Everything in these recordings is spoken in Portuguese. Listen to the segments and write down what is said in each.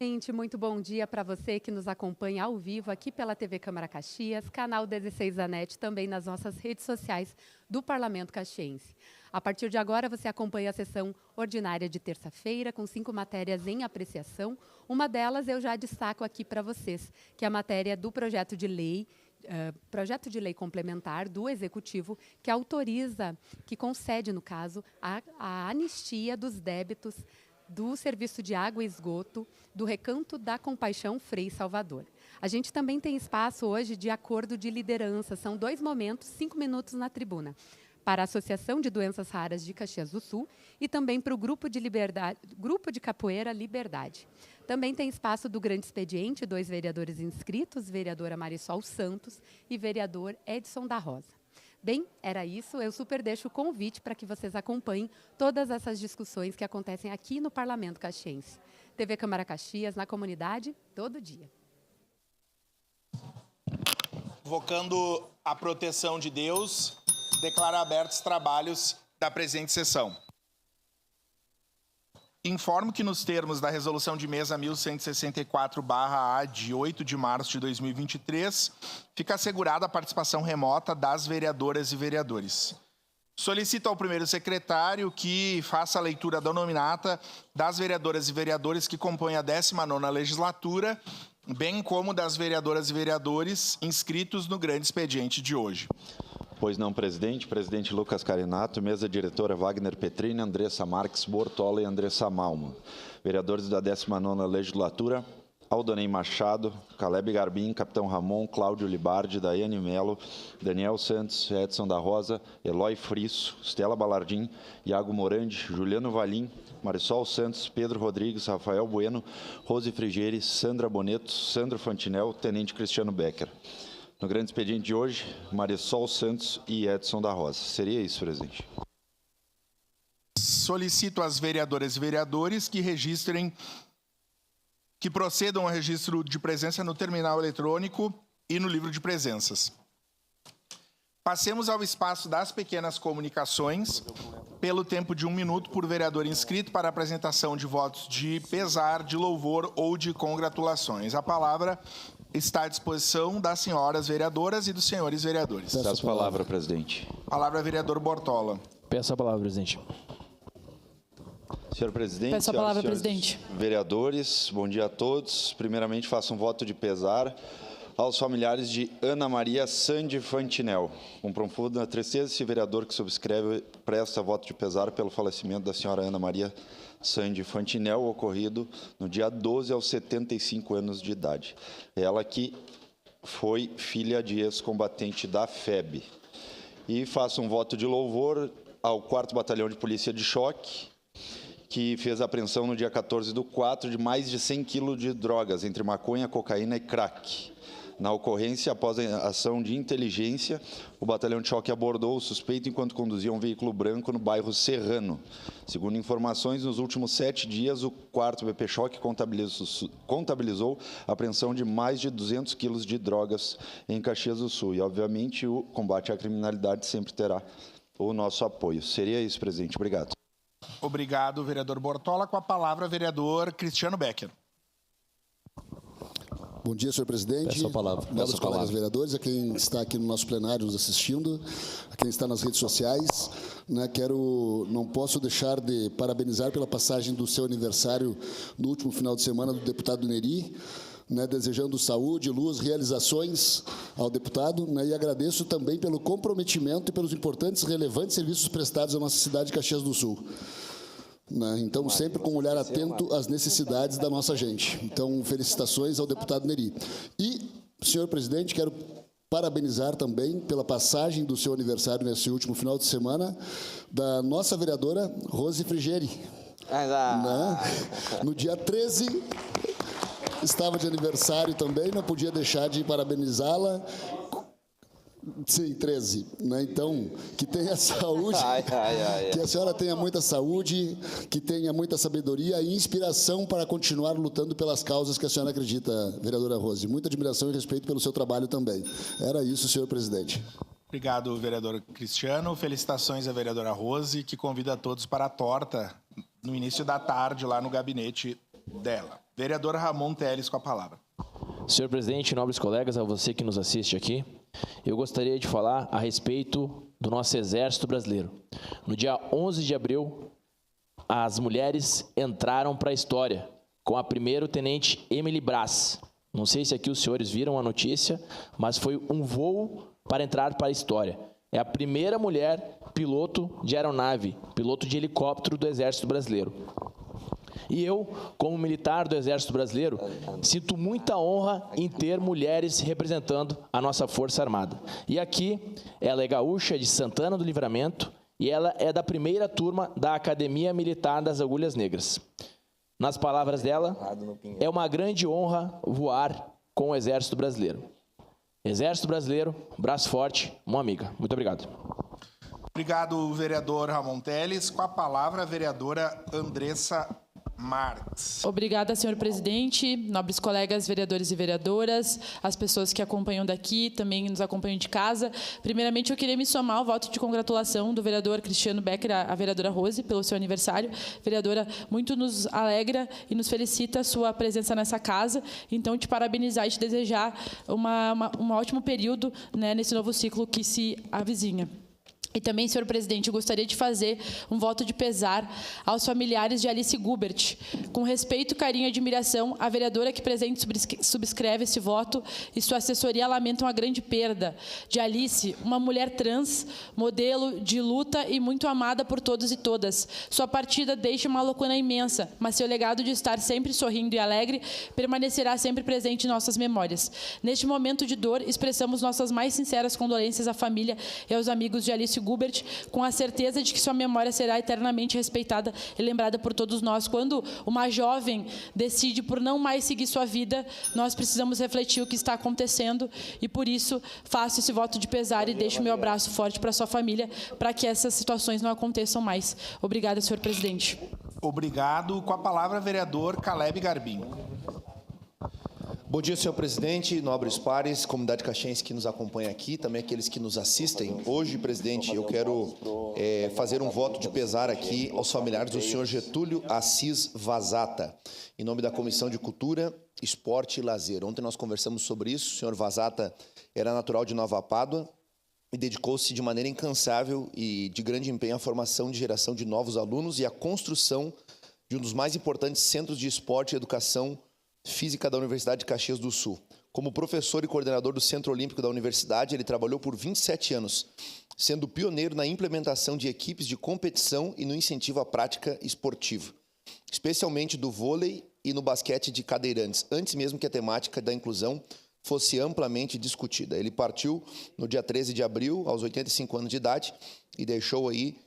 Gente, muito bom dia para você que nos acompanha ao vivo aqui pela TV Câmara Caxias, canal 16 da NET, também nas nossas redes sociais do Parlamento Caxiense. A partir de agora, você acompanha a sessão ordinária de terça-feira, com 5 matérias em apreciação. Uma delas eu já destaco aqui para vocês, que é a matéria do projeto de lei complementar do Executivo, que autoriza, que concede, no caso, a anistia dos débitos do Serviço de Água e Esgoto do Recanto da Compaixão Frei Salvador. A gente também tem espaço hoje de acordo de liderança, são 2 momentos, 5 minutos na tribuna, para a Associação de Doenças Raras de Caxias do Sul e também para o Grupo de Capoeira Liberdade. Também tem espaço do Grande Expediente, 2 vereadores inscritos, vereadora Marisol Santos e vereador Edson da Rosa. Bem, era isso. Eu super deixo o convite para que vocês acompanhem todas essas discussões que acontecem aqui no Parlamento Caxiense. TV Câmara Caxias, na comunidade, todo dia. Invocando a proteção de Deus, declaro abertos os trabalhos da presente sessão. Informo que, nos termos da Resolução de Mesa 1164/A de 8 de março de 2023, fica assegurada a participação remota das vereadoras e vereadores. Solicito ao primeiro secretário que faça a leitura da nominata das vereadoras e vereadores que compõem a 19ª legislatura, bem como das vereadoras e vereadores inscritos no grande expediente de hoje. Pois não, presidente. Presidente Lucas Carinato, mesa diretora Wagner Petrini, Andressa Marques Bortola e Andressa Malma. Vereadores da 19ª legislatura, Aldonei Machado, Caleb Garbim, Capitão Ramon, Cláudio Libardi, Daiane Melo, Daniel Santos, Edson da Rosa, Eloy Frisso, Stella Balardim, Iago Morandi, Juliano Valim, Marisol Santos, Pedro Rodrigues, Rafael Bueno, Rose Frigieri, Sandra Boneto, Sandro Fantinel, Tenente Cristiano Becker. No grande expediente de hoje, Marisol Santos e Edson da Rosa. Seria isso, presidente. Solicito às vereadoras e vereadores que procedam ao registro de presença no terminal eletrônico e no livro de presenças. Passemos ao espaço das pequenas comunicações, pelo tempo de 1 minuto por vereador inscrito para apresentação de votos de pesar, de louvor ou de congratulações. A palavra está à disposição das senhoras vereadoras e dos senhores vereadores. Peço a palavra, presidente. Palavra, vereador Bortola. Peço a palavra, presidente. Senhor presidente, peço a palavra, presidente. Vereadores, bom dia a todos. Primeiramente, faço um voto de pesar aos familiares de Ana Maria Sandi Fantinel. Com profunda tristeza, esse vereador que subscreve presta voto de pesar pelo falecimento da senhora Ana Maria Sandi Fantinel, ocorrido no dia 12 aos 75 anos de idade. Ela que foi filha de ex-combatente da FEB. E faço um voto de louvor ao 4º Batalhão de Polícia de Choque, que fez a apreensão no dia 14/4 de mais de 100 quilos de drogas, entre maconha, cocaína e crack. Na ocorrência, após a ação de inteligência, o batalhão de choque abordou o suspeito enquanto conduzia um veículo branco no bairro Serrano. Segundo informações, nos últimos 7 dias, o 4º BP Choque contabilizou a apreensão de mais de 200 quilos de drogas em Caxias do Sul. E, obviamente, o combate à criminalidade sempre terá o nosso apoio. Seria isso, presidente. Obrigado. Obrigado, vereador Bortola. Com a palavra, vereador Cristiano Becker. Bom dia, senhor presidente. Peço a palavra. Nobres colegas vereadores, a quem está aqui no nosso plenário nos assistindo, a quem está nas redes sociais. Não posso deixar de parabenizar pela passagem do seu aniversário no último final de semana do deputado Neri, desejando saúde, luz, realizações ao deputado, e agradeço também pelo comprometimento e pelos importantes e relevantes serviços prestados à nossa cidade de Caxias do Sul. Então, sempre com um olhar atento às necessidades da nossa gente. Então, felicitações ao deputado Neri. E, senhor presidente, quero parabenizar também pela passagem do seu aniversário nesse último final de semana da nossa vereadora Rose Frigieri. No dia 13, estava de aniversário também, não podia deixar de parabenizá-la. Sim, 13. Então, que tenha saúde, que a senhora tenha muita saúde, que tenha muita sabedoria e inspiração para continuar lutando pelas causas que a senhora acredita, vereadora Rose. Muita admiração e respeito pelo seu trabalho também. Era isso, senhor presidente. Obrigado, vereador Cristiano. Felicitações à vereadora Rose, que convida a todos para a torta no início da tarde, lá no gabinete Dela. Vereador Ramon Teles com a palavra. Senhor presidente, nobres colegas, a você que nos assiste aqui, eu gostaria de falar a respeito do nosso Exército Brasileiro. No dia 11 de abril, as mulheres entraram para a história com a primeiro-tenente Emily Brás. Não sei se aqui os senhores viram a notícia, mas foi um voo para entrar para a história. É a primeira mulher piloto de aeronave, piloto de helicóptero do Exército Brasileiro. E eu, como militar do Exército Brasileiro, sinto muita honra em ter mulheres representando a nossa Força Armada. E aqui, ela é gaúcha de Santana do Livramento e ela é da primeira turma da Academia Militar das Agulhas Negras. Nas palavras dela, é uma grande honra voar com o Exército Brasileiro. Exército Brasileiro, braço forte, mão amiga. Muito obrigado. Obrigado, vereador Ramon Teles. Com a palavra, a vereadora Andressa Marques. Obrigada, senhor presidente, nobres colegas vereadores e vereadoras, as pessoas que acompanham daqui, também nos acompanham de casa. Primeiramente, eu queria me somar ao voto de congratulação do vereador Cristiano Becker, à vereadora Rose, pelo seu aniversário. Vereadora, muito nos alegra e nos felicita a sua presença nessa casa. Então, te parabenizar e te desejar um ótimo período, né, nesse novo ciclo que se avizinha. E também, senhor presidente, eu gostaria de fazer um voto de pesar aos familiares de Alice Gubert. Com respeito, carinho e admiração, a vereadora que presente subscreve esse voto e sua assessoria lamentam a grande perda de Alice, uma mulher trans, modelo de luta e muito amada por todos e todas. Sua partida deixa uma lacuna imensa, mas seu legado de estar sempre sorrindo e alegre permanecerá sempre presente em nossas memórias. Neste momento de dor, expressamos nossas mais sinceras condolências à família e aos amigos de Alice Gubert, com a certeza de que sua memória será eternamente respeitada e lembrada por todos nós. Quando uma jovem decide por não mais seguir sua vida, nós precisamos refletir o que está acontecendo e, por isso, faço esse voto de pesar e deixo meu abraço forte para sua família, para que essas situações não aconteçam mais. Obrigada, senhor presidente. Obrigado. Com a palavra, vereador Caleb Garbim. Bom dia, senhor presidente, nobres pares, comunidade caxiense que nos acompanha aqui, também aqueles que nos assistem. Hoje, presidente, eu quero fazer um voto de pesar aqui aos familiares do senhor Getúlio Assis Vazata, em nome da Comissão de Cultura, Esporte e Lazer. Ontem nós conversamos sobre isso. O senhor Vazata era natural de Nova Pádua e dedicou-se de maneira incansável e de grande empenho à formação de geração de novos alunos e à construção de um dos mais importantes centros de esporte e educação física da Universidade de Caxias do Sul. Como professor e coordenador do Centro Olímpico da Universidade, ele trabalhou por 27 anos, sendo pioneiro na implementação de equipes de competição e no incentivo à prática esportiva, especialmente do vôlei e no basquete de cadeirantes, antes mesmo que a temática da inclusão fosse amplamente discutida. Ele partiu no dia 13 de abril, aos 85 anos de idade, e deixou aí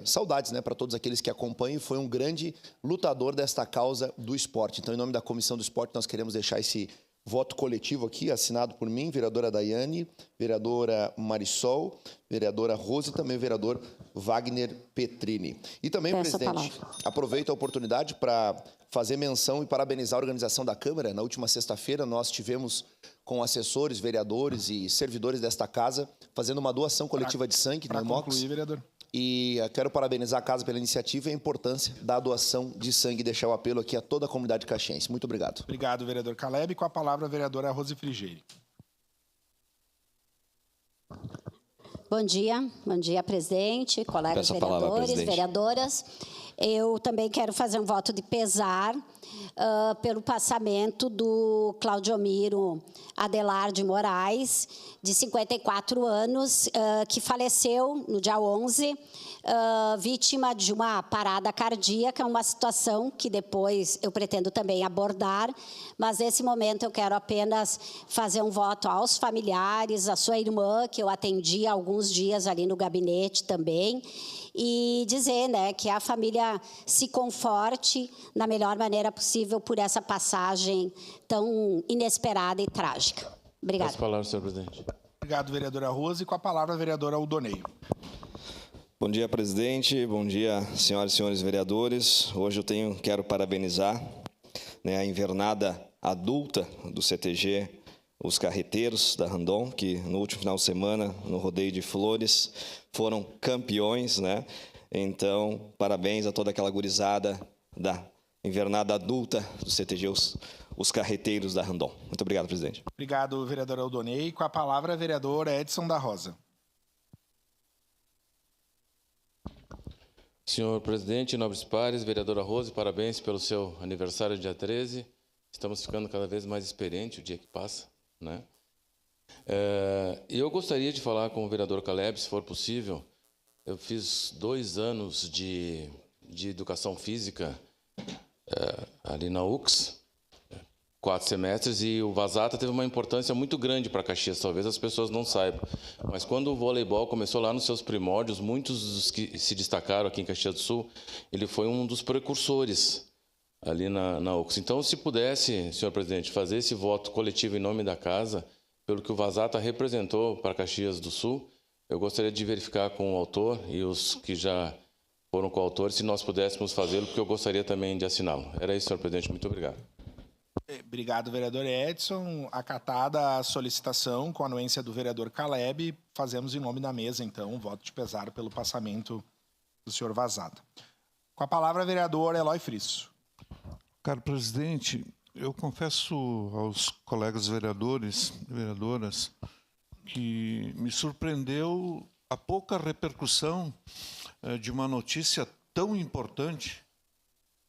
saudades, né, para todos aqueles que acompanham. Foi um grande lutador desta causa do esporte. Então, em nome da Comissão do Esporte, nós queremos deixar esse voto coletivo aqui, assinado por mim, vereadora Daiane, vereadora Marisol, vereadora Rose e também vereador Wagner Petrini. E também, presidente, aproveito a oportunidade para fazer menção e parabenizar a organização da Câmara. Na última sexta-feira, nós tivemos com assessores, vereadores e servidores desta casa fazendo uma doação coletiva de sangue no Hemox. Concluir, vereador. E quero parabenizar a casa pela iniciativa e a importância da doação de sangue e deixar o apelo aqui a toda a comunidade caxiense. Muito obrigado. Obrigado, vereador Caleb. Com a palavra, a vereadora Rose Frigeire. Bom dia, presidente, colegas vereadores, vereadoras. Eu também quero fazer um voto de pesar pelo passamento do Claudiomiro Adelar de Moraes, de 54 anos, que faleceu no dia 11, vítima de uma parada cardíaca, uma situação que depois eu pretendo também abordar, mas nesse momento eu quero apenas fazer um voto aos familiares, à sua irmã, que eu atendi há alguns dias ali no gabinete também, e dizer, né, que a família se conforte da melhor maneira possível por essa passagem tão inesperada e trágica. Obrigada. Passo a palavra, senhor presidente. Obrigado, vereadora Rose. Com a palavra, a vereadora Aldoneio. Bom dia, presidente. Bom dia, senhoras e senhores vereadores. Hoje eu quero parabenizar, né, a invernada adulta do CTG, os carreteiros da Randon, que no último final de semana, no Rodeio de Flores, foram campeões, né? Então, parabéns a toda aquela gurizada invernada adulta do CTG Os Carreteiros da Randon. Muito obrigado, presidente. Obrigado, vereador Aldonei. Com a palavra, vereador Edson da Rosa. Senhor presidente, nobres pares, vereadora Rose, parabéns pelo seu aniversário, dia 13. Estamos ficando cada vez mais experientes o dia que passa, né? Eu gostaria de falar com o vereador Caleb, se for possível. Eu fiz 2 anos de educação física ali na UX, 4 semestres, e o Vazata teve uma importância muito grande para Caxias, talvez as pessoas não saibam. Mas quando o voleibol começou lá nos seus primórdios, muitos dos que se destacaram aqui em Caxias do Sul, ele foi um dos precursores ali na UX. Então, se pudesse, senhor presidente, fazer esse voto coletivo em nome da casa, pelo que o Vazata representou para Caxias do Sul, eu gostaria de verificar com o autor e os que já foram coautores, se nós pudéssemos fazê-lo, porque eu gostaria também de assiná-lo. Era isso, senhor presidente. Muito obrigado. Obrigado, vereador Edson. Acatada a solicitação com a anuência do vereador Caleb, fazemos em nome da mesa, então, um voto de pesar pelo passamento do senhor Vazata. Com a palavra, vereador Eloy Frisso. Caro presidente, eu confesso aos colegas vereadores e vereadoras que me surpreendeu a pouca repercussão de uma notícia tão importante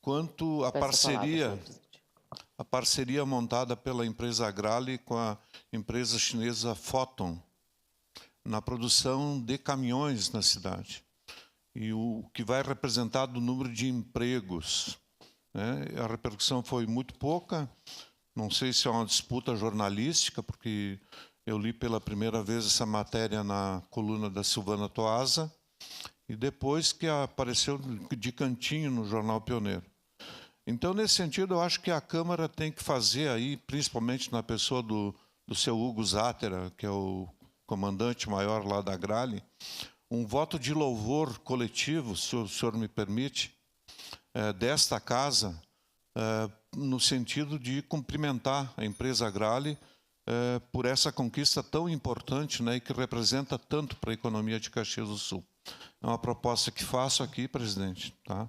quanto a parceria montada pela empresa Agrale com a empresa chinesa Foton na produção de caminhões na cidade. E o que vai representar do número de empregos, né? A repercussão foi muito pouca, não sei se é uma disputa jornalística, porque eu li pela primeira vez essa matéria na coluna da Silvana Toasa, e depois que apareceu de cantinho no Jornal Pioneiro. Então, nesse sentido, eu acho que a Câmara tem que fazer aí, principalmente na pessoa do seu Hugo Zátera, que é o comandante maior lá da Agrale, um voto de louvor coletivo, se o senhor me permite, desta casa, no sentido de cumprimentar a empresa Agrale por essa conquista tão importante, né, e que representa tanto para a economia de Caxias do Sul. É uma proposta que faço aqui, presidente, tá?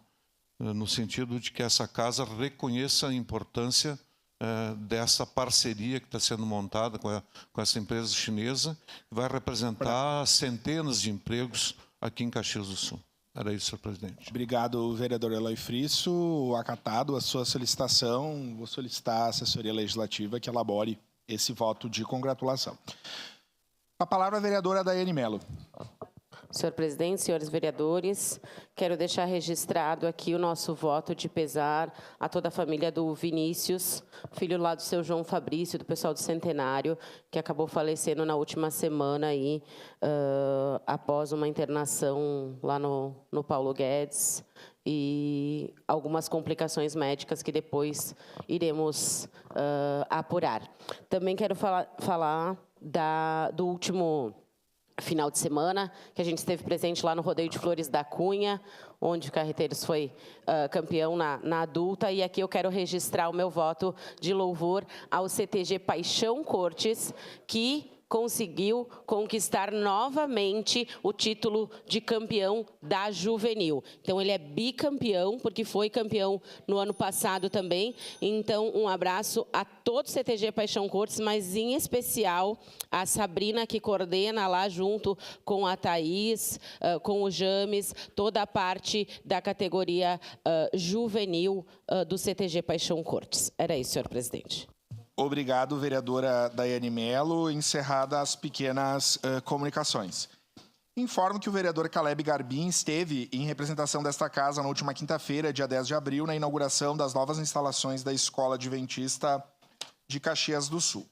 No sentido de que essa casa reconheça a importância dessa parceria que está sendo montada com essa empresa chinesa, que vai representar centenas de empregos aqui em Caxias do Sul. Era isso, senhor presidente. Obrigado, vereador Eloy Frisso. Acatado a sua solicitação, vou solicitar à assessoria legislativa que elabore esse voto de congratulação. A palavra, a vereadora Daiane Mello. Senhor presidente, senhores vereadores, quero deixar registrado aqui o nosso voto de pesar a toda a família do Vinícius, filho lá do seu João Fabrício, do pessoal do Centenário, que acabou falecendo na última semana aí, após uma internação lá no Paulo Guedes e algumas complicações médicas que depois iremos apurar. Também quero falar do último final de semana, que a gente esteve presente lá no Rodeio de Flores da Cunha, onde o Carreteiros foi campeão na adulta, e aqui eu quero registrar o meu voto de louvor ao CTG Paixão Cortes, que conseguiu conquistar novamente o título de campeão da juvenil. Então, ele é bicampeão, porque foi campeão no ano passado também. Então, um abraço a todo o CTG Paixão Cortes, mas em especial a Sabrina, que coordena lá junto com a Thaís, com o James, toda a parte da categoria juvenil do CTG Paixão Cortes. Era isso, senhor presidente. Obrigado, vereadora Daiane Mello. Encerradas as pequenas comunicações. Informo que o vereador Caleb Garbim esteve em representação desta casa na última quinta-feira, dia 10 de abril, na inauguração das novas instalações da Escola Adventista de Caxias do Sul.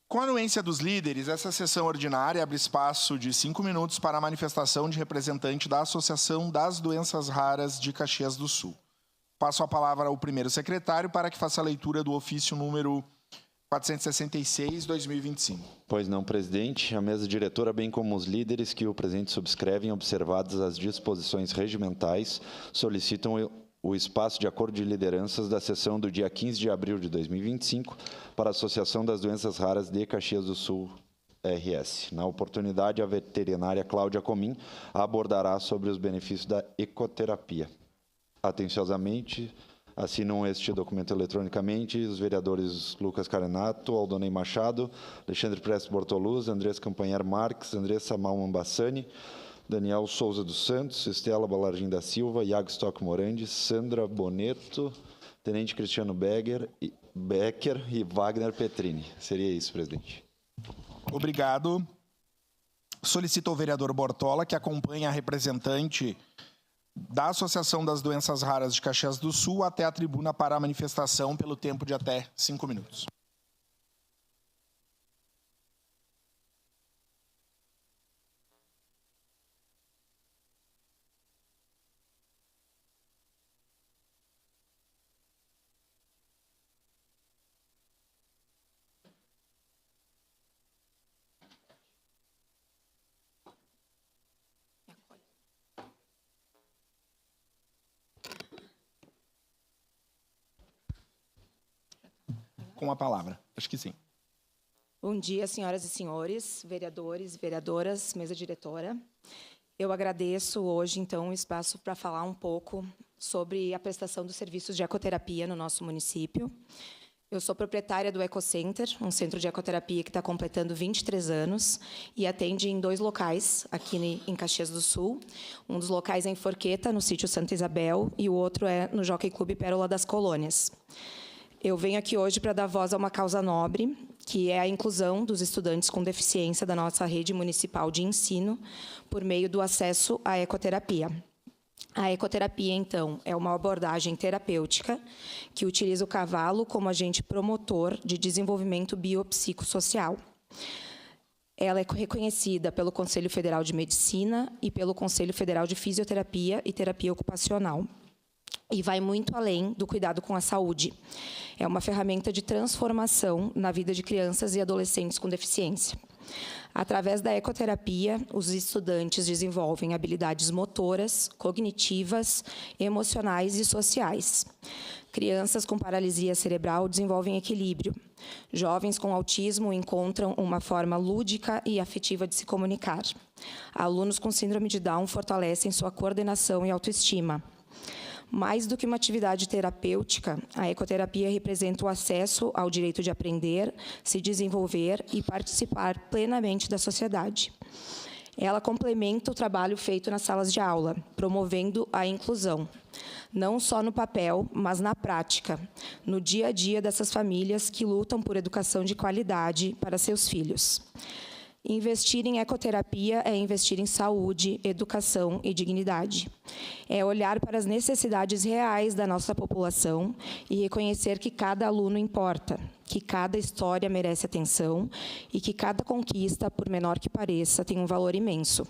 Com a anuência dos líderes, essa sessão ordinária abre espaço de 5 minutos para a manifestação de representante da Associação das Doenças Raras de Caxias do Sul. Passo a palavra ao primeiro secretário para que faça a leitura do ofício número 466/2025. Pois não, presidente. A mesa diretora, bem como os líderes que o presidente subscrevem, observadas as disposições regimentais, solicitam o espaço de acordo de lideranças da sessão do dia 15 de abril de 2025 para a Associação das Doenças Raras de Caxias do Sul, RS. Na oportunidade, a veterinária Cláudia Comim abordará sobre os benefícios da ecoterapia. Atenciosamente, assinam este documento eletronicamente os vereadores Lucas Carenato, Aldonei Machado, Alexandre Prestes Bortoluz, Andrés Campanhar Marques, Andressa Malman-Bassani, Daniel Souza dos Santos, Estela Balardim da Silva, Iago Stock Morandi, Sandra Boneto, Tenente Cristiano Becker e Wagner Petrini. Seria isso, presidente. Obrigado. Solicito ao vereador Bortola que acompanhe a representante da Associação das Doenças Raras de Caxias do Sul até a tribuna para a manifestação pelo tempo de até 5 minutos. Com a palavra. Acho que sim. Bom dia, senhoras e senhores, vereadores e vereadoras, mesa diretora. Eu agradeço hoje, então, o espaço para falar um pouco sobre a prestação dos serviços de ecoterapia no nosso município. Eu sou proprietária do Ecocenter, um centro de ecoterapia que está completando 23 anos e atende em 2 locais aqui em Caxias do Sul. Um dos locais é em Forqueta, no sítio Santa Isabel, e o outro é no Jockey Clube Pérola das Colônias. Eu venho aqui hoje para dar voz a uma causa nobre, que é a inclusão dos estudantes com deficiência da nossa rede municipal de ensino por meio do acesso à ecoterapia. A ecoterapia, então, é uma abordagem terapêutica que utiliza o cavalo como agente promotor de desenvolvimento biopsicossocial. Ela é reconhecida pelo Conselho Federal de Medicina e pelo Conselho Federal de Fisioterapia e Terapia Ocupacional. E vai muito além do cuidado com a saúde. É uma ferramenta de transformação na vida de crianças e adolescentes com deficiência. Através da ecoterapia, os estudantes desenvolvem habilidades motoras, cognitivas, emocionais e sociais. Crianças com paralisia cerebral desenvolvem equilíbrio. Jovens com autismo encontram uma forma lúdica e afetiva de se comunicar. Alunos com síndrome de Down fortalecem sua coordenação e autoestima. Mais do que uma atividade terapêutica, a ecoterapia representa o acesso ao direito de aprender, se desenvolver e participar plenamente da sociedade. Ela complementa o trabalho feito nas salas de aula, promovendo a inclusão, não só no papel, mas na prática, no dia a dia dessas famílias que lutam por educação de qualidade para seus filhos. Investir em ecoterapia é investir em saúde, educação e dignidade. É olhar para as necessidades reais da nossa população e reconhecer que cada aluno importa, que cada história merece atenção e que cada conquista, por menor que pareça, tem um valor imenso.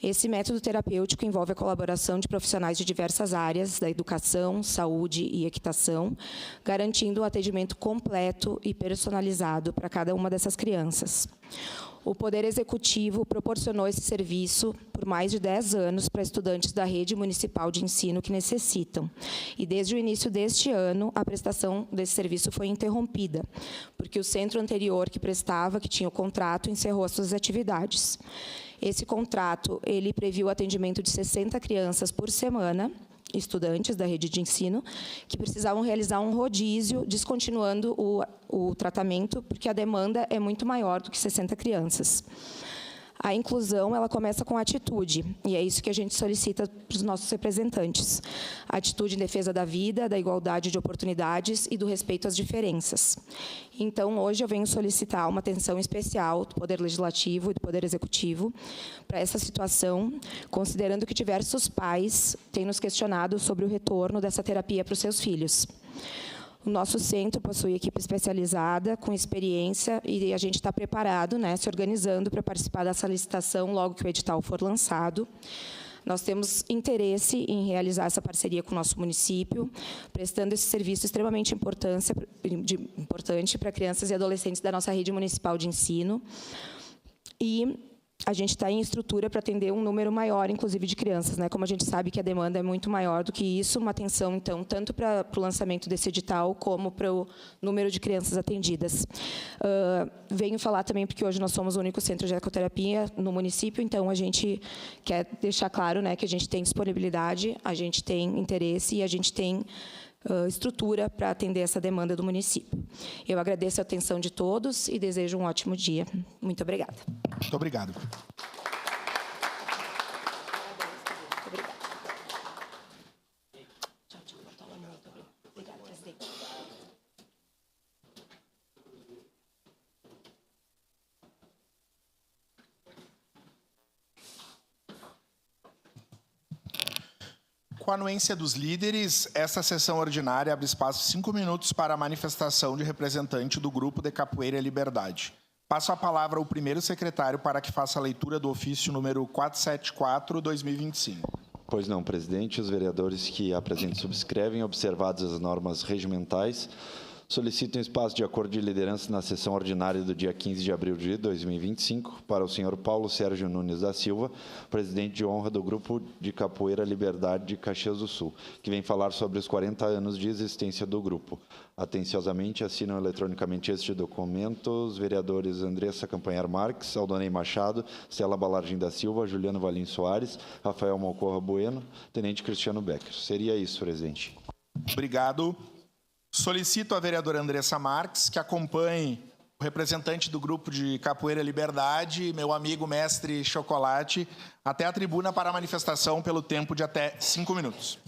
Esse método terapêutico envolve a colaboração de profissionais de diversas áreas da educação, saúde e equitação, garantindo o atendimento completo e personalizado para cada uma dessas crianças. O Poder Executivo proporcionou esse serviço por mais de 10 anos para estudantes da rede municipal de ensino que necessitam. E desde o início deste ano, a prestação desse serviço foi interrompida, porque o centro anterior que prestava, que tinha o contrato, encerrou as suas atividades. Esse contrato, ele previu o atendimento de 60 crianças por semana, estudantes da rede de ensino, que precisavam realizar um rodízio, descontinuando o tratamento, porque a demanda é muito maior do que 60 crianças. A inclusão, ela começa com atitude, e é isso que a gente solicita para os nossos representantes. Atitude em defesa da vida, da igualdade de oportunidades e do respeito às diferenças. Então, hoje eu venho solicitar uma atenção especial do Poder Legislativo e do Poder Executivo para essa situação, considerando que diversos pais têm nos questionado sobre o retorno dessa terapia para os seus filhos. O nosso centro possui equipe especializada, com experiência, e a gente está preparado, né, se organizando para participar dessa licitação logo que o edital for lançado. Nós temos interesse em realizar essa parceria com o nosso município, prestando esse serviço extremamente importante para crianças e adolescentes da nossa rede municipal de ensino. E a gente está em estrutura para atender um número maior, inclusive, de crianças, né? Como a gente sabe que a demanda é muito maior do que isso, uma atenção, então, tanto para o lançamento desse edital, como para o número de crianças atendidas. Venho falar também, porque hoje nós somos o único centro de ecoterapia no município, então a gente quer deixar claro, né, que a gente tem disponibilidade, a gente tem interesse e a gente tem estrutura para atender essa demanda do município. Eu agradeço a atenção de todos e desejo um ótimo dia. Muito obrigada. Muito obrigado. Com a anuência dos líderes, esta sessão ordinária abre espaço de 5 minutos para a manifestação de representante do Grupo de Capoeira e Liberdade. Passo a palavra ao primeiro secretário para que faça a leitura do ofício número 474/2025. Pois não, presidente. Os vereadores que a presente subscrevem, observadas as normas regimentais, solicitam espaço de acordo de liderança na sessão ordinária do dia 15 de abril de 2025 para o senhor Paulo Sérgio Nunes da Silva, presidente de honra do Grupo de Capoeira Liberdade de Caxias do Sul, que vem falar sobre os 40 anos de existência do grupo. Atenciosamente assinam eletronicamente este documento os vereadores Andressa Campanhar Marques, Aldonei Machado, Stella Balardim da Silva, Juliano Valim Soares, Rafael Malcorra Bueno, Tenente Cristiano Becker. Seria isso, presidente. Obrigado. Solicito à vereadora Andressa Marques que acompanhe o representante do Grupo de Capoeira Liberdade, meu amigo mestre Chocolate, até a tribuna para a manifestação pelo tempo de até 5 minutos.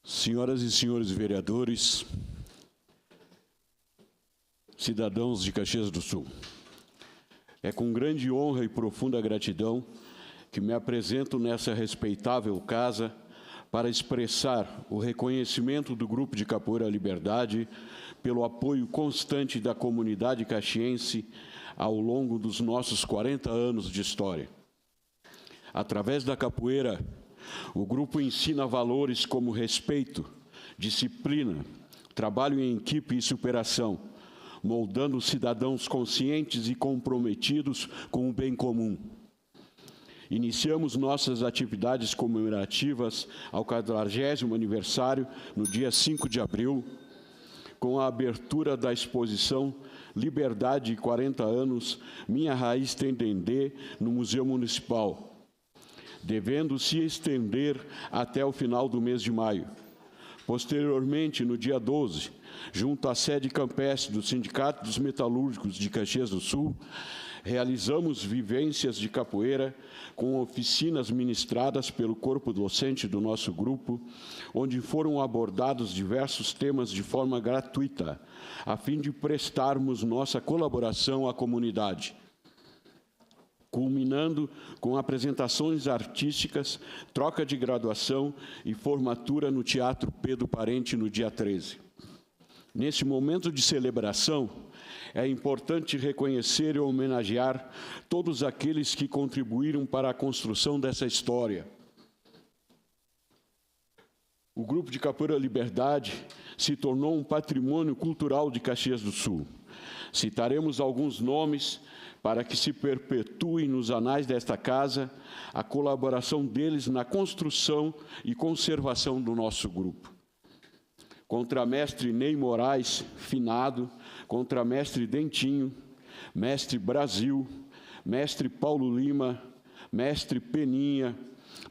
Senhoras e senhores vereadores, cidadãos de Caxias do Sul, é com grande honra e profunda gratidão que me apresento nessa respeitável casa para expressar o reconhecimento do Grupo de Capoeira Liberdade pelo apoio constante da comunidade caxiense ao longo dos nossos 40 anos de história. Através da capoeira, o grupo ensina valores como respeito, disciplina, trabalho em equipe e superação, moldando cidadãos conscientes e comprometidos com o bem comum. Iniciamos nossas atividades comemorativas ao 40º aniversário, no dia 5 de abril, com a abertura da exposição Liberdade 40 anos, Minha Raiz tem Dendê, no Museu Municipal, devendo se estender até o final do mês de maio. Posteriormente, no dia 12, junto à sede campestre do Sindicato dos Metalúrgicos de Caxias do Sul, realizamos vivências de capoeira com oficinas ministradas pelo corpo docente do nosso grupo, onde foram abordados diversos temas de forma gratuita, a fim de prestarmos nossa colaboração à comunidade, culminando com apresentações artísticas, troca de graduação e formatura no Teatro Pedro Parente no dia 13. Nesse momento de celebração, é importante reconhecer e homenagear todos aqueles que contribuíram para a construção dessa história. O Grupo de Capoeira Liberdade se tornou um patrimônio cultural de Caxias do Sul. Citaremos alguns nomes para que se perpetue nos anais desta casa a colaboração deles na construção e conservação do nosso grupo. Contramestre Ney Moraes, finado, contramestre Dentinho, mestre Brasil, mestre Paulo Lima, mestre Peninha,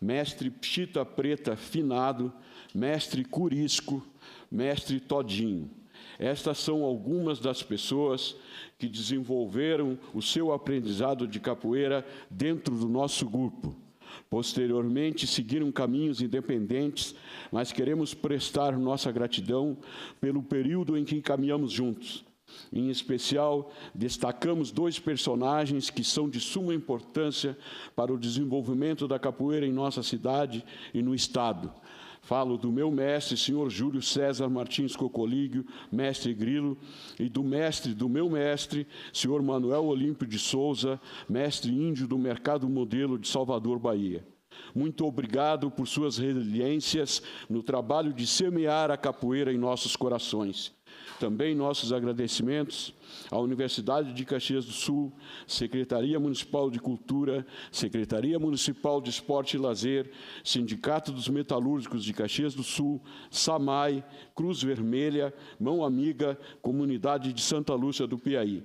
mestre Pchita Preta, finado, mestre Curisco, mestre Todinho. Estas são algumas das pessoas que desenvolveram o seu aprendizado de capoeira dentro do nosso grupo. Posteriormente, seguiram caminhos independentes, mas queremos prestar nossa gratidão pelo período em que caminhamos juntos. Em especial, destacamos 2 personagens que são de suma importância para o desenvolvimento da capoeira em nossa cidade e no Estado. Falo do meu mestre, senhor Júlio César Martins Cocolígio, mestre Grilo, e do meu mestre, senhor Manuel Olímpio de Souza, mestre índio do Mercado Modelo de Salvador, Bahia. Muito obrigado por suas resiliências no trabalho de semear a capoeira em nossos corações. Também nossos agradecimentos à Universidade de Caxias do Sul, Secretaria Municipal de Cultura, Secretaria Municipal de Esporte e Lazer, Sindicato dos Metalúrgicos de Caxias do Sul, SAMAI, Cruz Vermelha, Mão Amiga, Comunidade de Santa Lúcia do Piauí.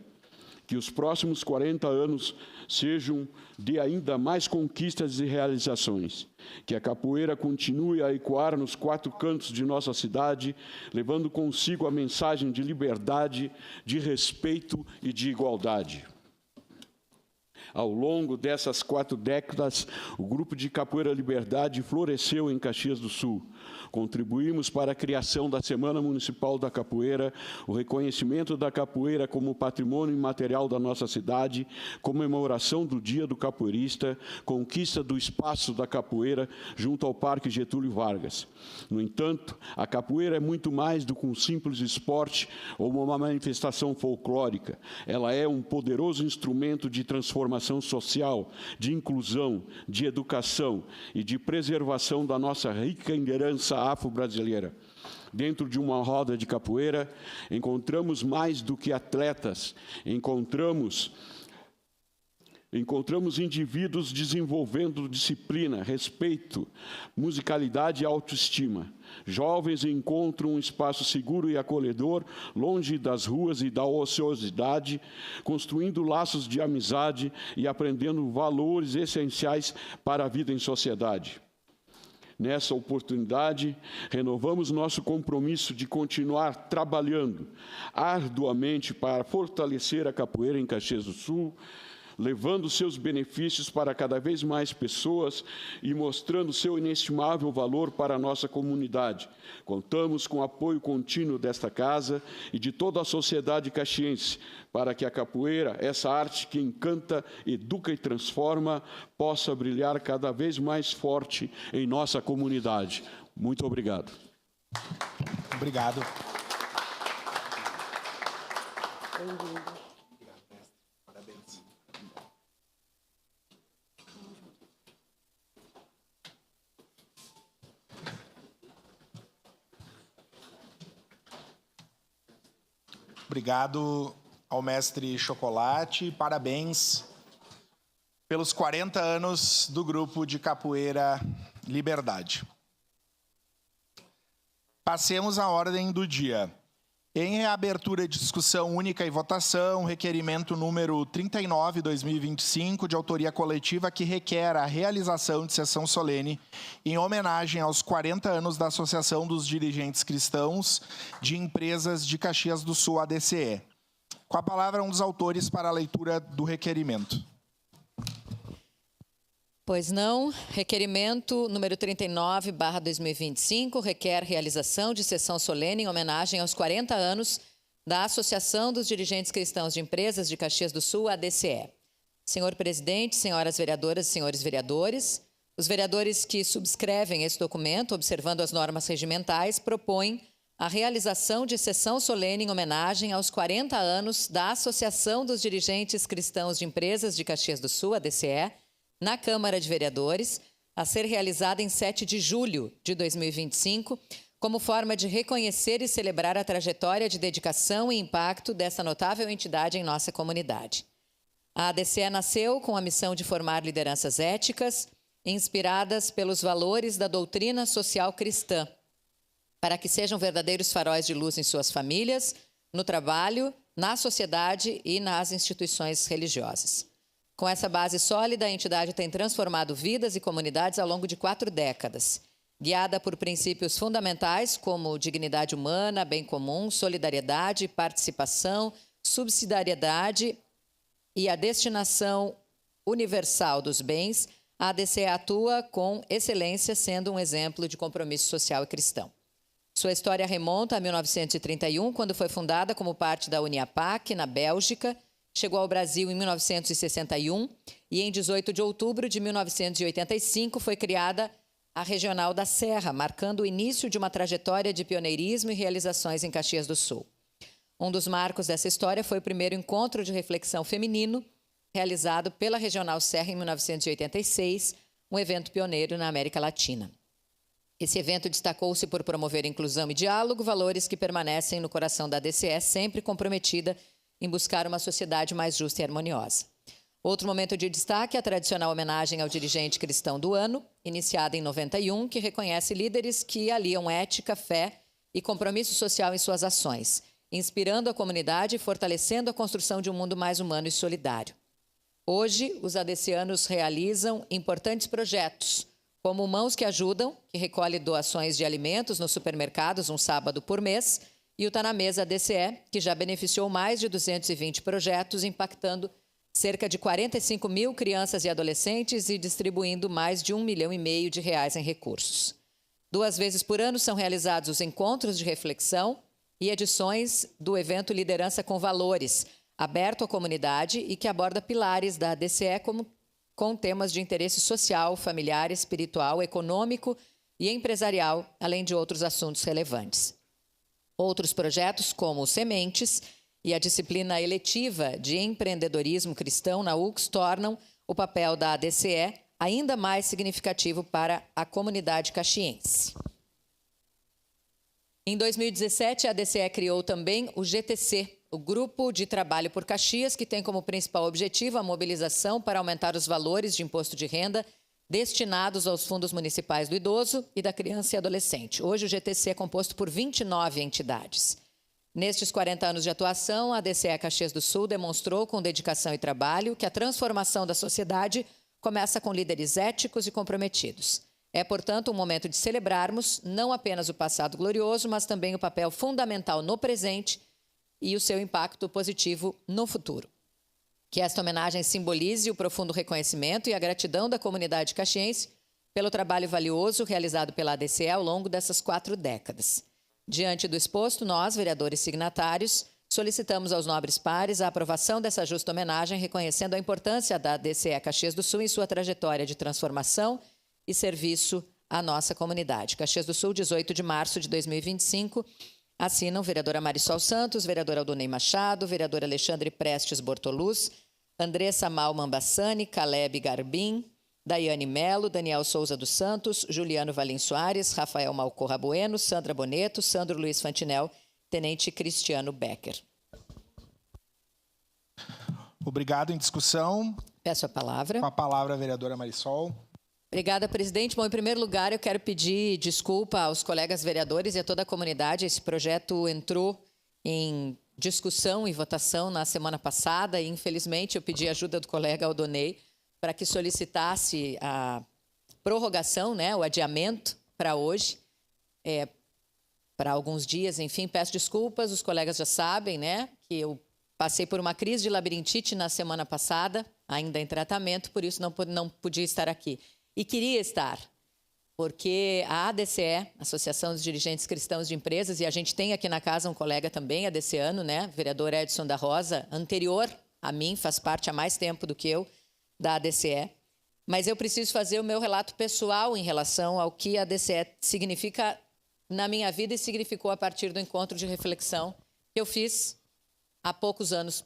Que os próximos 40 anos sejam de ainda mais conquistas e realizações. Que a capoeira continue a ecoar nos 4 cantos de nossa cidade, levando consigo a mensagem de liberdade, de respeito e de igualdade. Ao longo dessas 4 décadas, o Grupo de Capoeira Liberdade floresceu em Caxias do Sul. Contribuímos para a criação da Semana Municipal da Capoeira, o reconhecimento da capoeira como patrimônio imaterial da nossa cidade, comemoração do Dia do Capoeirista, conquista do espaço da capoeira junto ao Parque Getúlio Vargas. No entanto, a capoeira é muito mais do que um simples esporte ou uma manifestação folclórica. Ela é um poderoso instrumento de transformação social, de inclusão, de educação e de preservação da nossa rica herança afro-brasileira. Dentro de uma roda de capoeira, encontramos mais do que atletas, encontramos indivíduos desenvolvendo disciplina, respeito, musicalidade e autoestima. Jovens encontram um espaço seguro e acolhedor, longe das ruas e da ociosidade, construindo laços de amizade e aprendendo valores essenciais para a vida em sociedade. Nessa oportunidade, renovamos nosso compromisso de continuar trabalhando arduamente para fortalecer a capoeira em Caxias do Sul, levando seus benefícios para cada vez mais pessoas e mostrando seu inestimável valor para a nossa comunidade. Contamos com o apoio contínuo desta casa e de toda a sociedade caxiense, para que a capoeira, essa arte que encanta, educa e transforma, possa brilhar cada vez mais forte em nossa comunidade. Muito obrigado. Obrigado. Bem-vindo. Obrigado ao mestre Chocolate. Parabéns pelos 40 anos do Grupo de Capoeira Liberdade. Passemos à ordem do dia. Em reabertura de discussão única e votação, requerimento número 39/2025, de autoria coletiva, que requer a realização de sessão solene em homenagem aos 40 anos da Associação dos Dirigentes Cristãos de Empresas de Caxias do Sul, ADCE. Com a palavra, um dos autores para a leitura do requerimento. Pois não, requerimento número 39/2025 requer realização de sessão solene em homenagem aos 40 anos da Associação dos Dirigentes Cristãos de Empresas de Caxias do Sul, ADCE. Senhor presidente, senhoras vereadoras e senhores vereadores, os vereadores que subscrevem esse documento, observando as normas regimentais, propõem a realização de sessão solene em homenagem aos 40 anos da Associação dos Dirigentes Cristãos de Empresas de Caxias do Sul, ADCE, na Câmara de Vereadores, a ser realizada em 7 de julho de 2025, como forma de reconhecer e celebrar a trajetória de dedicação e impacto dessa notável entidade em nossa comunidade. A ADCE nasceu com a missão de formar lideranças éticas, inspiradas pelos valores da doutrina social cristã, para que sejam verdadeiros faróis de luz em suas famílias, no trabalho, na sociedade e nas instituições religiosas. Com essa base sólida, a entidade tem transformado vidas e comunidades ao longo de 4 décadas, guiada por princípios fundamentais como dignidade humana, bem comum, solidariedade, participação, subsidiariedade e a destinação universal dos bens. A ADCE atua com excelência, sendo um exemplo de compromisso social e cristão. Sua história remonta a 1931, quando foi fundada como parte da Uniapac, na Bélgica. Chegou ao Brasil em 1961 e, em 18 de outubro de 1985, foi criada a Regional da Serra, marcando o início de uma trajetória de pioneirismo e realizações em Caxias do Sul. Um dos marcos dessa história foi o primeiro encontro de reflexão feminino, realizado pela Regional Serra em 1986, um evento pioneiro na América Latina. Esse evento destacou-se por promover inclusão e diálogo, valores que permanecem no coração da DCE, sempre comprometida em buscar uma sociedade mais justa e harmoniosa. Outro momento de destaque é a tradicional homenagem ao dirigente cristão do ano, iniciada em 91, que reconhece líderes que aliam ética, fé e compromisso social em suas ações, inspirando a comunidade e fortalecendo a construção de um mundo mais humano e solidário. Hoje, os ADCianos realizam importantes projetos, como Mãos que Ajudam, que recolhe doações de alimentos nos supermercados um sábado por mês, e o Tá na Mesa DCE, que já beneficiou mais de 220 projetos, impactando cerca de 45 mil crianças e adolescentes e distribuindo mais de R$ 1,5 milhão em recursos. 2 vezes por ano são realizados os encontros de reflexão e edições do evento Liderança com Valores, aberto à comunidade e que aborda pilares da DCE com temas de interesse social, familiar, espiritual, econômico e empresarial, além de outros assuntos relevantes. Outros projetos, como Sementes e a disciplina eletiva de empreendedorismo cristão na UX, tornam o papel da DCE ainda mais significativo para a comunidade caxiense. Em 2017, a DCE criou também o GTC, o Grupo de Trabalho por Caxias, que tem como principal objetivo a mobilização para aumentar os valores de imposto de renda destinados aos fundos municipais do idoso e da criança e adolescente. Hoje, o GTC é composto por 29 entidades. Nestes 40 anos de atuação, a DCE Caxias do Sul demonstrou com dedicação e trabalho que a transformação da sociedade começa com líderes éticos e comprometidos. É, portanto, um momento de celebrarmos não apenas o passado glorioso, mas também o papel fundamental no presente e o seu impacto positivo no futuro. Que esta homenagem simbolize o profundo reconhecimento e a gratidão da comunidade caxiense pelo trabalho valioso realizado pela ADCE ao longo dessas 4 décadas. Diante do exposto, nós, vereadores signatários, solicitamos aos nobres pares a aprovação dessa justa homenagem, reconhecendo a importância da DCE Caxias do Sul em sua trajetória de transformação e serviço à nossa comunidade. Caxias do Sul, 18 de março de 2025, assinam vereadora Marisol Santos, vereador Aldonei Machado, vereador Alexandre Prestes Bortoluz, Andressa Mal Mambassani, Caleb Garbim, Daiane Melo, Daniel Souza dos Santos, Juliano Valim Soares, Rafael Malcorra Bueno, Sandra Boneto, Sandro Luiz Fantinel, Tenente Cristiano Becker. Obrigado. Em discussão. Peço a palavra. Com a palavra, a vereadora Marisol. Obrigada, presidente. Bom, em primeiro lugar, eu quero pedir desculpa aos colegas vereadores e a toda a comunidade. Esse projeto entrou em discussão e votação na semana passada e, infelizmente, eu pedi a ajuda do colega Aldonei para que solicitasse a prorrogação, né, o adiamento para hoje, para alguns dias. Enfim, peço desculpas, os colegas já sabem, né, que eu passei por uma crise de labirintite na semana passada, ainda em tratamento, por isso não podia estar aqui. E queria estar, porque a ADCE, Associação dos Dirigentes Cristãos de Empresas, e a gente tem aqui na casa um colega também, ADCiano, né, vereador Edson da Rosa, anterior a mim, faz parte há mais tempo do que eu, da ADCE, mas eu preciso fazer o meu relato pessoal em relação ao que a ADCE significa na minha vida e significou a partir do encontro de reflexão que eu fiz há poucos anos,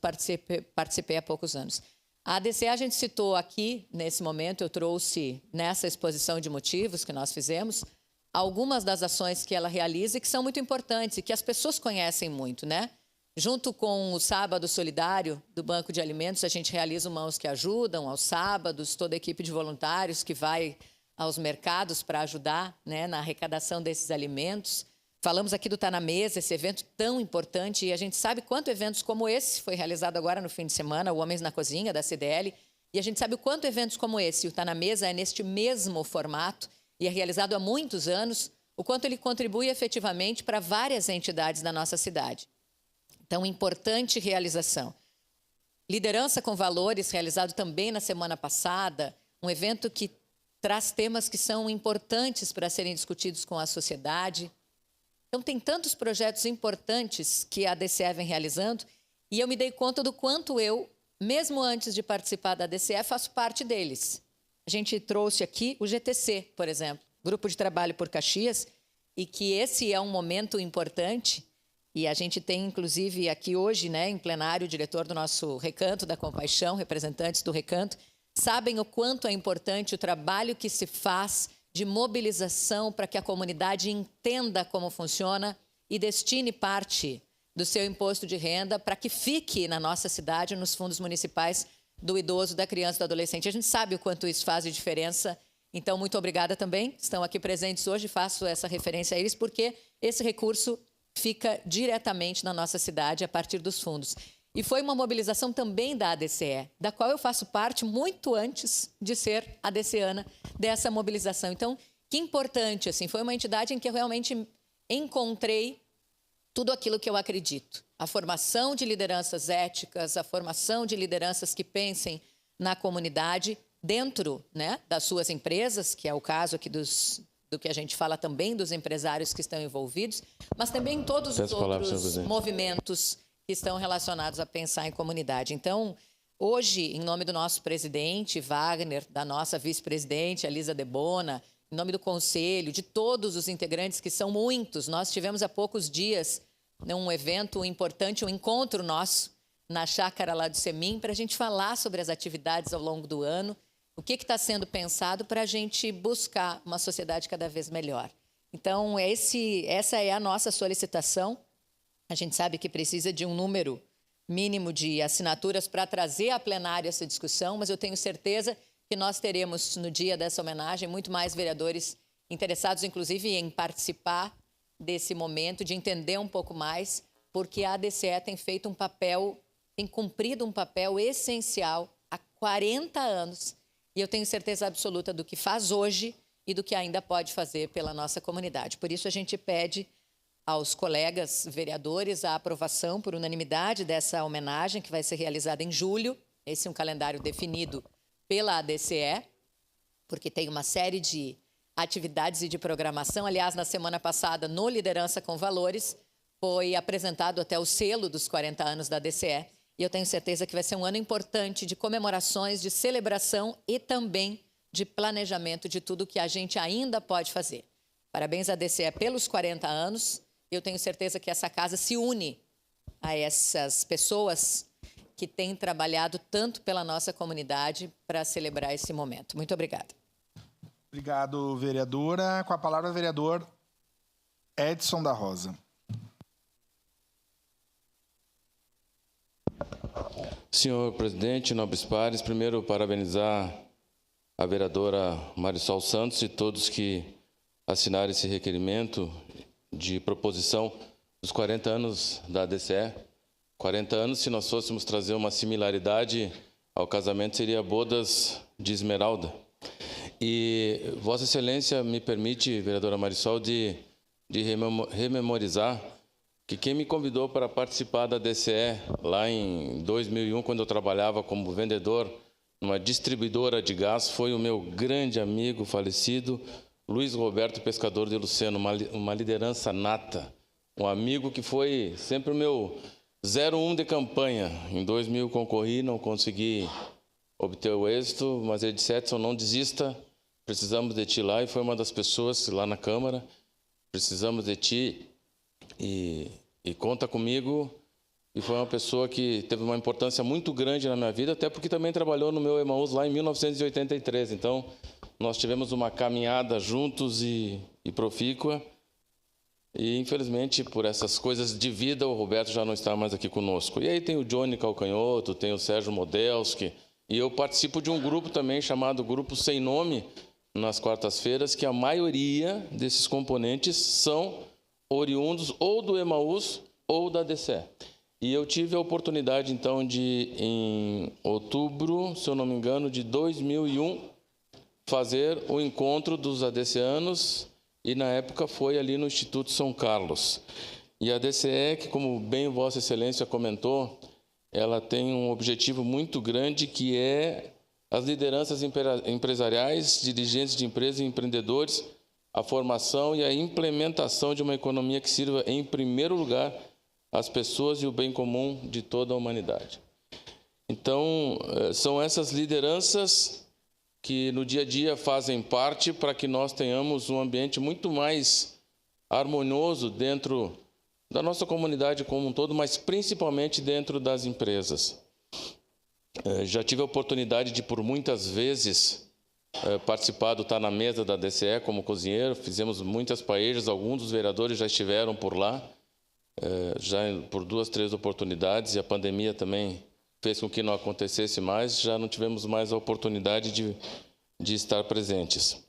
participei há poucos anos. A ADCE a gente citou aqui, nesse momento, eu trouxe nessa exposição de motivos que nós fizemos, algumas das ações que ela realiza e que são muito importantes e que as pessoas conhecem muito, né? Junto com o Sábado Solidário do Banco de Alimentos, a gente realiza o Mãos que Ajudam aos sábados, toda a equipe de voluntários que vai aos mercados para ajudar, né, na arrecadação desses alimentos. Falamos aqui do Tá na Mesa, esse evento tão importante, e a gente sabe quanto eventos como esse foi realizado agora no fim de semana, o Homens na Cozinha, da CDL, e a gente sabe o quanto eventos como esse, o Tá na Mesa, é neste mesmo formato e é realizado há muitos anos, o quanto ele contribui efetivamente para várias entidades da nossa cidade. Então, importante realização. Liderança com Valores, realizado também na semana passada, um evento que traz temas que são importantes para serem discutidos com a sociedade. Então, tem tantos projetos importantes que a ADCE vem realizando e eu me dei conta do quanto eu, mesmo antes de participar da ADCE, faço parte deles. A gente trouxe aqui o GTC, por exemplo, Grupo de Trabalho por Caxias, e que esse é um momento importante. E a gente tem, inclusive, aqui hoje, né, em plenário, o diretor do nosso Recanto da Compaixão, representantes do Recanto, sabem o quanto é importante o trabalho que se faz de mobilização para que a comunidade entenda como funciona e destine parte do seu imposto de renda para que fique na nossa cidade, nos fundos municipais do idoso, da criança e do adolescente. A gente sabe o quanto isso faz de diferença. Então, muito obrigada também. Estão aqui presentes hoje, faço essa referência a eles, porque esse recurso fica diretamente na nossa cidade a partir dos fundos. E foi uma mobilização também da ADCE, da qual eu faço parte muito antes de ser ADCeana dessa mobilização. Então, que importante, assim, foi uma entidade em que eu realmente encontrei tudo aquilo que eu acredito. A formação de lideranças éticas, a formação de lideranças que pensem na comunidade dentro, né, das suas empresas, que é o caso aqui do que a gente fala também dos empresários que estão envolvidos, mas também em todos os outros movimentos que estão relacionados a pensar em comunidade. Então, hoje, em nome do nosso presidente Wagner, da nossa vice-presidente Elisa Debona, em nome do Conselho, de todos os integrantes, que são muitos, nós tivemos há poucos dias um evento importante, um encontro nosso na chácara lá do Semim, para a gente falar sobre as atividades ao longo do ano, o que está sendo pensado para a gente buscar uma sociedade cada vez melhor. Então, essa é a nossa solicitação. A gente sabe que precisa de um número mínimo de assinaturas para trazer a plenário essa discussão, mas eu tenho certeza que nós teremos, no dia dessa homenagem, muito mais vereadores interessados, inclusive, em participar desse momento, de entender um pouco mais, porque a ADCE tem feito um papel, tem cumprido um papel essencial há 40 anos, e eu tenho certeza absoluta do que faz hoje e do que ainda pode fazer pela nossa comunidade. Por isso, a gente pede aos colegas vereadores a aprovação por unanimidade dessa homenagem, que vai ser realizada em julho. Esse é um calendário definido pela ADCE, porque tem uma série de atividades e de programação. Aliás, na semana passada, no Liderança com Valores, foi apresentado até o selo dos 40 anos da ADCE, e eu tenho certeza que vai ser um ano importante de comemorações, de celebração e também de planejamento de tudo que a gente ainda pode fazer. Parabéns à ADCE pelos 40 anos. Eu tenho certeza que essa casa se une a essas pessoas que têm trabalhado tanto pela nossa comunidade para celebrar esse momento. Muito obrigada. Obrigado, vereadora. Com a palavra, o vereador Edson da Rosa. Senhor presidente, nobres pares, primeiro parabenizar a vereadora Marisol Santos e todos que assinaram esse requerimento de proposição dos 40 anos da ADCE. 40 anos, se nós fôssemos trazer uma similaridade ao casamento, seria bodas de Esmeralda. E Vossa Excelência me permite, vereadora Marisol, de rememorizar que quem me convidou para participar da ADCE lá em 2001, quando eu trabalhava como vendedor numa distribuidora de gás, foi o meu grande amigo falecido, Luiz Roberto Pescador de Luceno, uma liderança nata, um amigo que foi sempre o meu 01 de campanha. Em 2000 concorri, não consegui obter o êxito, mas ele disse: Edson, não desista, precisamos de ti lá, e foi uma das pessoas lá na Câmara, precisamos de ti e conta comigo. E foi uma pessoa que teve uma importância muito grande na minha vida, até porque também trabalhou no meu Emaús lá em 1983. Então, nós tivemos uma caminhada juntos e profícua. E, infelizmente, por essas coisas de vida, o Roberto já não está mais aqui conosco. E aí tem o Johnny Calcanhoto, tem o Sérgio Modelski. E eu participo de um grupo também chamado Grupo Sem Nome, nas quartas-feiras, que a maioria desses componentes são oriundos ou do Emaús ou da ADCE. E eu tive a oportunidade, então, de, em outubro, se eu não me engano, de 2001, fazer o encontro dos ADCeanos, e na época foi ali no Instituto São Carlos. E a ADCE, que, como bem Vossa Excelência comentou, ela tem um objetivo muito grande, que é as lideranças empresariais, dirigentes de empresas e empreendedores, a formação e a implementação de uma economia que sirva, em primeiro lugar, as pessoas e o bem comum de toda a humanidade. Então, são essas lideranças que no dia a dia fazem parte para que nós tenhamos um ambiente muito mais harmonioso dentro da nossa comunidade como um todo, mas principalmente dentro das empresas. Já tive a oportunidade de, por muitas vezes, participar do Tá na Mesa da DCE como cozinheiro. Fizemos muitas paejas, alguns dos vereadores já estiveram por lá, já por 2, 3 oportunidades, e a pandemia também fez com que não acontecesse mais, já não tivemos mais a oportunidade de estar presentes.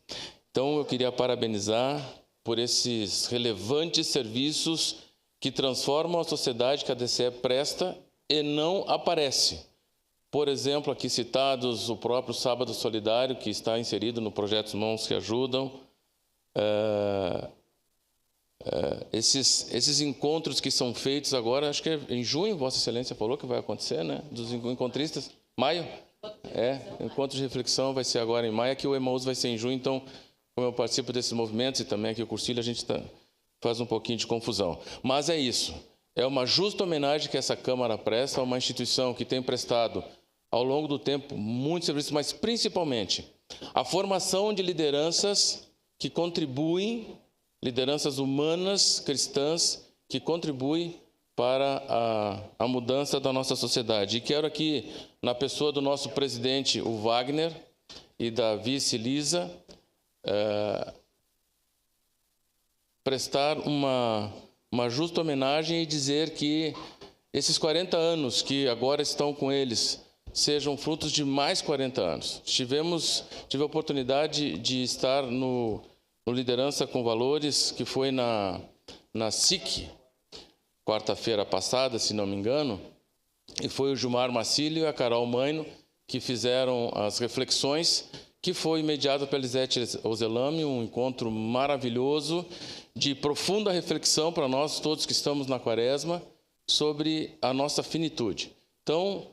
Então, eu queria parabenizar por esses relevantes serviços que transformam a sociedade que a DCE presta e não aparece. Por exemplo, aqui citados o próprio Sábado Solidário, que está inserido no projeto Mãos que Ajudam. Esses encontros que são feitos agora, acho que é em junho, Vossa Excelência falou que vai acontecer, né? Dos encontristas. Maio? Encontro de reflexão vai ser agora em maio, aqui o Emaús vai ser em junho, então, como eu participo desses movimentos e também aqui o Cursilho, a gente faz um pouquinho de confusão. Mas é isso. É uma justa homenagem que essa Câmara presta a uma instituição que tem prestado, ao longo do tempo, muitos serviços, mas principalmente a formação de lideranças que contribuem, lideranças humanas, cristãs, que contribuem para a mudança da nossa sociedade. E quero aqui, na pessoa do nosso presidente, o Wagner, e da vice Lisa, prestar uma justa homenagem e dizer que esses 40 anos que agora estão com eles sejam frutos de mais 40 anos. Tive a oportunidade de estar no Liderança com Valores, que foi na SIC, quarta-feira passada, se não me engano, e foi o Gilmar Macílio e a Carol Maino que fizeram as reflexões, que foi mediado pela Elisete Ozelami, um encontro maravilhoso, de profunda reflexão para nós todos que estamos na Quaresma, sobre a nossa finitude. Então,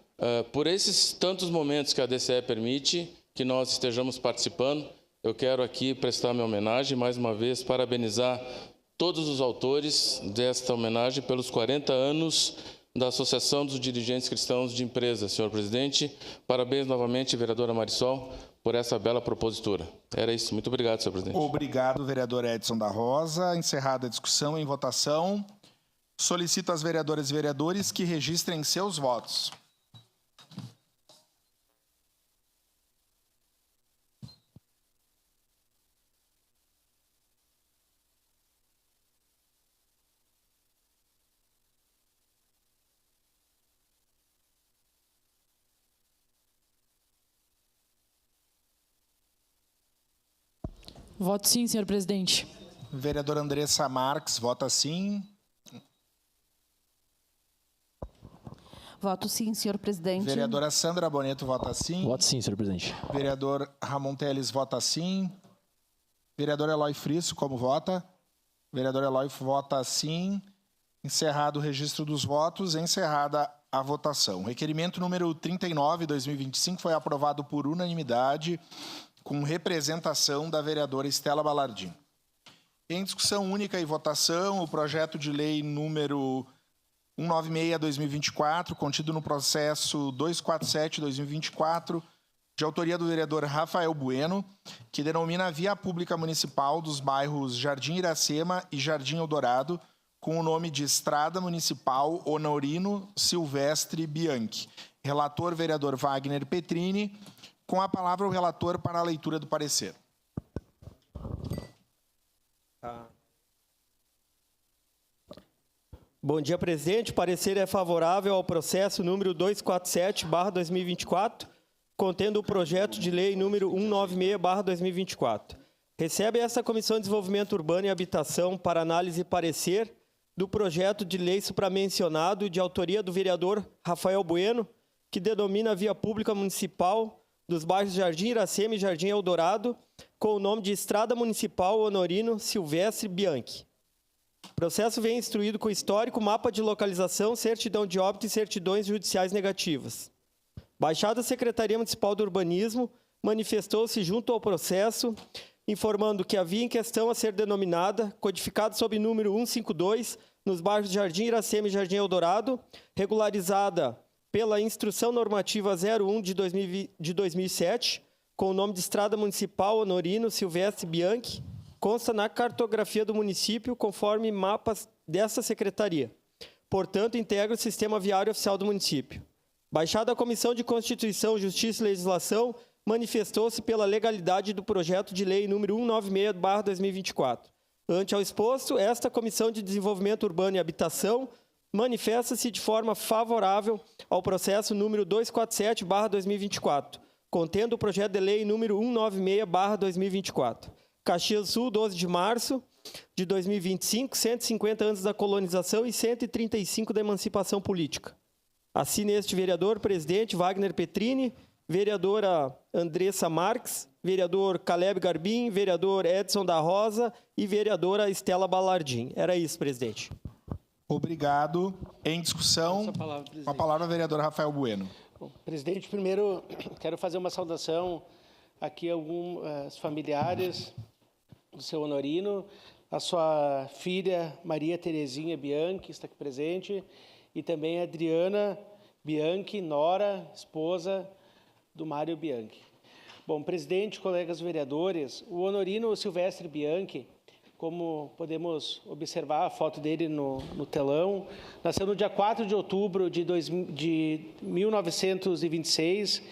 por esses tantos momentos que a DCE permite que nós estejamos participando, eu quero aqui prestar minha homenagem, mais uma vez, parabenizar todos os autores desta homenagem pelos 40 anos da Associação dos Dirigentes Cristãos de Empresas. Senhor presidente, parabéns novamente, vereadora Marisol, por essa bela propositura. Era isso. Muito obrigado, senhor presidente. Obrigado, vereador Edson da Rosa. Encerrada a discussão, em votação, solicito às vereadoras e vereadores que registrem seus votos. Voto sim, senhor presidente. Vereadora Andressa Marques, vota sim. Voto sim, senhor presidente. Vereadora Sandra Boneto, vota sim. Voto sim, senhor presidente. Vereador Ramon Teles, vota sim. Vereador Eloy Frisso, como vota? Vereador Eloy vota sim. Encerrado o registro dos votos, encerrada a votação. O requerimento número 39/2025 foi aprovado por unanimidade, com representação da vereadora Estela Balardim. Em discussão única e votação, o projeto de lei número 196/2024, contido no processo 247/2024, de autoria do vereador Rafael Bueno, que denomina a via pública municipal dos bairros Jardim Iracema e Jardim Eldorado, com o nome de Estrada Municipal Honorino Silvestre Bianchi. Relator, vereador Wagner Petrini. Com a palavra, o relator para a leitura do parecer. Bom dia, presidente. O parecer é favorável ao processo número 247/2024, contendo o projeto de lei número 196/2024. Recebe essa Comissão de Desenvolvimento Urbano e Habitação para análise e parecer do projeto de lei supramencionado de autoria do vereador Rafael Bueno, que denomina a via pública municipal dos bairros Jardim Iracema e Jardim Eldorado, com o nome de Estrada Municipal Honorino Silvestre Bianchi. O processo vem instruído com histórico, mapa de localização, certidão de óbito e certidões judiciais negativas. Baixada Secretaria Municipal do Urbanismo manifestou-se junto ao processo, informando que a via em questão a ser denominada, codificada sob número 152, nos bairros Jardim Iracema e Jardim Eldorado, regularizada pela Instrução Normativa 01 de 2007, com o nome de Estrada Municipal Honorino Silvestre Bianchi, consta na cartografia do município, conforme mapas dessa secretaria. Portanto, integra o Sistema Viário Oficial do município. Baixada a Comissão de Constituição, Justiça e Legislação, manifestou-se pela legalidade do projeto de lei número 196/2024. Ante ao exposto, esta Comissão de Desenvolvimento Urbano e Habitação manifesta-se de forma favorável ao processo número 247/2024, contendo o projeto de lei número 196/2024. Caxias do Sul, 12 de março de 2025, 150 anos da colonização e 135 da emancipação política. Assine este vereador, presidente Wagner Petrini, vereadora Andressa Marques, vereador Caleb Garbim, vereador Edson da Rosa e vereadora Estela Balardim. Era isso, presidente. Obrigado. Em discussão, com a palavra, vereador Rafael Bueno. Bom, presidente, primeiro quero fazer uma saudação aqui a alguns familiares do seu Honorino, a sua filha Maria Terezinha Bianchi, está aqui presente, e também a Adriana Bianchi, nora, esposa do Mário Bianchi. Bom, presidente, colegas vereadores, o Honorino Silvestre Bianchi, como podemos observar a foto dele no telão, nasceu no dia 4 de outubro de 1926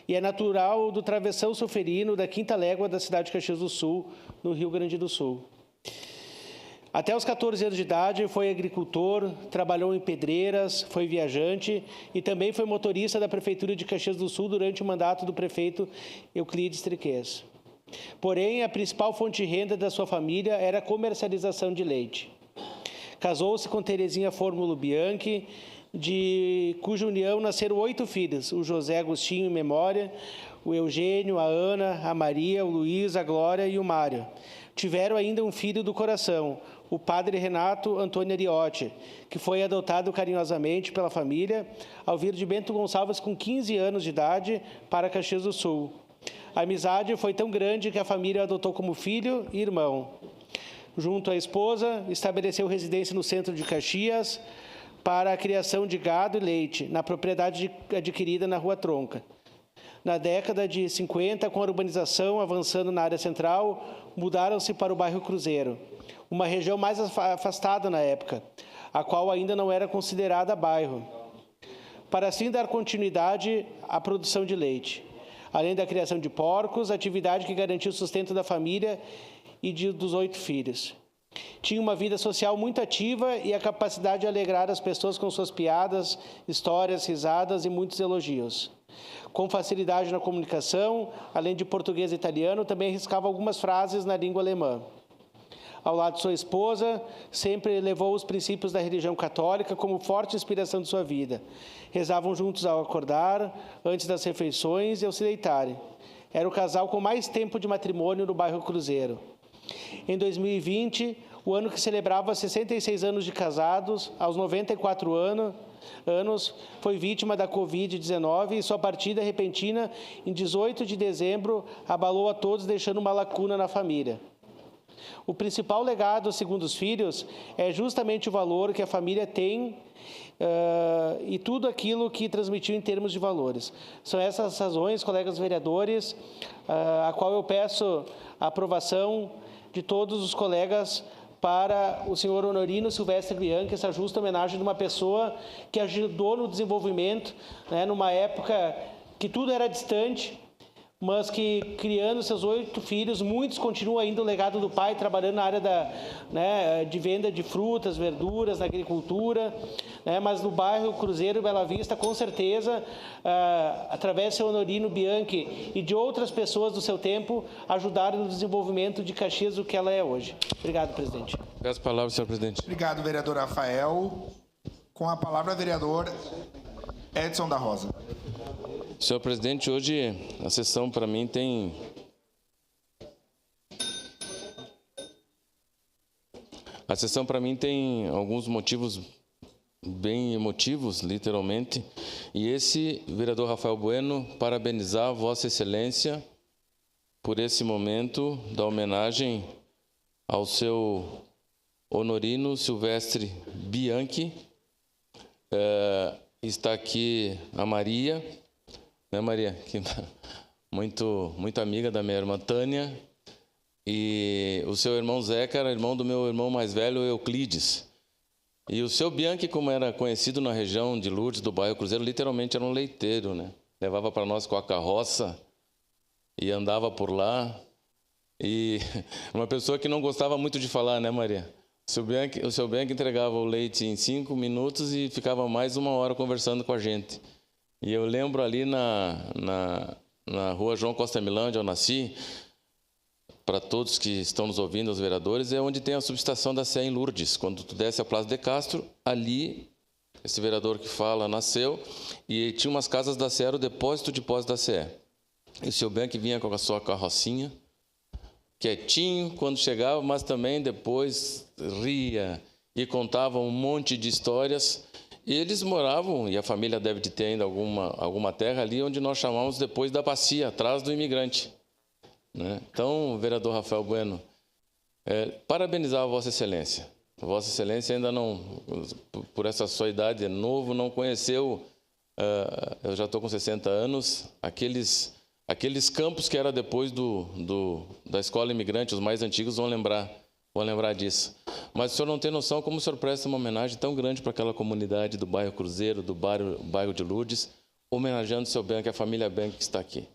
e é natural do Travessão Sulferino, da Quinta Légua da cidade de Caxias do Sul, no Rio Grande do Sul. Até os 14 anos de idade, foi agricultor, trabalhou em pedreiras, foi viajante e também foi motorista da Prefeitura de Caxias do Sul durante o mandato do prefeito Euclides Triquez. Porém, a principal fonte de renda da sua família era a comercialização de leite. Casou-se com Terezinha Fórmulo Bianchi, de cuja união nasceram 8 filhos, o José Agostinho em memória, o Eugênio, a Ana, a Maria, o Luiz, a Glória e o Mário. Tiveram ainda um filho do coração, o padre Renato Antônio Ariotti, que foi adotado carinhosamente pela família ao vir de Bento Gonçalves com 15 anos de idade para Caxias do Sul. A amizade foi tão grande que a família o adotou como filho e irmão. Junto à esposa, estabeleceu residência no centro de Caxias para a criação de gado e leite, na propriedade adquirida na Rua Tronca. Na década de 50, com a urbanização avançando na área central, mudaram-se para o bairro Cruzeiro, uma região mais afastada na época, a qual ainda não era considerada bairro, para assim dar continuidade à produção de leite. Além da criação de porcos, atividade que garantiu o sustento da família e dos 8 filhos. Tinha uma vida social muito ativa e a capacidade de alegrar as pessoas com suas piadas, histórias, risadas e muitos elogios. Com facilidade na comunicação, além de português e italiano, também arriscava algumas frases na língua alemã. Ao lado de sua esposa, sempre levou os princípios da religião católica como forte inspiração de sua vida. Rezavam juntos ao acordar, antes das refeições e ao se deitarem. Era o casal com mais tempo de matrimônio no bairro Cruzeiro. Em 2020, o ano que celebrava 66 anos de casados, aos 94 anos, foi vítima da Covid-19 e sua partida repentina, em 18 de dezembro, abalou a todos, deixando uma lacuna na família. O principal legado, segundo os filhos, é justamente o valor que a família tem e tudo aquilo que transmitiu em termos de valores. São essas razões, colegas vereadores, a qual eu peço a aprovação de todos os colegas para o senhor Honorino Silvestre Bianchi, essa justa homenagem de uma pessoa que ajudou no desenvolvimento, numa época que tudo era distante, mas que, criando seus 8 filhos, muitos continuam ainda o legado do pai, trabalhando na área de venda de frutas, verduras, na agricultura, mas no bairro Cruzeiro e Bela Vista, com certeza, através do seu Honorino Bianchi e de outras pessoas do seu tempo, ajudaram no desenvolvimento de Caxias, o que ela é hoje. Obrigado, presidente. Peço a palavra, senhor presidente. Obrigado, vereador Rafael. Com a palavra, vereador Edson da Rosa. Senhor presidente, hoje a sessão para mim tem alguns motivos bem emotivos, literalmente, e esse, vereador Rafael Bueno, parabenizar Vossa Excelência por esse momento da homenagem ao seu Honorino Silvestre Bianchi. Está aqui a Maria, né, Maria? Que muito amiga da minha irmã Tânia. E o seu irmão Zeca era irmão do meu irmão mais velho, Euclides. E o seu Bianchi, como era conhecido na região de Lourdes, do bairro Cruzeiro, literalmente era um leiteiro, né? Levava para nós com a carroça e andava por lá. E uma pessoa que não gostava muito de falar, né, Maria? O seu Bianchi entregava o leite em 5 minutos e ficava mais 1 hora conversando com a gente. E eu lembro ali na rua João Costa Milão, onde eu nasci, para todos que estão nos ouvindo, os vereadores, é onde tem a subestação da CE em Lourdes. Quando tu desce a Plaza de Castro, ali, esse vereador que fala nasceu, e tinha umas casas da CE, era o depósito da CE. E o seu Bianchi vinha com a sua carrocinha, quietinho quando chegava, mas também depois ria e contava um monte de histórias. E eles moravam, e a família deve de ter ainda alguma terra ali, onde nós chamamos depois da bacia, atrás do imigrante. Né? Então, vereador Rafael Bueno, parabenizar a Vossa Excelência. Vossa Excelência ainda não, por essa sua idade, é novo, não conheceu, eu já estou com 60 anos, aqueles campos que era depois da escola imigrante, os mais antigos vão lembrar disso. Mas o senhor não tem noção como o senhor presta uma homenagem tão grande para aquela comunidade do bairro Cruzeiro, do bairro de Lourdes, homenageando o seu Bianchi, a família Bianchi que está aqui.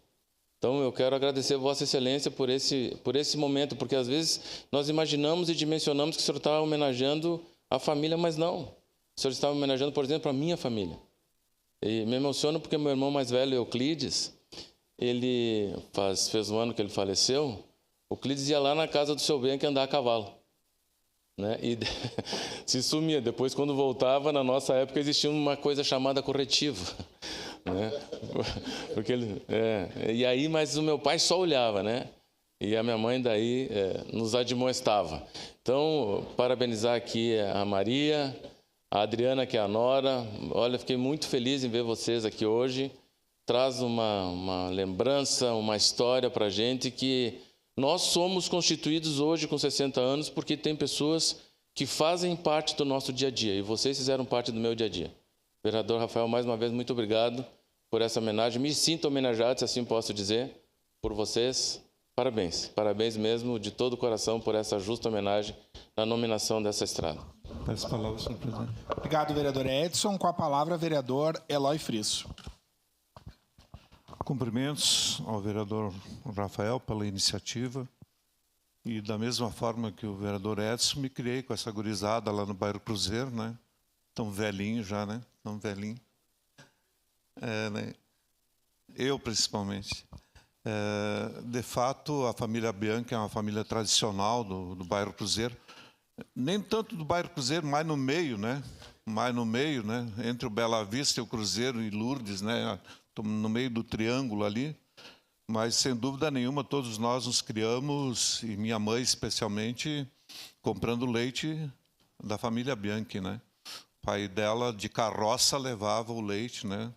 Então, eu quero agradecer a Vossa Excelência por esse momento, porque às vezes nós imaginamos e dimensionamos que o senhor está homenageando a família, mas não. O senhor está homenageando, por exemplo, a minha família. E me emociono porque meu irmão mais velho, Euclides, ele fez um ano que ele faleceu, o Euclides ia lá na casa do seu Bianchi andar a cavalo. Né? E se sumia. Depois, quando voltava, na nossa época, existia uma coisa chamada corretivo. Né? Porque e aí, mas o meu pai só olhava, né? E a minha mãe daí nos admoestava. Então, parabenizar aqui a Maria, a Adriana, que é a nora. Olha, fiquei muito feliz em ver vocês aqui hoje. Traz uma lembrança, uma história para a gente que nós somos constituídos hoje com 60 anos porque tem pessoas que fazem parte do nosso dia a dia. E vocês fizeram parte do meu dia a dia. Vereador Rafael, mais uma vez, muito obrigado por essa homenagem. Me sinto homenageado, se assim posso dizer, por vocês. Parabéns. Parabéns mesmo, de todo o coração, por essa justa homenagem na nominação dessa estrada. Peço a palavra, senhor presidente. Obrigado, vereador Edson. Com a palavra, vereador Eloy Frisso. Cumprimentos ao vereador Rafael pela iniciativa. E da mesma forma que o vereador Edson, me criei com essa gurizada lá no bairro Cruzeiro, né? Tão velhinho já, né? Tão velhinho. Né? Eu, principalmente. De fato, a família Bianchi é uma família tradicional do bairro Cruzeiro. Nem tanto do bairro Cruzeiro, mais no meio, né? Mais no meio, né? Entre o Bela Vista e o Cruzeiro e Lourdes, né? No meio do triângulo ali. Mas, sem dúvida nenhuma, todos nós nos criamos, e minha mãe especialmente, comprando leite da família Bianchi, né? O pai dela, de carroça, levava o leite, né?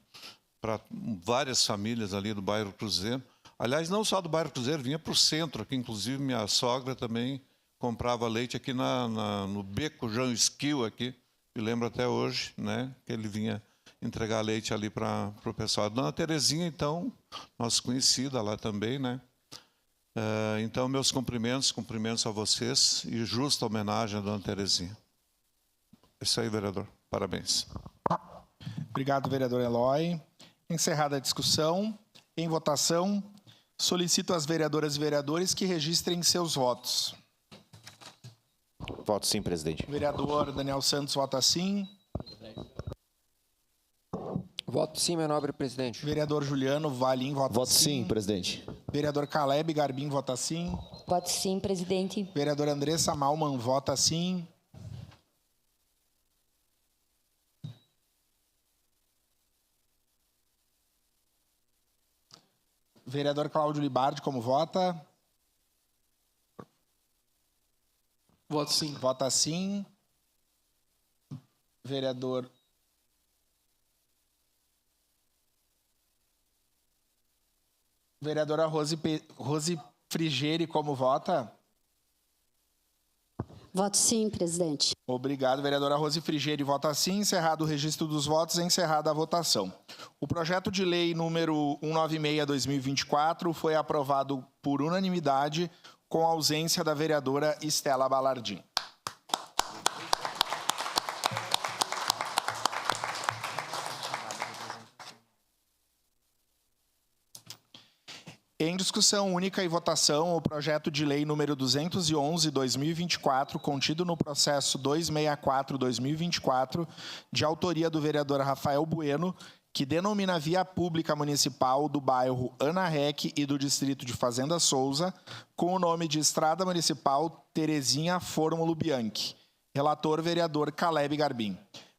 Para várias famílias ali do bairro Cruzeiro. Aliás, não só do bairro Cruzeiro, vinha para o centro, aqui inclusive minha sogra também comprava leite aqui no Beco João Esquil, aqui, me lembro até hoje, né? Que ele vinha entregar leite ali para o pessoal. A dona Terezinha, então, nossa conhecida lá também, né? Então, meus cumprimentos a vocês e justa homenagem à dona Terezinha. É isso aí, vereador. Parabéns. Obrigado, vereador Eloy. Encerrada a discussão, em votação, solicito às vereadoras e vereadores que registrem seus votos. Voto sim, presidente. Vereador Daniel Santos vota sim. Voto sim, meu nobre presidente. Vereador Juliano Valim vota Voto sim. sim, presidente. Vereador Caleb Garbim vota sim. Voto sim, presidente. Vereadora Andressa Malman vota sim. Vereador Cláudio Libardi, como vota? Voto sim. Vota sim. Vereador Vereadora Rose Frigeri, como vota? Voto sim, presidente. Obrigado, vereadora Rose Frigeri. Vota sim. Encerrado o registro dos votos, encerrada a votação. O projeto de lei número 196/2024 foi aprovado por unanimidade, com a ausência da vereadora Estela Balardim. Em discussão única e votação, o projeto de lei número 211/2024, contido no processo 264/2024, de autoria do vereador Rafael Bueno, que denomina via pública municipal do bairro Ana Rec e do distrito de Fazenda Souza, com o nome de Estrada Municipal Terezinha Fórmulo Bianchi. Relator, vereador Caleb Garbim.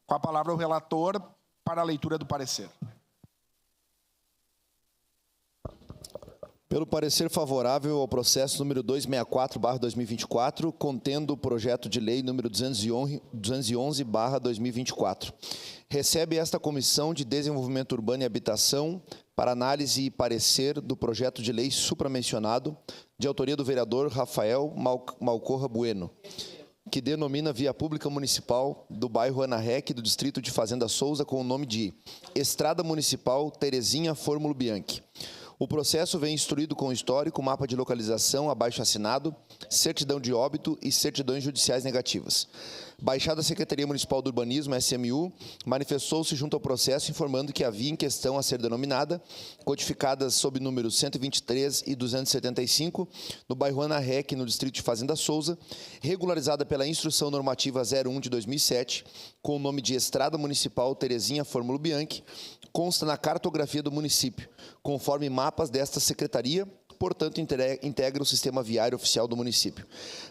Com a palavra o relator para a leitura do parecer. Pelo parecer favorável ao processo número 264/2024, contendo o projeto de lei número 211/2024. Recebe esta Comissão de Desenvolvimento Urbano e Habitação para análise e parecer do projeto de lei supramencionado, de autoria do vereador Rafael Malcorra Bueno, que denomina via pública municipal do bairro Ana Rec do distrito de Fazenda Souza com o nome de Estrada Municipal Terezinha Fórmulo Bianchi. O processo vem instruído com histórico, mapa de localização abaixo assinado, certidão de óbito e certidões judiciais negativas. Baixada a Secretaria Municipal do Urbanismo, SMU, manifestou-se junto ao processo informando que a via em questão a ser denominada, codificadas sob números 123 e 275, no bairro Ana Rec, no distrito de Fazenda Souza, regularizada pela Instrução Normativa 01 de 2007, com o nome de Estrada Municipal Terezinha Fórmulo Bianchi, consta na cartografia do município, conforme mapas desta secretaria, portanto, integra o sistema viário oficial do município.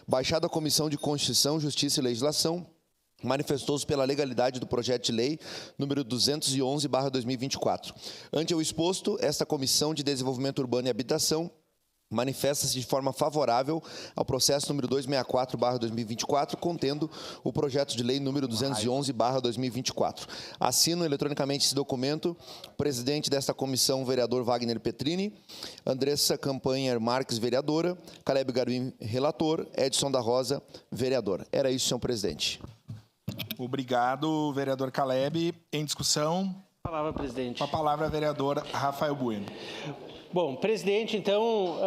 Baixada a Comissão de Constituição, Justiça e Legislação, manifestou-se pela legalidade do projeto de lei número 211/2024. Ante o exposto, esta Comissão de Desenvolvimento Urbano e Habitação manifesta-se de forma favorável ao processo número 264/2024, contendo o projeto de lei número 211/2024. Assino eletronicamente esse documento, presidente desta comissão, o vereador Wagner Petrini, Andressa Campanher Marques, vereadora, Caleb Garbim, relator, Edson da Rosa, vereador. Era isso, senhor presidente. Obrigado, vereador Caleb. Em discussão. Palavra, presidente. Com a palavra, vereador Rafael Bueno. Bom, presidente, então,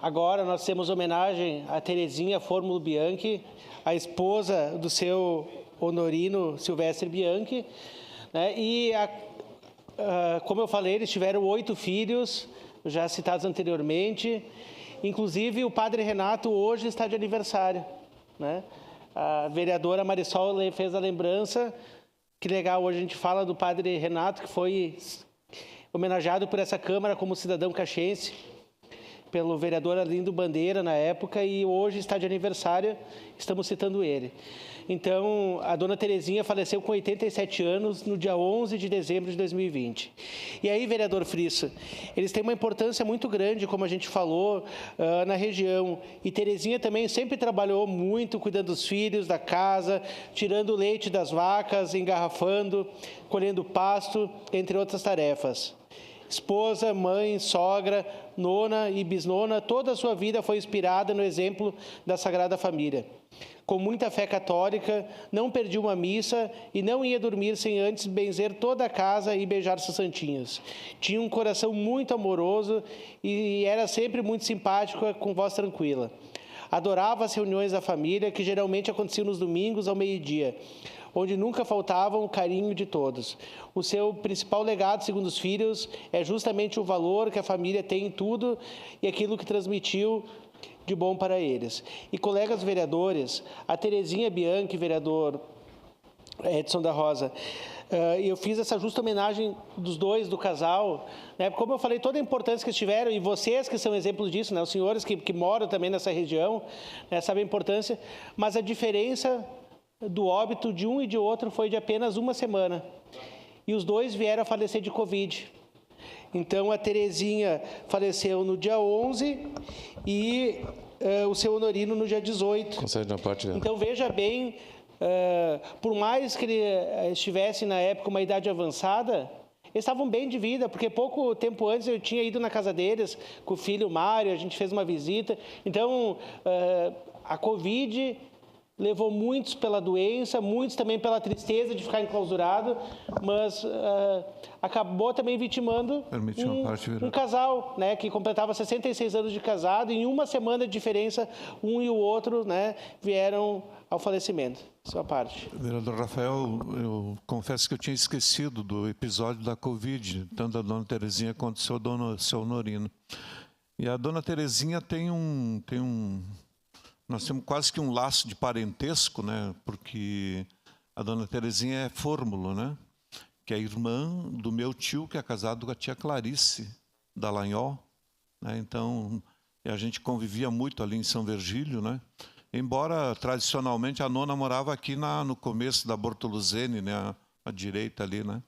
agora nós temos homenagem a Terezinha Fórmulo Bianchi, a esposa do seu Honorino Silvestre Bianchi, né? E, como eu falei, eles tiveram 8 filhos, já citados anteriormente, inclusive o padre Renato hoje está de aniversário, né? A vereadora Marisol fez a lembrança, que legal, hoje a gente fala do padre Renato, que foi homenageado por essa Câmara como cidadão caxiense, pelo vereador Arlindo Bandeira na época, e hoje está de aniversário, estamos citando ele. Então, a dona Terezinha faleceu com 87 anos no dia 11 de dezembro de 2020. E aí, vereador Frissa, eles têm uma importância muito grande, como a gente falou, na região. E Terezinha também sempre trabalhou muito, cuidando dos filhos, da casa, tirando o leite das vacas, engarrafando, colhendo pasto, entre outras tarefas. Esposa, mãe, sogra, nona e bisnona, toda a sua vida foi inspirada no exemplo da Sagrada Família. Com muita fé católica, não perdia uma missa e não ia dormir sem antes benzer toda a casa e beijar seus santinhos. Tinha um coração muito amoroso e era sempre muito simpático, com voz tranquila. Adorava as reuniões da família, que geralmente aconteciam nos domingos ao meio-dia, onde nunca faltavam o carinho de todos. O seu principal legado, segundo os filhos, é justamente o valor que a família tem em tudo e aquilo que transmitiu de bom para eles. E colegas vereadores, a Terezinha Bianchi, vereador Edson da Rosa, eu fiz essa justa homenagem dos dois, do casal, né? Como eu falei, toda a importância que eles tiveram, e vocês que são exemplos disso, né? Os senhores que moram também nessa região, né? Sabem a importância, mas a diferença do óbito de um e de outro foi de apenas uma semana. E os dois vieram a falecer de Covid. Então, a Terezinha faleceu no dia 11 e o seu Honorino no dia 18. Concede na parte dela. Então, veja bem, por mais que ele estivesse na época uma idade avançada, eles estavam bem de vida, porque pouco tempo antes eu tinha ido na casa deles com o filho Mário, a gente fez uma visita. Então, a Covid levou muitos pela doença, muitos também pela tristeza de ficar enclausurado, mas acabou também vitimando um casal, né, que completava 66 anos de casado, e em uma semana de diferença, um e o outro, né, vieram ao falecimento. Sua parte. Vereador Rafael, eu confesso que eu tinha esquecido do episódio da Covid, tanto da dona Terezinha quanto do seu Honorino. E a dona Terezinha nós temos quase que um laço de parentesco, né? Porque a dona Terezinha é Fórmulo, né? Que é irmã do meu tio, que é casado com a tia Clarice Dallagnol, né? Então, a gente convivia muito ali em São Virgílio, né? Embora, tradicionalmente, a nona morava aqui no começo da Bortoluzene, né? À direita ali, né?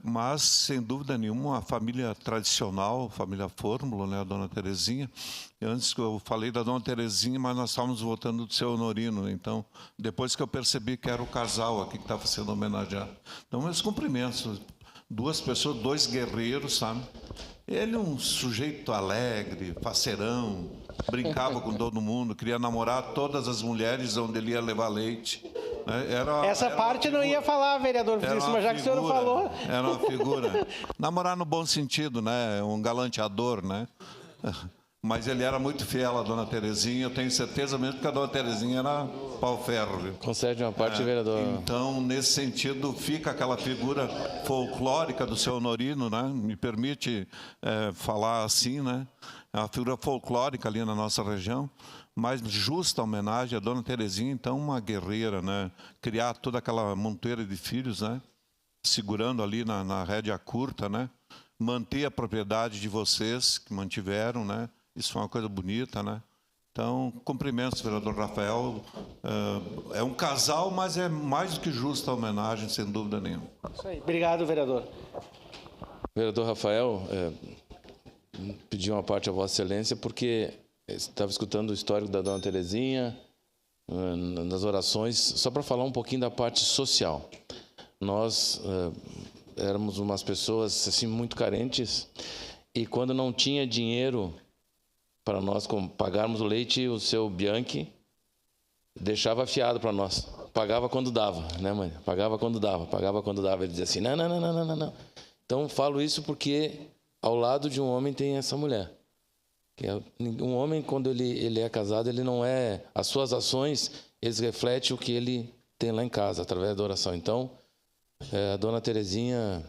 Mas, sem dúvida nenhuma, a família tradicional, a família Fórmula, né, a dona Terezinha. Antes que eu falei da dona Terezinha, mas nós estávamos voltando do seu Honorino. Então, depois que eu percebi que era o casal aqui que estava sendo homenageado. Então, meus cumprimentos. 2 pessoas, 2 guerreiros, sabe? Ele um sujeito alegre, faceirão, brincava com todo mundo, queria namorar todas as mulheres onde ele ia levar leite. Essa parte não ia falar, vereador, mas já que o senhor falou... Era uma figura. Namorar no bom sentido, né? Um galanteador, né? Mas ele era muito fiel à dona Terezinha, eu tenho certeza mesmo que a dona Terezinha era pau-ferro. Viu? Concede uma parte, vereador. Então, nesse sentido, fica aquela figura folclórica do seu Honorino, né? Me permite falar assim, né? É uma figura folclórica ali na nossa região, mas justa homenagem à dona Terezinha, então, uma guerreira, né? Criar toda aquela monteira de filhos, né? Segurando ali na rédea curta, né? Manter a propriedade de vocês, que mantiveram, né? Isso foi uma coisa bonita, né? Então, cumprimentos, vereador Rafael. É um casal, mas é mais do que justa a homenagem, sem dúvida nenhuma. Isso aí. Obrigado, vereador. Vereador Rafael, pedi uma parte a Vossa Excelência, porque estava escutando o histórico da dona Terezinha, nas orações, só para falar um pouquinho da parte social. Nós éramos umas pessoas assim, muito carentes, e quando não tinha dinheiro para nós pagarmos o leite, o seu Bianchi deixava fiado para nós. Pagava quando dava, né, mãe? Pagava quando dava. Ele dizia assim, não. Então, falo isso porque ao lado de um homem tem essa mulher. Um homem, quando ele é casado, ele não é... As suas ações, eles refletem o que ele tem lá em casa, através da oração. Então, a dona Terezinha...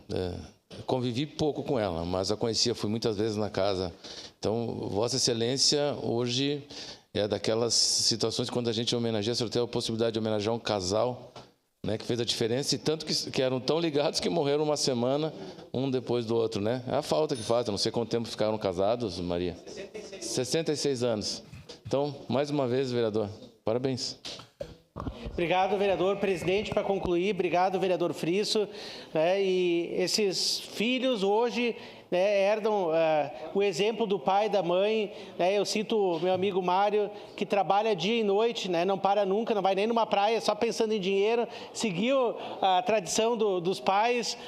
convivi pouco com ela, mas a conhecia, fui muitas vezes na casa. Então, Vossa Excelência, hoje, é daquelas situações quando a gente homenageia, o senhor tem a possibilidade de homenagear um casal, né, que fez a diferença, e tanto que eram tão ligados que morreram uma semana, um depois do outro, né? É a falta que faz, eu não sei quanto tempo ficaram casados, Maria. 66 anos. Então, mais uma vez, vereador, parabéns. Obrigado, vereador. Presidente, para concluir, obrigado, vereador Frisso. E esses filhos hoje herdam o exemplo do pai e da mãe. Eu cito meu amigo Mário, que trabalha dia e noite, não para nunca, não vai nem numa praia, só pensando em dinheiro, seguiu a tradição dos pais.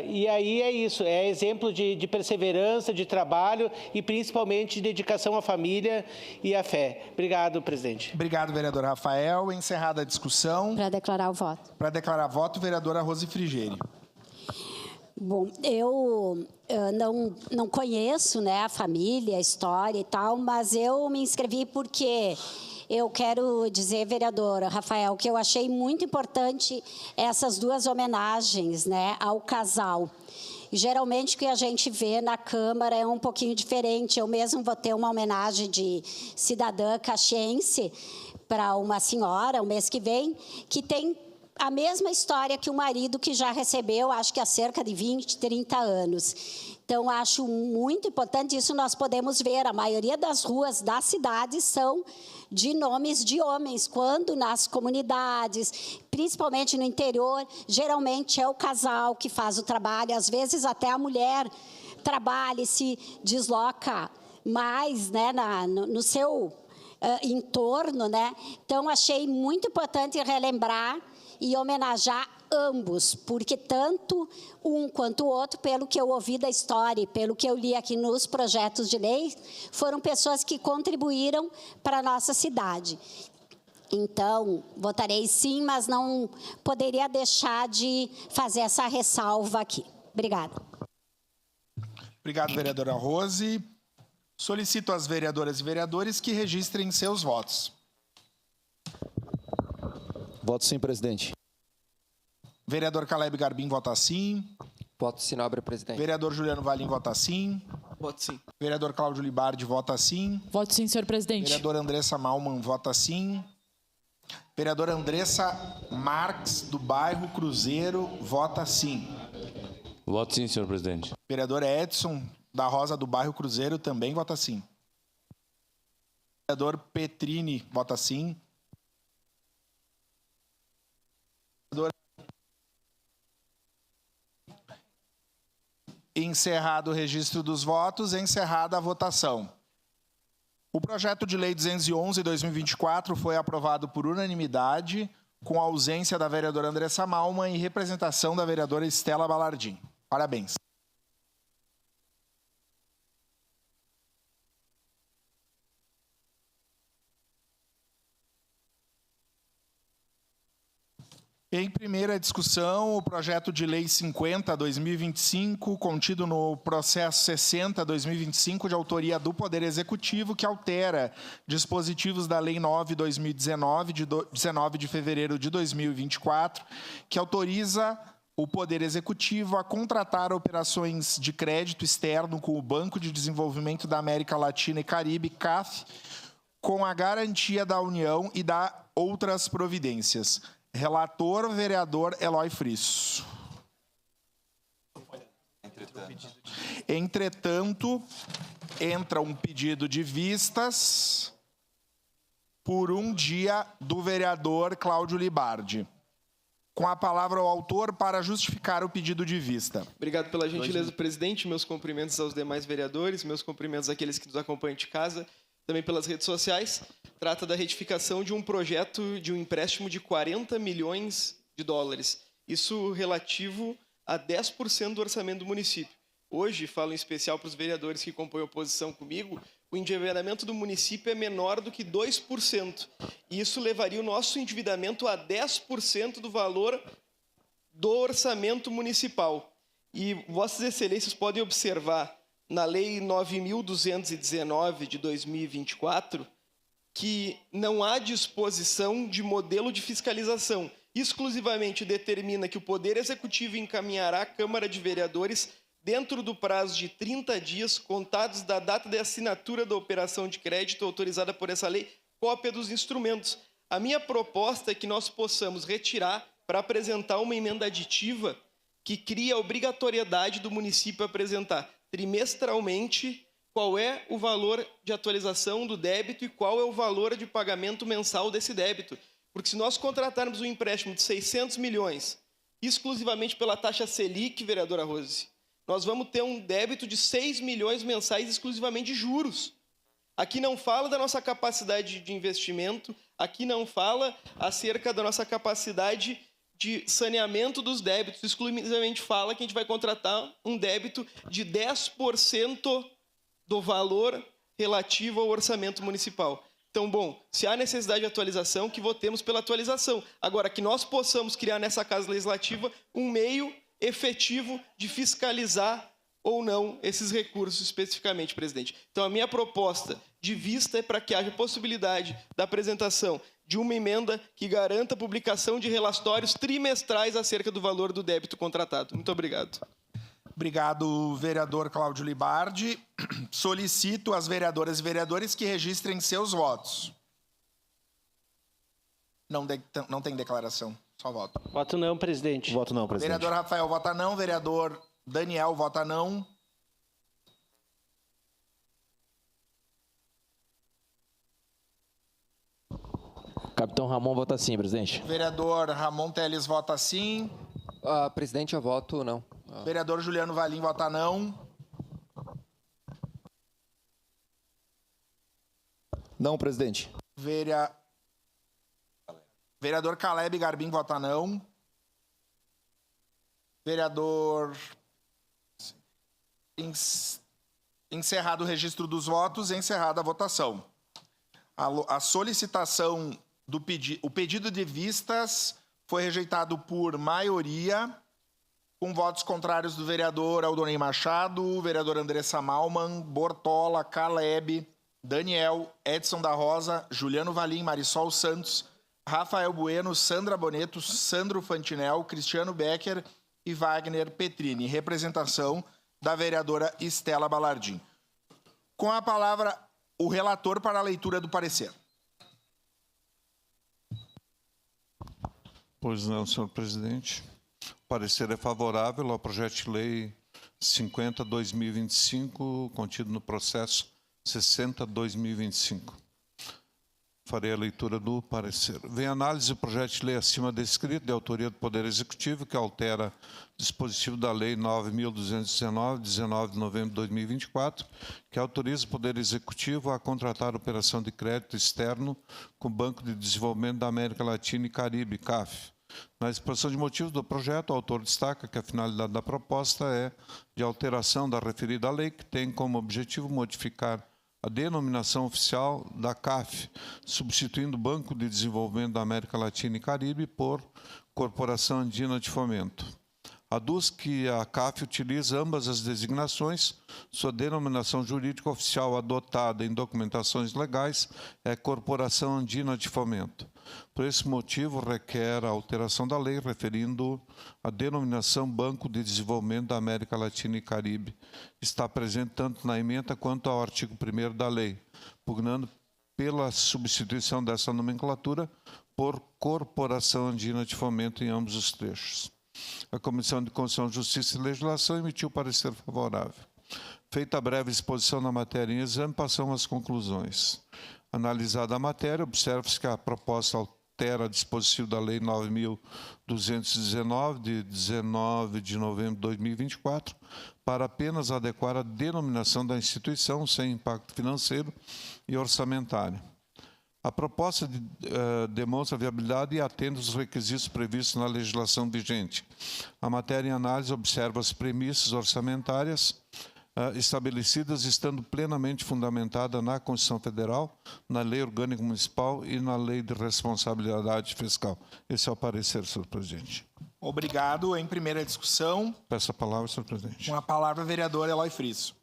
E aí é isso, é exemplo de perseverança, de trabalho e principalmente de dedicação à família e à fé. Obrigado, presidente. Obrigado, vereador Rafael. Encerrada a discussão. Para declarar o voto. Para declarar voto, vereadora Rose Frigeri. Bom, eu não conheço, a família, a história e tal, mas eu me inscrevi porque eu quero dizer, vereador Rafael, que eu achei muito importante essas 2 homenagens, ao casal. Geralmente, o que a gente vê na Câmara é um pouquinho diferente. Eu mesmo vou ter uma homenagem de cidadã caxiense para uma senhora, o mês que vem, que tem a mesma história que o marido que já recebeu, acho que há cerca de 20, 30 anos. Então, acho muito importante, isso nós podemos ver, a maioria das ruas da cidade são de nomes de homens, quando nas comunidades, principalmente no interior, geralmente é o casal que faz o trabalho, às vezes até a mulher trabalha e se desloca mais no seu entorno. Então, achei muito importante relembrar e homenagear ambos, porque tanto um quanto o outro, pelo que eu ouvi da história e pelo que eu li aqui nos projetos de lei, foram pessoas que contribuíram para a nossa cidade. Então, votarei sim, mas não poderia deixar de fazer essa ressalva aqui. Obrigada. Obrigado, vereadora Rose. Solicito às vereadoras e vereadores que registrem seus votos. Voto sim, presidente. Vereador Caleb Garbim vota sim. Voto sim, nobre presidente. Vereador Juliano Valim vota sim. Voto sim. Vereador Cláudio Libardi, vota sim. Voto sim, senhor presidente. Vereadora Andressa Malman, vota sim. Vereadora Andressa Marques, do bairro Cruzeiro, vota sim. Voto sim, senhor presidente. Vereador Edson da Rosa, do bairro Cruzeiro, também vota sim. Vereador Petrini, vota sim. Vereador... Encerrado o registro dos votos, encerrada a votação. O projeto de lei 211/2024 foi aprovado por unanimidade, com a ausência da vereadora Andressa Malman e representação da vereadora Estela Balardim. Parabéns. Em primeira discussão, o projeto de lei 50/2025, contido no processo 60/2025, de autoria do Poder Executivo, que altera dispositivos da Lei 9/2019, de 19 de fevereiro de 2024, que autoriza o Poder Executivo a contratar operações de crédito externo com o Banco de Desenvolvimento da América Latina e Caribe, CAF, com a garantia da União e da outras providências. Relator, vereador Eloy Frisso. Entretanto, entra um pedido de vistas por um dia do vereador Cláudio Libardi. Com a palavra ao autor para justificar o pedido de vista. Obrigado pela gentileza, presidente. Meus cumprimentos aos demais vereadores, meus cumprimentos àqueles que nos acompanham de casa, também pelas redes sociais. Trata da retificação de um projeto de um empréstimo de 40 milhões de dólares. Isso relativo a 10% do orçamento do município. Hoje, falo em especial para os vereadores que compõem a oposição comigo, o endividamento do município é menor do que 2%. E isso levaria o nosso endividamento a 10% do valor do orçamento municipal. E Vossas Excelências podem observar na Lei 9.219 de 2024 que não há disposição de modelo de fiscalização. Exclusivamente determina que o Poder Executivo encaminhará à Câmara de Vereadores, dentro do prazo de 30 dias, contados da data de assinatura da operação de crédito autorizada por essa lei, cópia dos instrumentos. A minha proposta é que nós possamos retirar para apresentar uma emenda aditiva que cria a obrigatoriedade do município apresentar trimestralmente qual é o valor de atualização do débito e qual é o valor de pagamento mensal desse débito. Porque se nós contratarmos um empréstimo de 600 milhões, exclusivamente pela taxa Selic, vereadora Rose, nós vamos ter um débito de 6 milhões mensais exclusivamente de juros. Aqui não fala da nossa capacidade de investimento, aqui não fala acerca da nossa capacidade de saneamento dos débitos, exclusivamente fala que a gente vai contratar um débito de 10% do valor relativo ao orçamento municipal. Então, bom, se há necessidade de atualização, que votemos pela atualização. Agora, que nós possamos criar nessa Casa Legislativa um meio efetivo de fiscalizar ou não esses recursos especificamente, presidente. Então, a minha proposta de vista é para que haja possibilidade da apresentação de uma emenda que garanta a publicação de relatórios trimestrais acerca do valor do débito contratado. Muito obrigado. Obrigado, vereador Cláudio Libardi. Solicito às vereadoras e vereadores que registrem seus votos. Não tem declaração, só voto. Voto não, presidente. Voto não, presidente. Vereador Rafael, vota não. Vereador Daniel, vota não. Capitão Ramon, vota sim, presidente. Vereador Ramon Teles, vota sim. Presidente, eu voto não. Vereador Juliano Valim, vota não. Não, presidente. Vereador Caleb Garbim, vota não. Vereador... Encerrado o registro dos votos, encerrada a votação. A solicitação o pedido de vistas foi rejeitado por maioria, com votos contrários do vereador Aldonei Machado, vereador Andressa Malman, Bortola, Caleb, Daniel, Edson da Rosa, Juliano Valim, Marisol Santos, Rafael Bueno, Sandra Boneto, Sandro Fantinel, Cristiano Becker e Wagner Petrini. Representação da vereadora Estela Balardim. Com a palavra, o relator para a leitura do parecer. Pois não, senhor presidente. O parecer é favorável ao projeto de lei 50/2025, contido no processo 60/2025. Farei a leitura do parecer. Vem análise do projeto de lei acima descrito, de autoria do Poder Executivo, que altera o dispositivo da Lei 9.219, 19 de novembro de 2024, que autoriza o Poder Executivo a contratar operação de crédito externo com o Banco de Desenvolvimento da América Latina e Caribe, CAF. Na exposição de motivos do projeto, o autor destaca que a finalidade da proposta é de alteração da referida lei, que tem como objetivo modificar a denominação oficial da CAF, substituindo o Banco de Desenvolvimento da América Latina e Caribe por Corporação Andina de Fomento. Aduz que a CAF utiliza ambas as designações, sua denominação jurídica oficial adotada em documentações legais é Corporação Andina de Fomento. Por esse motivo, requer a alteração da lei, referindo a denominação Banco de Desenvolvimento da América Latina e Caribe. Está presente tanto na emenda quanto ao artigo 1º da lei, pugnando pela substituição dessa nomenclatura por Corporação Andina de Fomento em ambos os trechos. A Comissão de Constituição, Justiça e Legislação emitiu parecer favorável. Feita a breve exposição da matéria em exame, passamos às conclusões. Analisada a matéria, observa-se que a proposta altera o dispositivo da Lei 9.219, de 19 de novembro de 2024, para apenas adequar a denominação da instituição, sem impacto financeiro e orçamentário. A proposta demonstra viabilidade e atende os requisitos previstos na legislação vigente. A matéria em análise observa as premissas orçamentárias estabelecidas, estando plenamente fundamentada na Constituição Federal, na Lei Orgânica Municipal e na Lei de Responsabilidade Fiscal. Esse é o parecer, senhor presidente. Obrigado. Em primeira discussão. Peço a palavra, senhor presidente. Com a palavra, vereador Eloy Friso.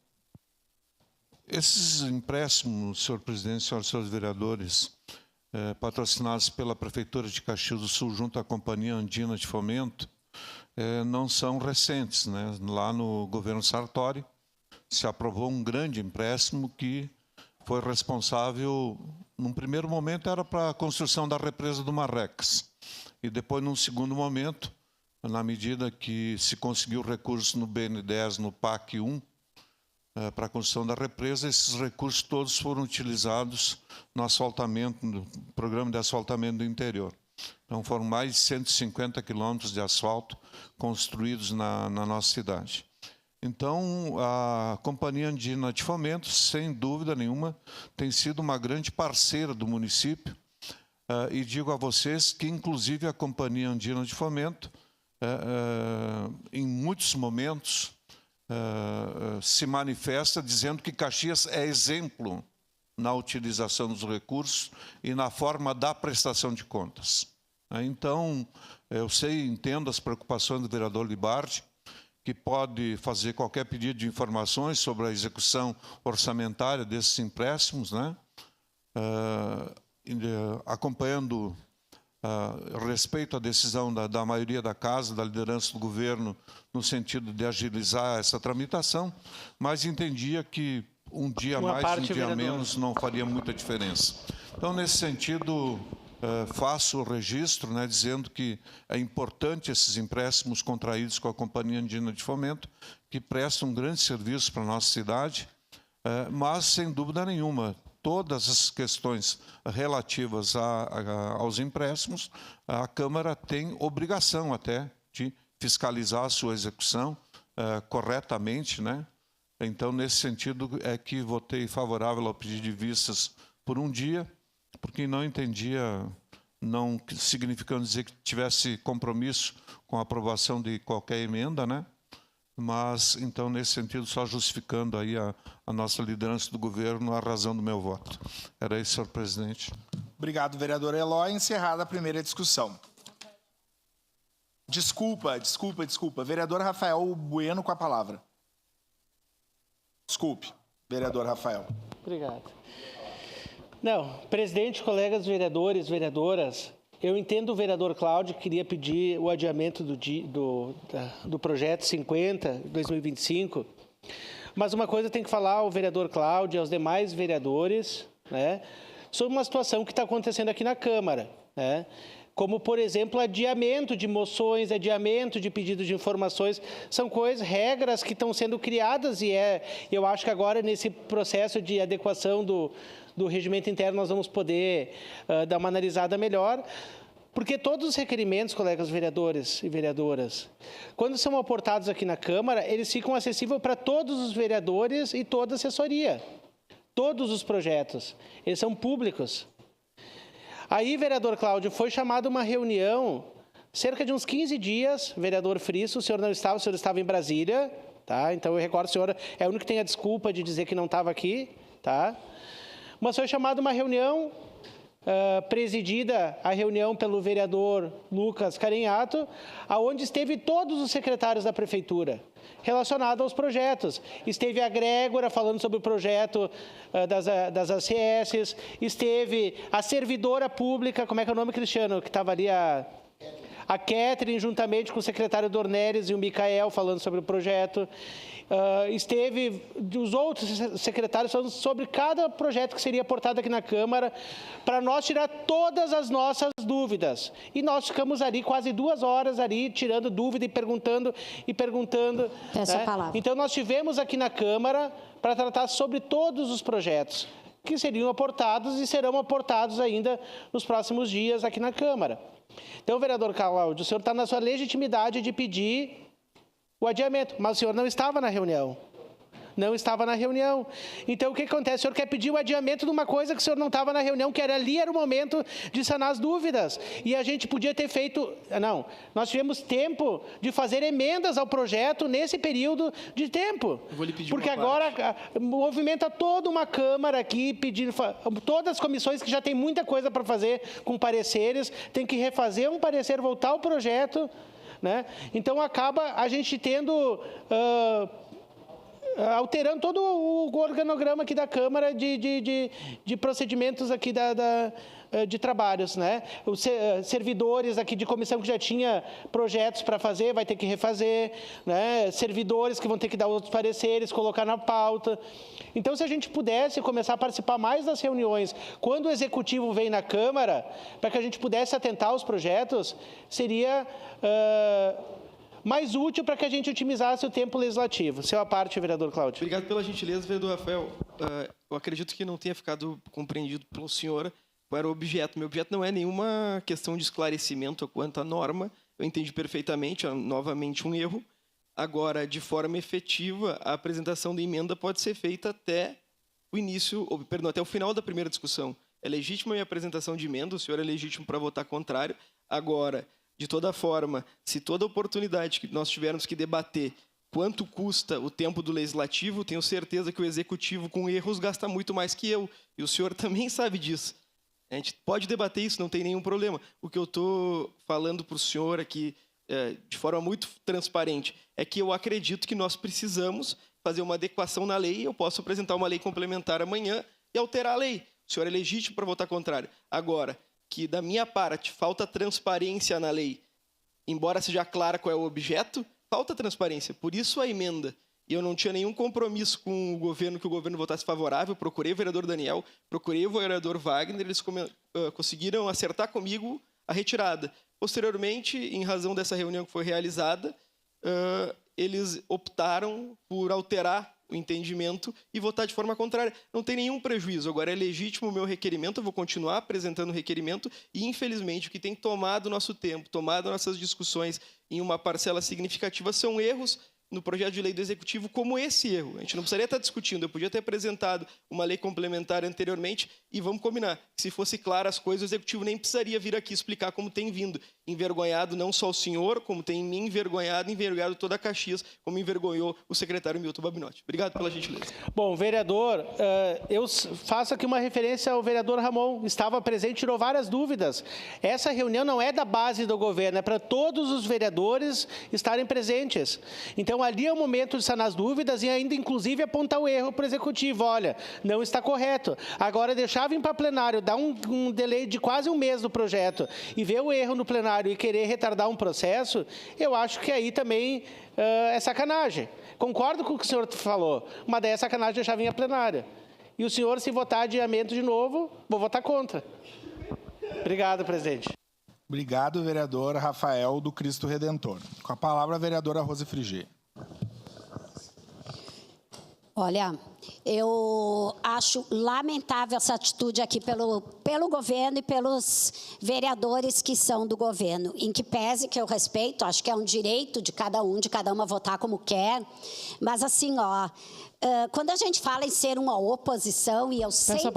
Esses empréstimos, senhor presidente, senhores vereadores, patrocinados pela Prefeitura de Caxias do Sul junto à Companhia Andina de Fomento, não são recentes, né? Lá no governo Sartori se aprovou um grande empréstimo que foi responsável, num primeiro momento, era para a construção da represa do Marrecas. E depois, num segundo momento, na medida que se conseguiu recursos no BN10, no PAC 1, para a construção da represa, esses recursos todos foram utilizados no asfaltamento, no programa de asfaltamento do interior. Então, foram mais de 150 quilômetros de asfalto construídos na nossa cidade. Então, a Companhia Andina de Fomento, sem dúvida nenhuma, tem sido uma grande parceira do município. E digo a vocês que, inclusive, a Companhia Andina de Fomento, em muitos momentos, se manifesta dizendo que Caxias é exemplo na utilização dos recursos e na forma da prestação de contas. Então, eu sei e entendo as preocupações do vereador Libardi, que pode fazer qualquer pedido de informações sobre a execução orçamentária desses empréstimos, né? Acompanhando respeito à decisão da maioria da Casa, da liderança do governo, no sentido de agilizar essa tramitação, mas entendia que um dia mais, um dia menos, não faria muita diferença. Então, nesse sentido, faço o registro, né, dizendo que é importante esses empréstimos contraídos com a Companhia Andina de Fomento, que prestam um grande serviço para a nossa cidade, mas, sem dúvida nenhuma, todas as questões relativas aos empréstimos, a Câmara tem obrigação até de fiscalizar a sua execução corretamente, né? Então, nesse sentido, é que votei favorável ao pedido de vistas por um dia, porque não entendia, não significando dizer que tivesse compromisso com a aprovação de qualquer emenda, né? Mas, então, nesse sentido, só justificando aí a nossa liderança do governo, a razão do meu voto. Era isso, senhor presidente. Obrigado, vereador Eloy. Encerrada a primeira discussão. Desculpa. Vereador Rafael Bueno com a palavra. Desculpe, vereador Rafael. Obrigado. Não, presidente, colegas vereadores, vereadoras, eu entendo o vereador Cláudio que queria pedir o adiamento do projeto 50, 2025, Mas uma coisa tem que falar ao vereador Cláudio e aos demais vereadores, né, sobre uma situação que está acontecendo aqui na Câmara, né? Como, por exemplo, adiamento de moções, adiamento de pedidos de informações, são regras que estão sendo criadas e eu acho que agora, nesse processo de adequação do regimento interno, nós vamos poder dar uma analisada melhor, porque todos os requerimentos, colegas vereadores e vereadoras, quando são aportados aqui na Câmara, eles ficam acessíveis para todos os vereadores e toda a assessoria, todos os projetos, eles são públicos. Aí, vereador Cláudio, foi chamada uma reunião, cerca de uns 15 dias, vereador Frisso, o senhor estava em Brasília, tá? Então eu recordo, o senhor é o único que tem a desculpa de dizer que não estava aqui, tá? Mas foi chamada uma reunião, presidida a reunião pelo vereador Lucas Carinhato, aonde esteve todos os secretários da prefeitura, relacionado aos projetos. Esteve a Grégora falando sobre o projeto das ACS, esteve a servidora pública, como é que é o nome, Cristiano, que estava ali, a Catherine, juntamente com o secretário Dornelles e o Micael, falando sobre o projeto. Esteve os outros secretários falando sobre cada projeto que seria aportado aqui na Câmara, para nós tirar todas as nossas dúvidas. E nós ficamos ali quase 2 horas ali, tirando dúvida e perguntando. Peço a palavra. Então, nós tivemos aqui na Câmara para tratar sobre todos os projetos que seriam aportados e serão aportados ainda nos próximos dias aqui na Câmara. Então, vereador Cláudio, o senhor está na sua legitimidade de pedir o adiamento, mas o senhor não estava na reunião. Não estava na reunião. Então, o que acontece? O senhor quer pedir o adiamento de uma coisa que o senhor não estava na reunião, que era o momento de sanar as dúvidas. E a gente podia ter feito... Não, nós tivemos tempo de fazer emendas ao projeto nesse período de tempo. Eu vou lhe pedir porque uma agora parte. movimenta toda uma Câmara aqui, pedindo... Todas as comissões que já tem muita coisa para fazer com pareceres, tem que refazer um parecer, voltar ao projeto, né? Então, acaba a gente tendo... alterando todo o organograma aqui da Câmara de procedimentos aqui de trabalhos, né? Os servidores aqui de comissão que já tinha projetos para fazer, vai ter que refazer, né? Servidores que vão ter que dar outros pareceres, colocar na pauta. Então, se a gente pudesse começar a participar mais das reuniões, quando o Executivo vem na Câmara, para que a gente pudesse atentar aos projetos, seria... mais útil para que a gente otimizasse o tempo legislativo. Seu à parte, vereador Cláudio. Obrigado pela gentileza, vereador Rafael. Eu acredito que não tenha ficado compreendido pelo senhor qual era o objeto. Meu objeto não é nenhuma questão de esclarecimento quanto à norma. Eu entendi perfeitamente, novamente um erro. Agora, de forma efetiva, a apresentação da emenda pode ser feita até até o final da primeira discussão. É legítima a minha apresentação de emenda, o senhor é legítimo para votar contrário. Agora, de toda forma, se toda oportunidade que nós tivermos que debater quanto custa o tempo do Legislativo, tenho certeza que o Executivo, com erros, gasta muito mais que eu. E o senhor também sabe disso. A gente pode debater isso, não tem nenhum problema. O que eu estou falando para o senhor aqui, de forma muito transparente, é que eu acredito que nós precisamos fazer uma adequação na lei. Eu posso apresentar uma lei complementar amanhã e alterar a lei. O senhor é legítimo para votar contrário. Agora, que da minha parte falta transparência na lei, embora seja clara qual é o objeto, falta transparência. Por isso a emenda. E eu não tinha nenhum compromisso com o governo, que o governo votasse favorável. Procurei o vereador Daniel, procurei o vereador Wagner, eles conseguiram acertar comigo a retirada. Posteriormente, em razão dessa reunião que foi realizada, eles optaram por alterar o entendimento e votar de forma contrária. Não tem nenhum prejuízo. Agora, é legítimo o meu requerimento, eu vou continuar apresentando o requerimento e, infelizmente, o que tem tomado nosso tempo, tomado nossas discussões em uma parcela significativa são erros no projeto de lei do Executivo, como esse erro. A gente não precisaria estar discutindo, eu podia ter apresentado uma lei complementar anteriormente e vamos combinar, que se fosse clara as coisas, o Executivo nem precisaria vir aqui explicar como tem vindo. Envergonhado não só o senhor, como tem me envergonhado toda a Caxias, como envergonhou o secretário Milton Babinotti. Obrigado pela gentileza. Bom, vereador, eu faço aqui uma referência ao vereador Ramon. Estava presente, tirou várias dúvidas. Essa reunião não é da base do governo, é para todos os vereadores estarem presentes. Então, Então, ali é o momento de sanar as dúvidas e ainda, inclusive, apontar o erro para o Executivo. Olha, não está correto. Agora, deixar vir para plenário, dar um delay de quase um mês no projeto e ver o erro no plenário e querer retardar um processo, eu acho que aí também é sacanagem. Concordo com o que o senhor falou, mas daí é sacanagem deixar vir a plenária. E o senhor, se votar adiamento de novo, vou votar contra. Obrigado, presidente. Obrigado, vereador Rafael do Cristo Redentor. Com a palavra, a vereadora Rose Frigê. Olha, eu acho lamentável essa atitude aqui pelo governo e pelos vereadores que são do governo. Em que pese que eu respeito, acho que é um direito de cada uma votar como quer. Mas assim, quando a gente fala em ser uma oposição, e eu sempre tenho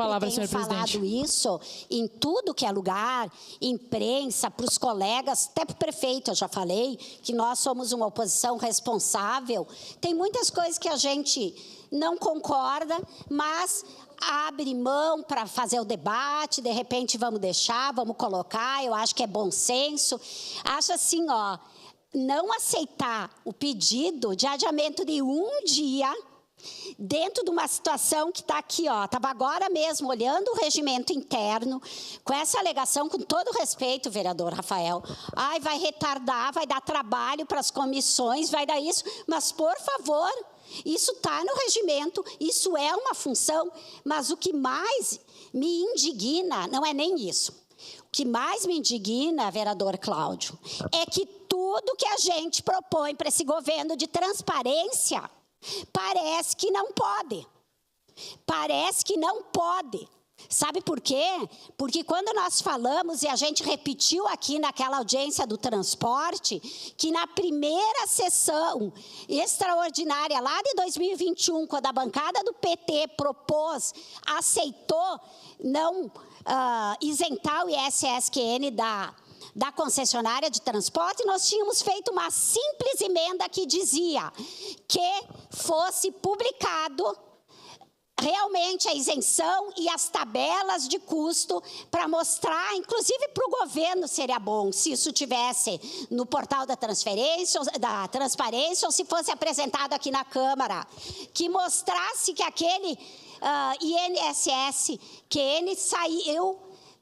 falado isso em tudo que é lugar, imprensa, para os colegas, até para o prefeito eu já falei, que nós somos uma oposição responsável. Tem muitas coisas que a gente não concorda, mas abre mão para fazer o debate, de repente vamos deixar, vamos colocar, eu acho que é bom senso. Acho assim, não aceitar o pedido de adiamento de um dia, dentro de uma situação que está aqui, estava agora mesmo olhando o regimento interno, com essa alegação, com todo respeito, vereador Rafael, vai retardar, vai dar trabalho para as comissões, vai dar isso, mas, por favor, isso está no regimento, isso é uma função, mas o que mais me indigna não é nem isso. O que mais me indigna, vereador Cláudio, é que tudo que a gente propõe para esse governo de transparência parece que não pode. Parece que não pode. Sabe por quê? Porque quando nós falamos, e a gente repetiu aqui naquela audiência do transporte, que na primeira sessão extraordinária lá de 2021, quando a bancada do PT propôs, aceitou não isentar o ISSQN da concessionária de transporte, nós tínhamos feito uma simples emenda que dizia que fosse publicado realmente a isenção e as tabelas de custo para mostrar, inclusive para o governo seria bom se isso tivesse no portal da transparência ou se fosse apresentado aqui na Câmara, que mostrasse que aquele INSS-QN saiu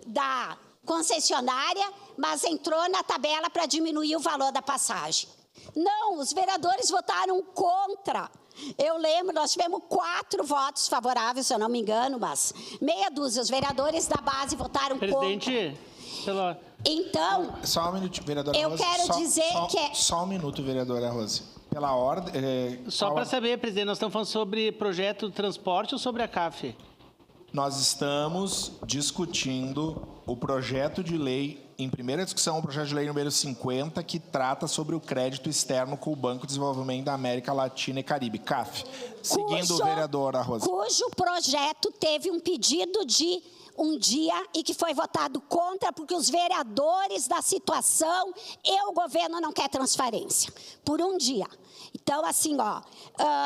da concessionária, mas entrou na tabela para diminuir o valor da passagem. Não, os vereadores votaram contra. Eu lembro, nós tivemos 4 votos favoráveis, se eu não me engano, mas meia dúzia. Os vereadores da base votaram contra. Então, só um minuto, vereadora eu Rose. Quero dizer que... Só um minuto, vereadora Rose. Pela ordem... Só para saber, presidente, nós estamos falando sobre projeto de transporte ou sobre a CAF? Nós estamos discutindo o projeto de lei, em primeira discussão, o projeto de lei número 50, que trata sobre o crédito externo com o Banco de Desenvolvimento da América Latina e Caribe, CAF. Seguindo o vereador Arroz. Cujo projeto teve um pedido de um dia e que foi votado contra, porque os vereadores da situação e o governo não quer transparência, por um dia. Então, assim,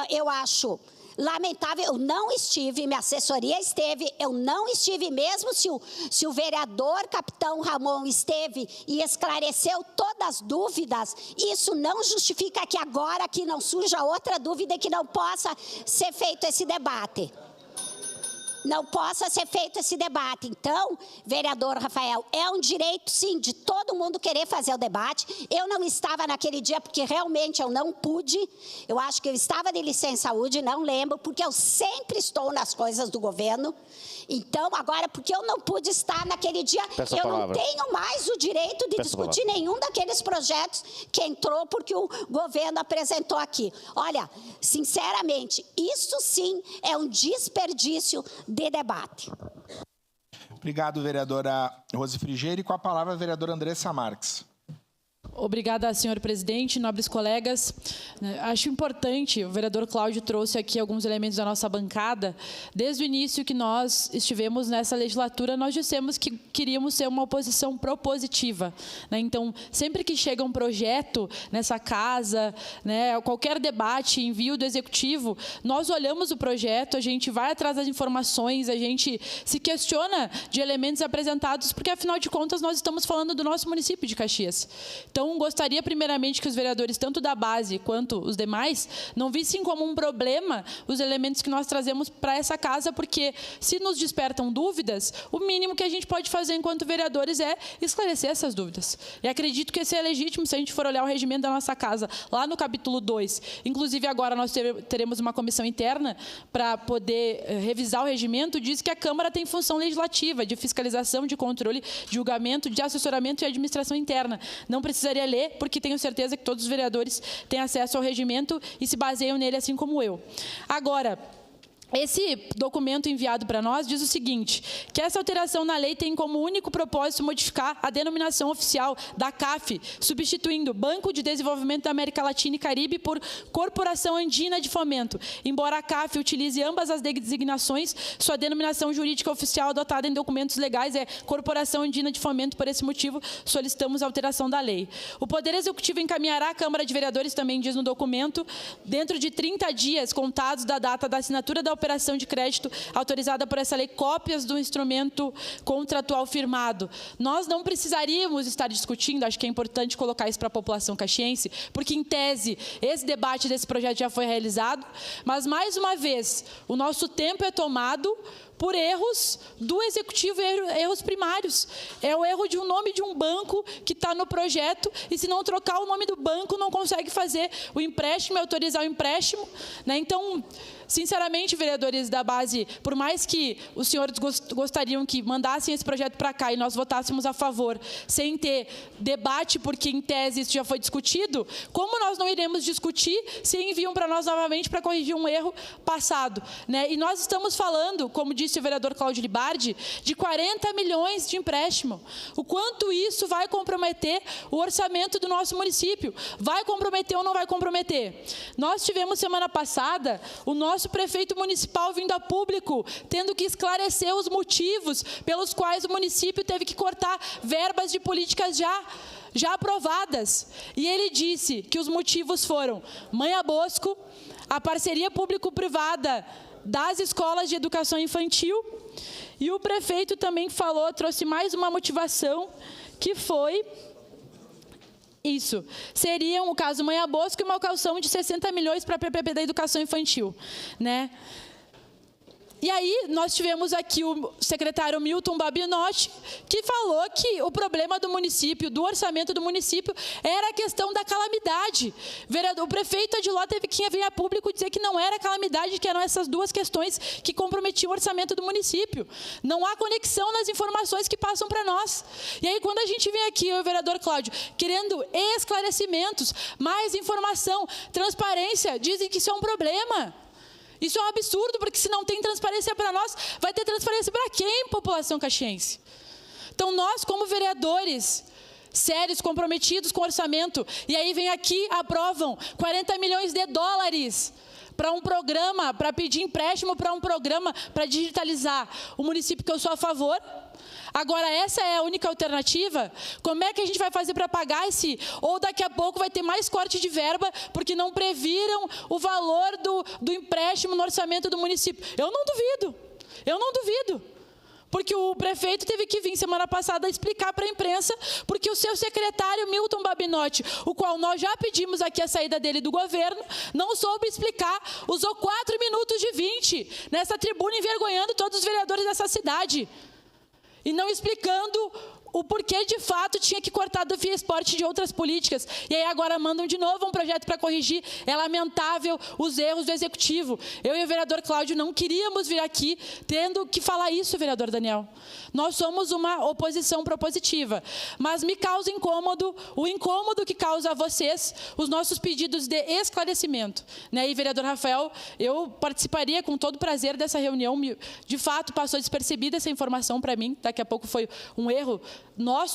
eu acho... lamentável, eu não estive, minha assessoria esteve, eu não estive mesmo se o vereador Capitão Ramon esteve e esclareceu todas as dúvidas, isso não justifica que agora que não surja outra dúvida e que não possa ser feito esse debate. Não possa ser feito esse debate. Então, vereador Rafael, é um direito, sim, de todo mundo querer fazer o debate. Eu não estava naquele dia porque realmente eu não pude. Eu acho que eu estava de licença saúde, não lembro, porque eu sempre estou nas coisas do governo. Então, agora, porque eu não pude estar naquele dia, eu não tenho mais o direito de discutir nenhum daqueles projetos que entrou porque o governo apresentou aqui. Olha, sinceramente, isso sim é um desperdício de debate. Obrigado, vereadora Rose Frigeiro. E com a palavra, a vereadora Andressa Marques. Obrigada, senhor presidente, nobres colegas. Acho importante, o vereador Cláudio trouxe aqui alguns elementos da nossa bancada. Desde o início que nós estivemos nessa legislatura, nós dissemos que queríamos ser uma oposição propositiva. Então, sempre que chega um projeto nessa casa, qualquer debate, envio do executivo, nós olhamos o projeto, a gente vai atrás das informações, a gente se questiona de elementos apresentados, porque, afinal de contas, nós estamos falando do nosso município de Caxias. Então, Então, gostaria primeiramente que os vereadores, tanto da base quanto os demais, não vissem como um problema os elementos que nós trazemos para essa casa, porque se nos despertam dúvidas, o mínimo que a gente pode fazer enquanto vereadores é esclarecer essas dúvidas. E acredito que esse é legítimo se a gente for olhar o regimento da nossa casa, lá no capítulo 2. Inclusive, agora nós teremos uma comissão interna para poder revisar o regimento, diz que a Câmara tem função legislativa, de fiscalização, de controle, de julgamento, de assessoramento e administração interna. Não precisaria ler, porque tenho certeza que todos os vereadores têm acesso ao regimento e se baseiam nele, assim como eu. Agora, esse documento enviado para nós diz o seguinte, que essa alteração na lei tem como único propósito modificar a denominação oficial da CAF, substituindo Banco de Desenvolvimento da América Latina e Caribe por Corporação Andina de Fomento. Embora a CAF utilize ambas as designações, sua denominação jurídica oficial adotada em documentos legais é Corporação Andina de Fomento. Por esse motivo, solicitamos a alteração da lei. O Poder Executivo encaminhará à Câmara de Vereadores, também diz no documento, dentro de 30 dias contados da data da assinatura da operação de crédito autorizada por essa lei, cópias do instrumento contratual firmado. Nós não precisaríamos estar discutindo, acho que é importante colocar isso para a população caxiense, porque, em tese, esse debate desse projeto já foi realizado, mas, mais uma vez, o nosso tempo é tomado por erros do Executivo, erros primários. É o erro de um nome de um banco que está no projeto, e se não trocar o nome do banco, não consegue fazer o empréstimo, autorizar o empréstimo, né? Então, sinceramente, vereadores da base, por mais que os senhores gostariam que mandassem esse projeto para cá e nós votássemos a favor, sem ter debate, porque em tese isso já foi discutido, como nós não iremos discutir se enviam para nós novamente para corrigir um erro passado, né? E nós estamos falando, como disse o vereador Cláudio Libardi, de 40 milhões de empréstimo. O quanto isso vai comprometer o orçamento do nosso município? Vai comprometer ou não vai comprometer? Nós tivemos semana passada o nosso prefeito municipal vindo a público, tendo que esclarecer os motivos pelos quais o município teve que cortar verbas de políticas já aprovadas. E ele disse que os motivos foram Mãe a Bosco, a parceria público-privada das escolas de educação infantil, e o prefeito também falou, trouxe mais uma motivação, que foi isso. Seria, o caso Mãe a Bosco, e uma calção de 60 milhões para a PPP da educação infantil, né? E aí, nós tivemos aqui o secretário Milton Babinotti, que falou que o problema do município, do orçamento do município, era a questão da calamidade. O prefeito Adiló teve que vir a público dizer que não era calamidade, que eram essas duas questões que comprometiam o orçamento do município. Não há conexão nas informações que passam para nós. E aí, quando a gente vem aqui, eu e o vereador Cláudio, querendo esclarecimentos, mais informação, transparência, dizem que isso é um problema. Isso é um absurdo, porque se não tem transparência para nós, vai ter transparência para quem, população caxiense? Então, nós, como vereadores sérios, comprometidos com o orçamento, e aí vem aqui, aprovam 40 milhões de dólares para um programa, para pedir empréstimo para um programa para digitalizar o município, que eu sou a favor. Agora, essa é a única alternativa? Como é que a gente vai fazer para pagar esse? Ou daqui a pouco vai ter mais corte de verba, porque não previram o valor do empréstimo no orçamento do município. Eu não duvido. Porque o prefeito teve que vir semana passada explicar para a imprensa, porque o seu secretário Milton Babinotti, o qual nós já pedimos aqui a saída dele do governo, não soube explicar, usou 4 minutos de 20 nessa tribuna, envergonhando todos os vereadores dessa cidade. E não explicando o porquê, de fato, tinha que cortar do Fiesport de outras políticas. E aí agora mandam de novo um projeto para corrigir. É lamentável os erros do Executivo. Eu e o vereador Cláudio não queríamos vir aqui tendo que falar isso, vereador Daniel. Nós somos uma oposição propositiva. Mas me causa incômodo, o incômodo que causa a vocês, os nossos pedidos de esclarecimento, né? E, vereador Rafael, eu participaria com todo prazer dessa reunião. De fato, passou despercebida essa informação para mim. Daqui a pouco foi um erro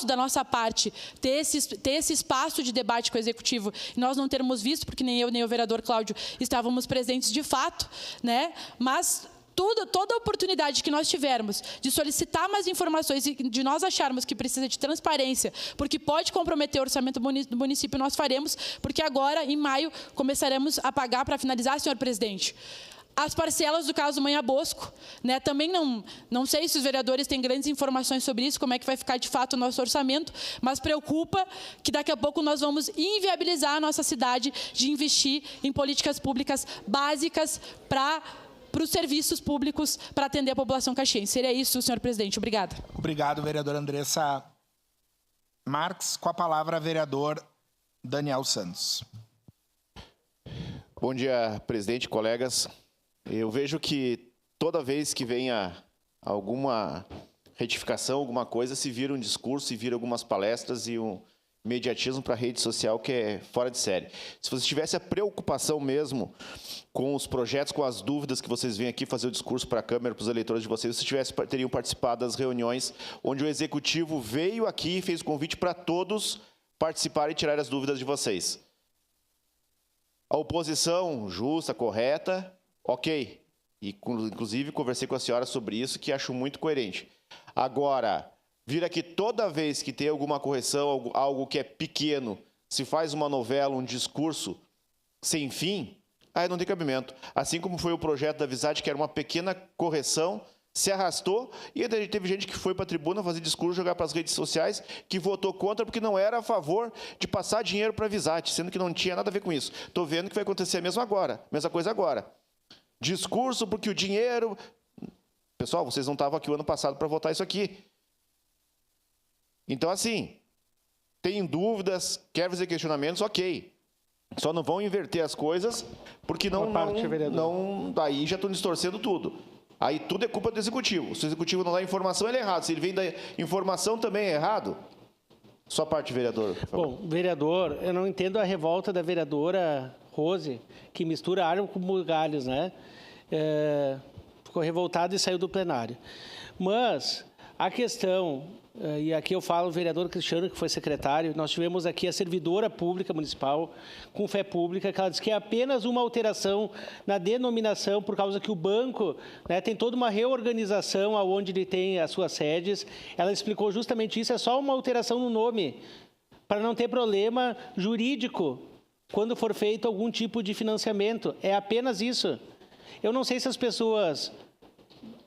da nossa parte, ter esse espaço de debate com o Executivo, e nós não termos visto, porque nem eu nem o vereador Cláudio estávamos presentes de fato, né? Mas toda a oportunidade que nós tivermos de solicitar mais informações e de nós acharmos que precisa de transparência, porque pode comprometer o orçamento do município, nós faremos, porque agora, em maio, começaremos a pagar, para finalizar, senhor presidente, as parcelas do caso Manha Bosco, né? Também não sei se os vereadores têm grandes informações sobre isso, como é que vai ficar de fato o nosso orçamento, mas preocupa que daqui a pouco nós vamos inviabilizar a nossa cidade de investir em políticas públicas básicas para os serviços públicos para atender a população caxiense. Seria isso, senhor presidente. Obrigada. Obrigado, vereadora Andressa Marques. Com a palavra, vereador Daniel Santos. Bom dia, presidente, colegas. Eu vejo que toda vez que venha alguma retificação, alguma coisa, se vira um discurso, se vira algumas palestras e um mediatismo para a rede social que é fora de série. Se você tivesse a preocupação mesmo com os projetos, com as dúvidas que vocês vêm aqui fazer o discurso para a Câmara, para os eleitores de vocês, teriam participado das reuniões onde o Executivo veio aqui e fez o convite para todos participarem e tirar as dúvidas de vocês. A oposição justa, correta, ok. E, inclusive, conversei com a senhora sobre isso, que acho muito coerente. Agora, vir aqui toda vez que tem alguma correção, algo que é pequeno, se faz uma novela, um discurso sem fim, aí não tem cabimento. Assim como foi o projeto da Visade, que era uma pequena correção, se arrastou, e ainda teve gente que foi para a tribuna fazer discurso, jogar para as redes sociais, que votou contra porque não era a favor de passar dinheiro para a Visade, sendo que não tinha nada a ver com isso. Estou vendo que vai acontecer a mesma coisa agora. Discurso porque o dinheiro... Pessoal, vocês não estavam aqui o ano passado para votar isso aqui. Então, assim, tem dúvidas, quer fazer questionamentos, ok. Só não vão inverter as coisas, porque daí já estão distorcendo tudo. Aí tudo é culpa do Executivo. Se o Executivo não dá informação, ele é errado. Se ele vem da informação, também é errado. Sua parte, vereador. Bom, vereador, eu não entendo a revolta da vereadora Rose, que mistura arma com galhos, né? Ficou revoltado e saiu do plenário. Mas a questão, e aqui eu falo o vereador Cristiano, que foi secretário, nós tivemos aqui a servidora pública municipal, com fé pública, que ela disse que é apenas uma alteração na denominação, por causa que o banco, né, tem toda uma reorganização onde ele tem as suas sedes. Ela explicou justamente isso, é só uma alteração no nome, para não ter problema jurídico quando for feito algum tipo de financiamento. É apenas isso. Eu não sei se as pessoas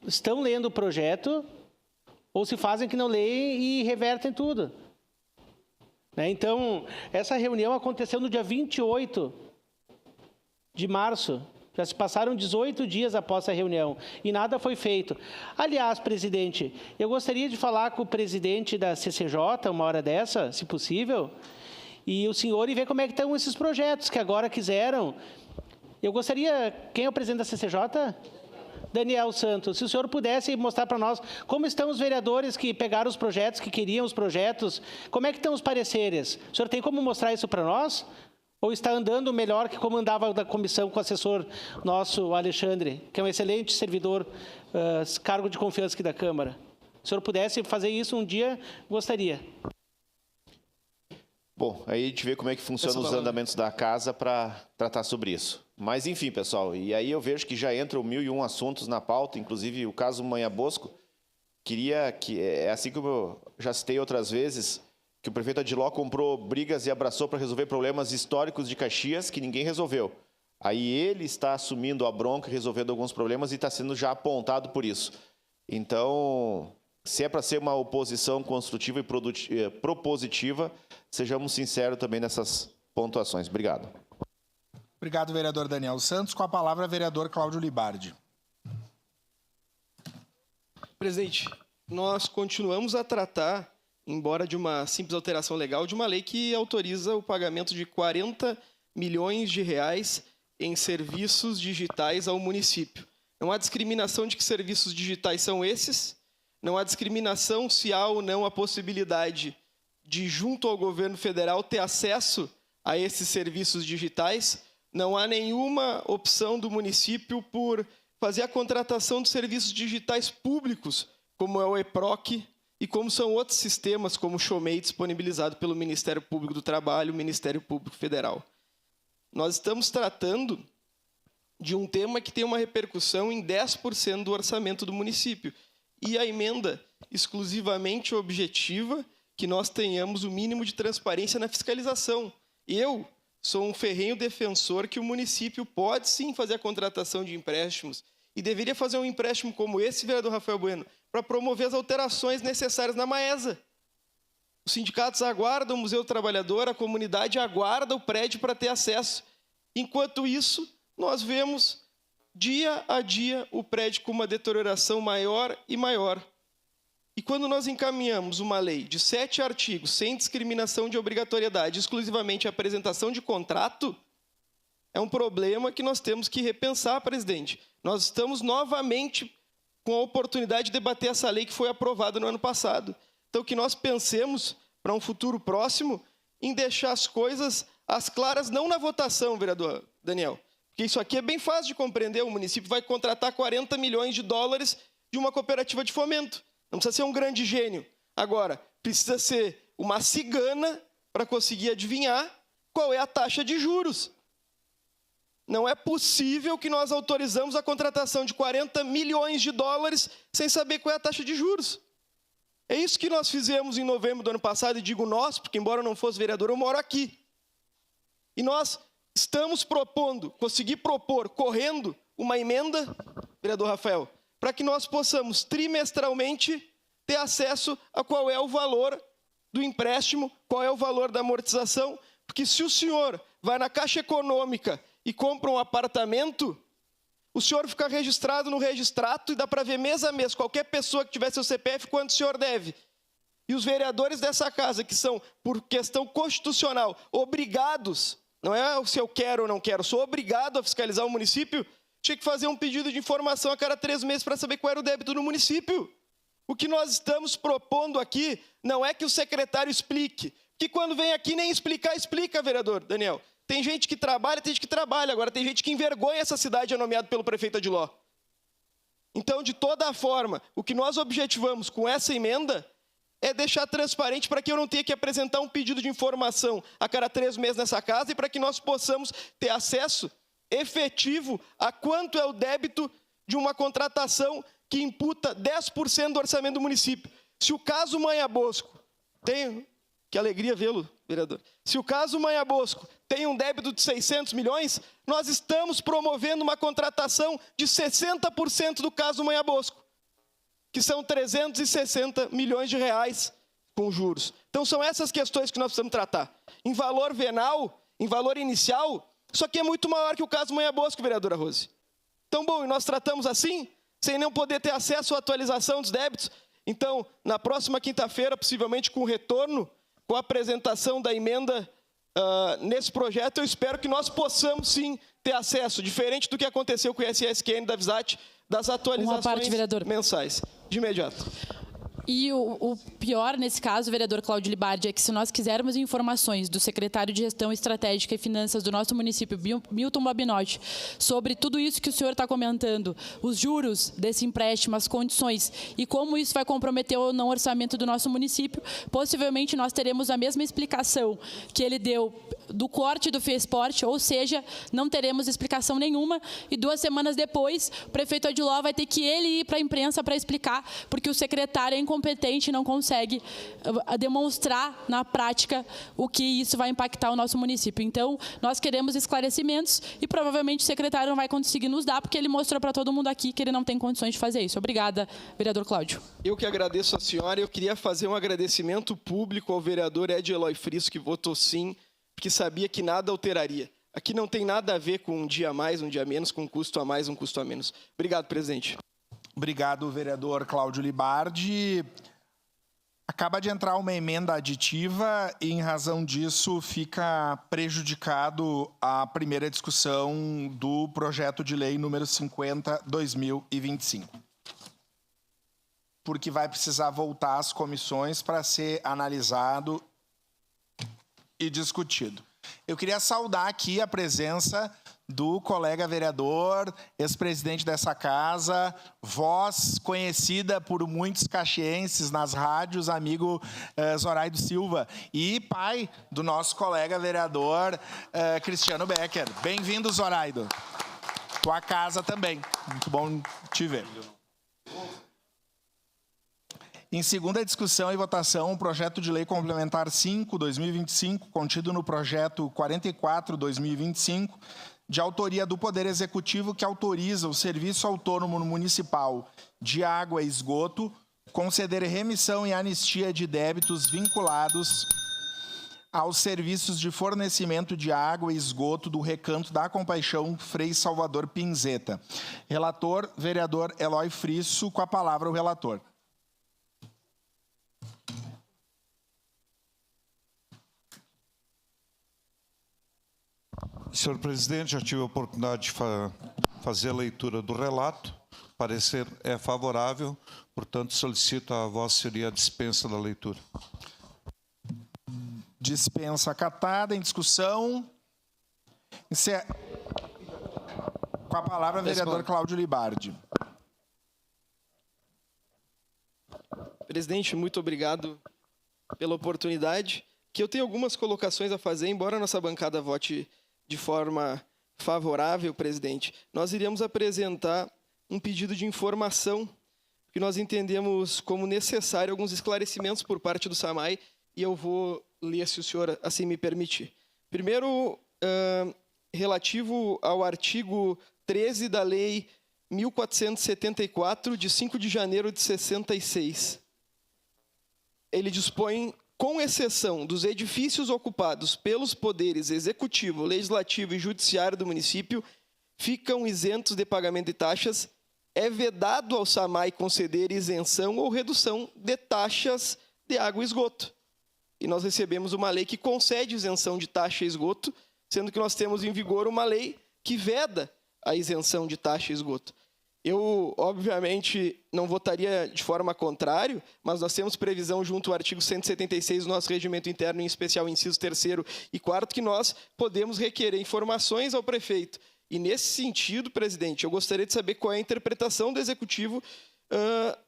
estão lendo o projeto ou se fazem que não leem e revertem tudo. Então, essa reunião aconteceu no dia 28 de março. Já se passaram 18 dias após a reunião e nada foi feito. Aliás, presidente, eu gostaria de falar com o presidente da CCJ, uma hora dessa, se possível, e o senhor e ver como é que estão esses projetos que agora quiseram. Eu gostaria... Quem é o presidente da CCJ? Daniel Santos. Se o senhor pudesse mostrar para nós como estão os vereadores que pegaram os projetos, que queriam os projetos, como é que estão os pareceres? O senhor tem como mostrar isso para nós? Ou está andando melhor que como andava da comissão com o assessor nosso, Alexandre, que é um excelente servidor, cargo de confiança aqui da Câmara? Se o senhor pudesse fazer isso um dia, gostaria. Bom, aí a gente vê como é que funcionam os andamentos da casa para tratar sobre isso. Mas, enfim, pessoal, e aí eu vejo que já entram 1001 assuntos na pauta, inclusive o caso Manha Bosco. Queria que, assim como eu já citei outras vezes, que o prefeito Adiló comprou brigas e abraçou para resolver problemas históricos de Caxias que ninguém resolveu. Aí ele está assumindo a bronca e resolvendo alguns problemas e está sendo já apontado por isso. Então, se é para ser uma oposição construtiva e propositiva, sejamos sinceros também nessas pontuações. Obrigado. Obrigado, vereador Daniel Santos. Com a palavra, vereador Cláudio Libardi. Presidente, nós continuamos a tratar, embora de uma simples alteração legal, de uma lei que autoriza o pagamento de 40 milhões de reais em serviços digitais ao município. Não há discriminação de que serviços digitais são esses, não há discriminação se há ou não a possibilidade de, junto ao governo federal, ter acesso a esses serviços digitais. Não há nenhuma opção do município por fazer a contratação de serviços digitais públicos, como é o EPROC e como são outros sistemas, como o Showmate, disponibilizado pelo Ministério Público do Trabalho e o Ministério Público Federal. Nós estamos tratando de um tema que tem uma repercussão em 10% do orçamento do município. E a emenda exclusivamente objetiva que nós tenhamos o mínimo de transparência na fiscalização. Eu sou um ferrenho defensor que o município pode sim fazer a contratação de empréstimos e deveria fazer um empréstimo como esse, vereador Rafael Bueno, para promover as alterações necessárias na Maesa. Os sindicatos aguardam o Museu do Trabalhador, a comunidade aguarda o prédio para ter acesso. Enquanto isso, nós vemos dia a dia o prédio com uma deterioração maior e maior. E quando nós encaminhamos uma lei de 7 artigos, sem discriminação de obrigatoriedade, exclusivamente a apresentação de contrato, é um problema que nós temos que repensar, presidente. Nós estamos novamente com a oportunidade de debater essa lei que foi aprovada no ano passado. Então, que nós pensemos, para um futuro próximo, em deixar as coisas às claras, não na votação, vereador Daniel, porque isso aqui é bem fácil de compreender. O município vai contratar 40 milhões de dólares de uma cooperativa de fomento. Não precisa ser um grande gênio. Agora, precisa ser uma cigana para conseguir adivinhar qual é a taxa de juros. Não é possível que nós autorizamos a contratação de 40 milhões de dólares sem saber qual é a taxa de juros. É isso que nós fizemos em novembro do ano passado, e digo nós, porque embora eu não fosse vereador, eu moro aqui. E nós estamos propondo, consegui propor, correndo, uma emenda, vereador Rafael, para que nós possamos trimestralmente ter acesso a qual é o valor do empréstimo, qual é o valor da amortização, porque se o senhor vai na Caixa Econômica e compra um apartamento, o senhor fica registrado no registrato e dá para ver mês a mês, qualquer pessoa que tiver seu CPF, quanto o senhor deve. E os vereadores dessa casa, que são, por questão constitucional, obrigados, não é se eu quero ou não quero, sou obrigado a fiscalizar o município, tinha que fazer um pedido de informação a cada 3 meses para saber qual era o débito do município. O que nós estamos propondo aqui não é que o secretário explique, que quando vem aqui nem explicar, explica, vereador Daniel. Tem gente que trabalha, tem gente que trabalha. Agora tem gente que envergonha essa cidade, é nomeado pelo prefeito Adiló. Então, de toda forma, o que nós objetivamos com essa emenda é deixar transparente para que eu não tenha que apresentar um pedido de informação a cada 3 meses nessa casa e para que nós possamos ter acesso efetivo a quanto é o débito de uma contratação que imputa 10% do orçamento do município. Se o caso Manha Bosco tem... Que alegria vê-lo, vereador. Se o caso Manha Bosco tem um débito de 600 milhões, nós estamos promovendo uma contratação de 60% do caso Manha Bosco, que são 360 milhões de reais com juros. Então, são essas questões que nós precisamos tratar. Em valor venal, em valor inicial, isso aqui é muito maior que o caso Manha Bosco, vereadora Rose. Então, bom, nós tratamos assim, sem não poder ter acesso à atualização dos débitos. Então, na próxima quinta-feira, possivelmente com o retorno, com a apresentação da emenda nesse projeto, eu espero que nós possamos, sim, ter acesso, diferente do que aconteceu com o ISSQN da Visat, das atualizações mensais, de imediato. E o pior, nesse caso, vereador Cláudio Libardi, é que se nós quisermos informações do secretário de Gestão Estratégica e Finanças do nosso município, Milton Babinotti, sobre tudo isso que o senhor está comentando, os juros desse empréstimo, as condições e como isso vai comprometer ou não o orçamento do nosso município, possivelmente nós teremos a mesma explicação que ele deu do corte do FIESPORT, ou seja, não teremos explicação nenhuma e 2 semanas depois o prefeito Adiló vai ter que ele ir para a imprensa para explicar, porque o secretário é incompetente e não consegue demonstrar na prática o que isso vai impactar o nosso município. Então, nós queremos esclarecimentos e provavelmente o secretário não vai conseguir nos dar, porque ele mostrou para todo mundo aqui que ele não tem condições de fazer isso. Obrigada, vereador Cláudio. Eu que agradeço a senhora. Eu queria fazer um agradecimento público ao vereador Ed Eloy Friso, que votou sim, porque sabia que nada alteraria. Aqui não tem nada a ver com um dia a mais, um dia a menos, com um custo a mais, um custo a menos. Obrigado, presidente. Obrigado, vereador Cláudio Libardi. Acaba de entrar uma emenda aditiva e, em razão disso, fica prejudicado a primeira discussão do projeto de lei número 50/2025. Porque vai precisar voltar às comissões para ser analisado e discutido. Eu queria saudar aqui a presença do colega vereador, ex-presidente dessa casa, voz conhecida por muitos caxienses nas rádios, amigo Zoraído Silva, e pai do nosso colega vereador Cristiano Becker. Bem-vindo, Zoraído. Tua casa também. Muito bom te ver. Em segunda discussão e votação, o projeto de lei complementar 5/2025, contido no projeto 44/2025, de autoria do Poder Executivo, que autoriza o Serviço Autônomo Municipal de Água e Esgoto conceder remissão e anistia de débitos vinculados aos serviços de fornecimento de água e esgoto do Recanto da Compaixão Frei Salvador Pinzeta. Relator, vereador Eloy Frisso, com a palavra o relator. Senhor presidente, já tive a oportunidade de fazer a leitura do relato. O parecer é favorável, portanto, solicito a vossa senhoria a dispensa da leitura. Dispensa acatada. Em discussão. Com a palavra, vereador Cláudio Libardi. Presidente, muito obrigado pela oportunidade. Que eu tenho algumas colocações a fazer, embora a nossa bancada vote de forma favorável, presidente. Nós iríamos apresentar um pedido de informação, que nós entendemos como necessário alguns esclarecimentos por parte do SAMAI, e eu vou ler, se o senhor assim me permitir. Primeiro, relativo ao artigo 13 da Lei 1474, de 5 de janeiro de 66. Ele dispõe, com exceção dos edifícios ocupados pelos poderes executivo, legislativo e judiciário do município, ficam isentos de pagamento de taxas. É vedado ao SAMAI conceder isenção ou redução de taxas de água e esgoto. E nós recebemos uma lei que concede isenção de taxa e esgoto, sendo que nós temos em vigor uma lei que veda a isenção de taxa e esgoto. Eu, obviamente, não votaria de forma contrária, mas nós temos previsão junto ao artigo 176 do nosso regimento interno, em especial incisos 3º e 4º, que nós podemos requerer informações ao prefeito. E, nesse sentido, presidente, eu gostaria de saber qual é a interpretação do Executivo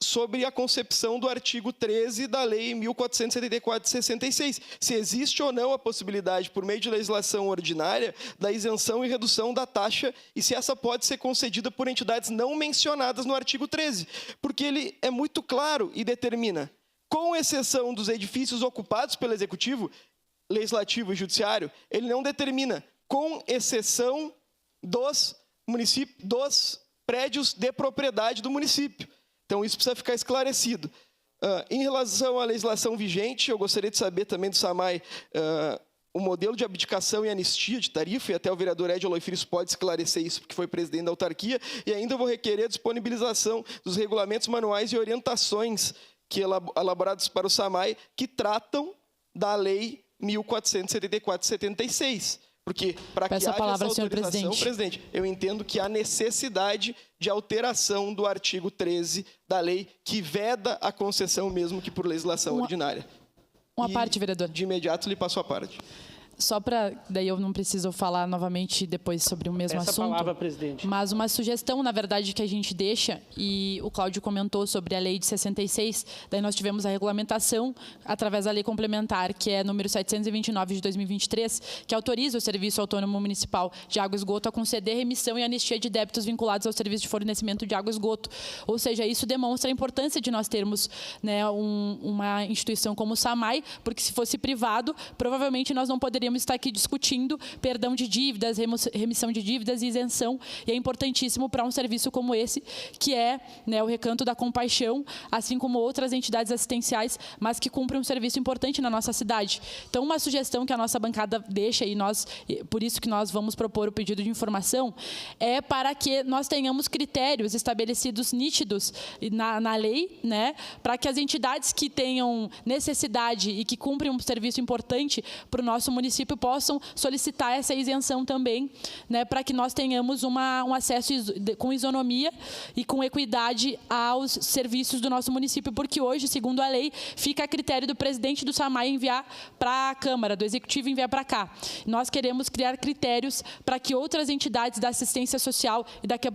sobre a concepção do artigo 13 da Lei 1474 de 66. Se existe ou não a possibilidade, por meio de legislação ordinária, da isenção e redução da taxa, e se essa pode ser concedida por entidades não mencionadas no artigo 13. Porque ele é muito claro e determina, com exceção dos edifícios ocupados pelo Executivo, Legislativo e Judiciário, ele não determina, com exceção dos prédios de propriedade do município. Então, isso precisa ficar esclarecido. Em relação à legislação vigente, eu gostaria de saber também do SAMAI o modelo de abdicação e anistia de tarifa, e até o vereador Ed Eloy Frisso pode esclarecer isso, porque foi presidente da autarquia, e ainda vou requerer a disponibilização dos regulamentos manuais e orientações elaborados para o SAMAI, que tratam da Lei 1474 de 76. Porque, para que haja essa autorização, presidente, eu entendo que há necessidade de alteração do artigo 13 da lei, que veda a concessão mesmo que por legislação ordinária. Uma parte, vereador. De imediato, lhe passo a parte. Só para, daí eu não preciso falar novamente depois sobre o mesmo assunto. Essa palavra, presidente. Mas uma sugestão, na verdade, que a gente deixa, e o Cláudio comentou sobre a lei de 66, daí nós tivemos a regulamentação através da lei complementar, que é número 729 de 2023, que autoriza o Serviço Autônomo Municipal de Água e Esgoto a conceder remissão e anistia de débitos vinculados ao serviço de fornecimento de água e esgoto. Ou seja, isso demonstra a importância de nós termos, né, uma instituição como o SAMAI, porque se fosse privado, provavelmente nós não poderíamos estar aqui discutindo perdão de dívidas, remissão de dívidas e isenção, e é importantíssimo para um serviço como esse, que é, né, o Recanto da Compaixão, assim como outras entidades assistenciais, mas que cumprem um serviço importante na nossa cidade. Então, uma sugestão que a nossa bancada deixa, e por isso que nós vamos propor o pedido de informação, é para que nós tenhamos critérios estabelecidos nítidos na lei, né, para que as entidades que tenham necessidade e que cumprem um serviço importante para o nosso município possam solicitar essa isenção também, né, para que nós tenhamos um acesso com isonomia e com equidade aos serviços do nosso município, porque hoje, segundo a lei, fica a critério do presidente do SAMAI enviar para a Câmara, do Executivo enviar para cá. Nós queremos criar critérios para que outras entidades da assistência social e daqui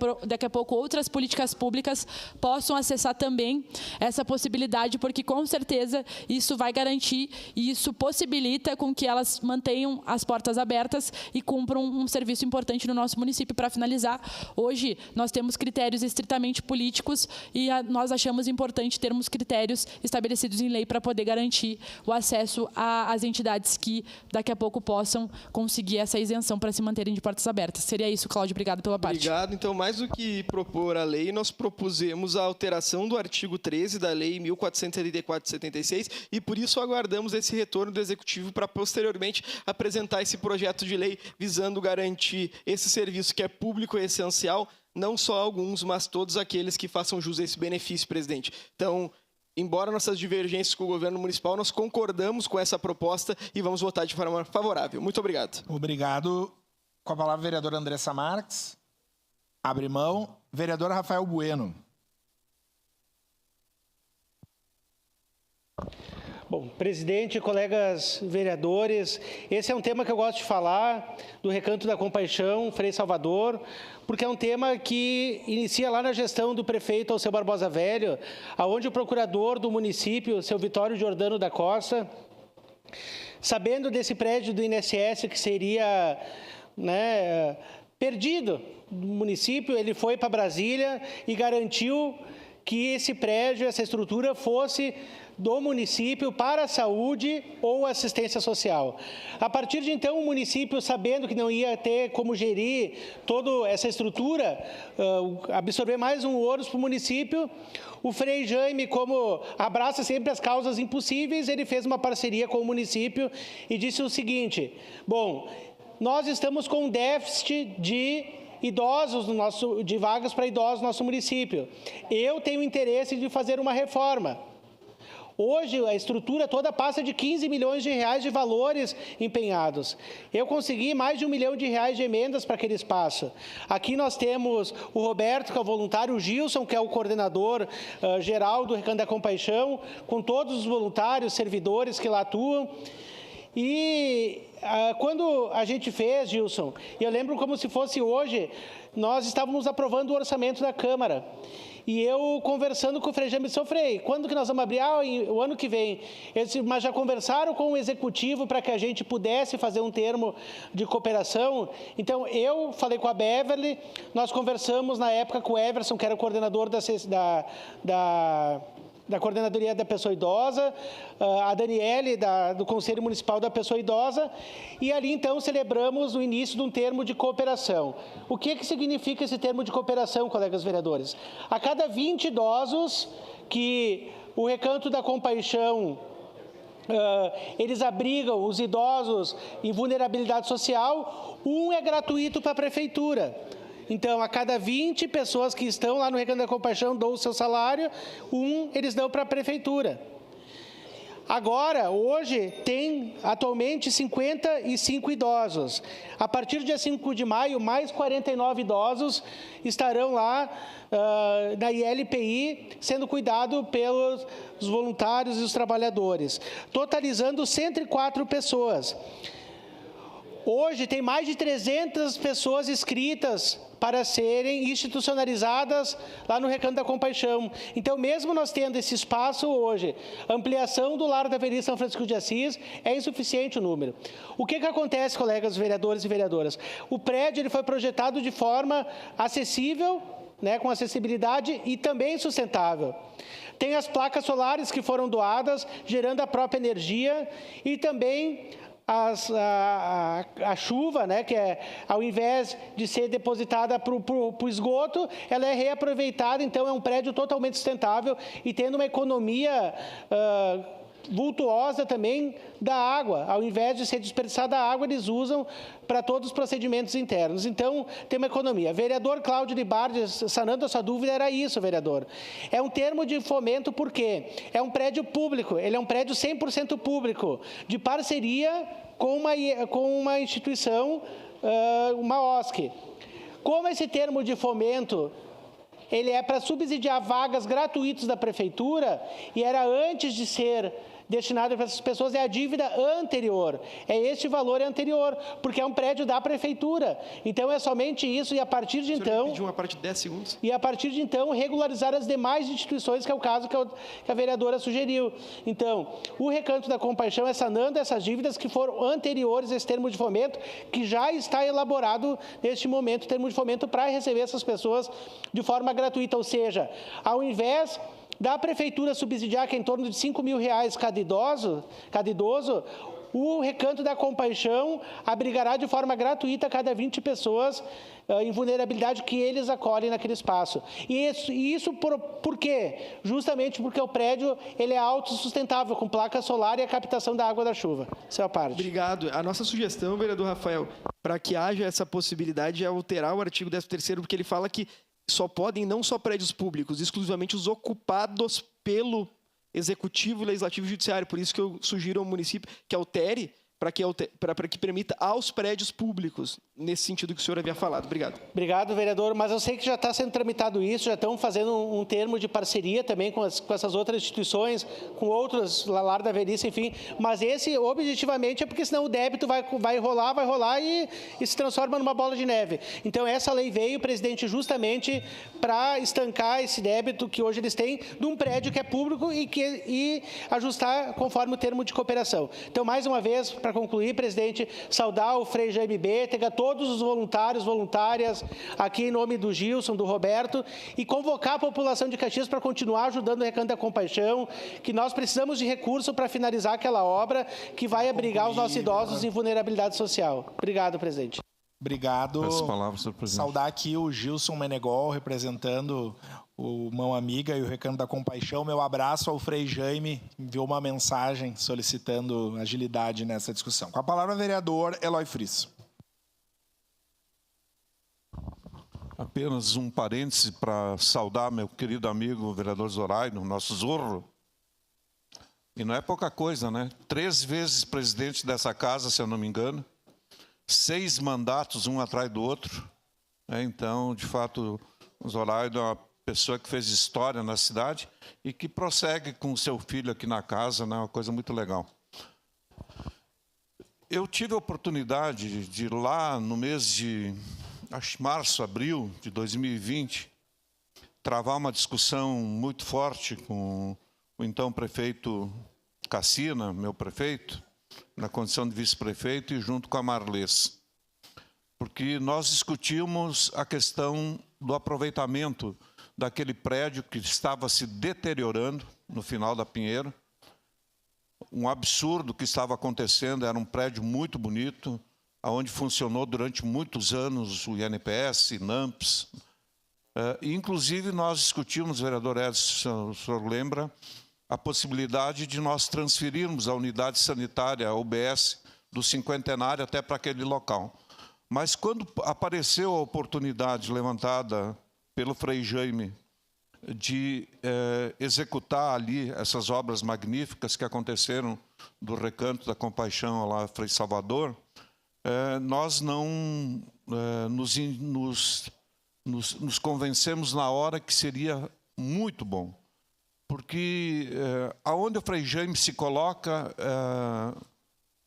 a pouco outras políticas públicas possam acessar também essa possibilidade, porque com certeza isso vai garantir e isso possibilita com que elas mantenham mantenham as portas abertas e cumpram um serviço importante no nosso município. Para finalizar, hoje nós temos critérios estritamente políticos e nós achamos importante termos critérios estabelecidos em lei para poder garantir o acesso às entidades que daqui a pouco possam conseguir essa isenção para se manterem de portas abertas. Seria isso, Cláudio. Obrigado pela parte. Obrigado. Então, mais do que propor a lei, nós propusemos a alteração do artigo 13 da Lei 1474 de 76 e, por isso, aguardamos esse retorno do Executivo para, posteriormente, apresentar esse projeto de lei visando garantir esse serviço que é público e essencial, não só alguns, mas todos aqueles que façam jus a esse benefício, presidente. Então, embora nossas divergências com o governo municipal, nós concordamos com essa proposta e vamos votar de forma favorável. Muito obrigado. Obrigado. Com a palavra, vereadora Andressa Marques. Abre mão. Vereador Rafael Bueno. Bom, presidente, colegas vereadores, esse é um tema que eu gosto de falar, do Recanto da Compaixão, Frei Salvador, porque é um tema que inicia lá na gestão do prefeito Alceu Barbosa Velho, onde o procurador do município, seu Vitório Giordano da Costa, sabendo desse prédio do INSS que seria perdido do município, ele foi para Brasília e garantiu que esse prédio, essa estrutura fosse do município para a saúde ou assistência social. A partir de então, o município, sabendo que não ia ter como gerir toda essa estrutura, absorver mais um ônus para o município, o Frei Jaime, como abraça sempre as causas impossíveis, ele fez uma parceria com o município e disse o seguinte: bom, nós estamos com um déficit de idosos de vagas para idosos no nosso município. Eu tenho interesse de fazer uma reforma. Hoje, a estrutura toda passa de 15 milhões de reais de valores empenhados. Eu consegui mais de R$1 milhão de emendas para aquele espaço. Aqui nós temos o Roberto, que é o voluntário, o Gilson, que é o coordenador geral do Recanto da Compaixão, com todos os voluntários, servidores que lá atuam. E quando a gente fez, Gilson, eu lembro como se fosse hoje, nós estávamos aprovando o orçamento da Câmara. E eu conversando com o Frei Jaime, disse: Frei, quando que nós vamos abrir? O ano que vem. Eu disse: mas já conversaram com o Executivo para que a gente pudesse fazer um termo de cooperação? Então, eu falei com a Beverly, nós conversamos na época com o Everson, que era o coordenador da Coordenadoria da Pessoa Idosa, a Daniele, do Conselho Municipal da Pessoa Idosa, e ali, então, celebramos o início de um termo de cooperação. O que significa esse termo de cooperação, colegas vereadores? A cada 20 idosos que o Recanto da Compaixão, eles abrigam os idosos em vulnerabilidade social, um é gratuito para a Prefeitura. Então, a cada 20 pessoas que estão lá no Recanto da Compaixão dão o seu salário, eles dão para a Prefeitura. Agora, hoje, tem atualmente 55 idosos. A partir do dia 5 de maio, mais 49 idosos estarão lá na ILPI, sendo cuidado pelos voluntários e os trabalhadores, totalizando 104 pessoas. Hoje, tem mais de 300 pessoas inscritas para serem institucionalizadas lá no Recanto da Compaixão. Então, mesmo nós tendo esse espaço hoje, ampliação do Lar da Avenida São Francisco de Assis, é insuficiente o número. O que acontece, colegas vereadores e vereadoras? O prédio ele foi projetado de forma acessível, com acessibilidade e também sustentável. Tem as placas solares que foram doadas, gerando a própria energia, e também a chuva, que ao invés de ser depositada para o esgoto, ela é reaproveitada, então é um prédio totalmente sustentável e tendo uma economia vultuosa também da água. Ao invés de ser desperdiçada a água, eles usam para todos os procedimentos internos. Então, tem uma economia. Vereador Cláudio Libardi, sanando a sua dúvida, era isso, vereador. É um termo de fomento porque é um prédio público, ele é um prédio 100% público, de parceria com uma instituição, uma OSC. Como esse termo de fomento ele é para subsidiar vagas gratuitas da Prefeitura, e era antes de ser destinado para essas pessoas é a dívida anterior. Este valor é anterior, porque é um prédio da prefeitura. Então, é somente isso e a partir de então... pediu uma parte de 10 segundos. E a partir de então, regularizar as demais instituições, que é o caso que a vereadora sugeriu. Então, o Recanto da Compaixão é sanando essas dívidas que foram anteriores a esse termo de fomento, que já está elaborado neste momento, o termo de fomento para receber essas pessoas de forma gratuita. Ou seja, ao invés da prefeitura subsidiar que é em torno de R$5.000 cada idoso, o Recanto da Compaixão abrigará de forma gratuita cada 20 pessoas em vulnerabilidade que eles acolhem naquele espaço. E isso por quê? Justamente porque o prédio ele é autossustentável, com placa solar e a captação da água da chuva. Essa é a parte. Obrigado. A nossa sugestão, vereador Rafael, para que haja essa possibilidade é alterar o artigo 13º, porque ele fala que só podem, não só prédios públicos, exclusivamente os ocupados pelo Executivo, Legislativo e Judiciário. Por isso que eu sugiro ao município que altere para que permita aos prédios públicos, nesse sentido que o senhor havia falado. Obrigado. Obrigado, vereador. Mas eu sei que já está sendo tramitado isso, já estão fazendo um termo de parceria também com essas outras instituições, com outros, Lar da Velhice, enfim. Mas esse, objetivamente, é porque senão o débito vai rolar e se transforma numa bola de neve. Então, essa lei veio, presidente, justamente para estancar esse débito que hoje eles têm de um prédio que é público e ajustar conforme o termo de cooperação. Então, mais uma vez, para concluir, presidente, saudar o Frei Jaime Bétega, todos os voluntários, voluntárias, aqui em nome do Gilson, do Roberto, e convocar a população de Caxias para continuar ajudando o Recanto da Compaixão, que nós precisamos de recurso para finalizar aquela obra que vai abrigar os nossos idosos em vulnerabilidade social. Obrigado, presidente. Obrigado. Peço palavras, senhor presidente. Saudar aqui o Gilson Menegol, representando o Mão Amiga e o Recanto da Compaixão. Meu abraço ao Frei Jaime, que enviou uma mensagem solicitando agilidade nessa discussão. Com a palavra, vereador Eloy Friis. Apenas um parêntese para saudar meu querido amigo, o vereador Zoraino, nosso Zorro. E não é pouca coisa, né? 3 vezes presidente dessa casa, se eu não me engano. 6 mandatos, um atrás do outro. Então, de fato, o Zoraino é uma pessoa que fez história na cidade e que prossegue com o seu filho aqui na casa, né? Uma coisa muito legal. Eu tive a oportunidade de ir lá no mês de março, abril de 2020, travar uma discussão muito forte com o então prefeito Cassina, meu prefeito, na condição de vice-prefeito, e junto com a Marlês. Porque nós discutimos a questão do aproveitamento daquele prédio que estava se deteriorando no final da Pinheiro. Um absurdo que estava acontecendo, era um prédio muito bonito, onde funcionou durante muitos anos o INPS, INAMPS. Inclusive, nós discutimos, vereador Edson, o senhor lembra, a possibilidade de nós transferirmos a unidade sanitária, a UBS, do Cinquentenário até para aquele local. Mas quando apareceu a oportunidade levantada pelo Frei Jaime de executar ali essas obras magníficas que aconteceram do Recanto da Compaixão lá Frei Salvador, nós não nos convencemos na hora que seria muito bom. Porque aonde o Frei Jaime se coloca,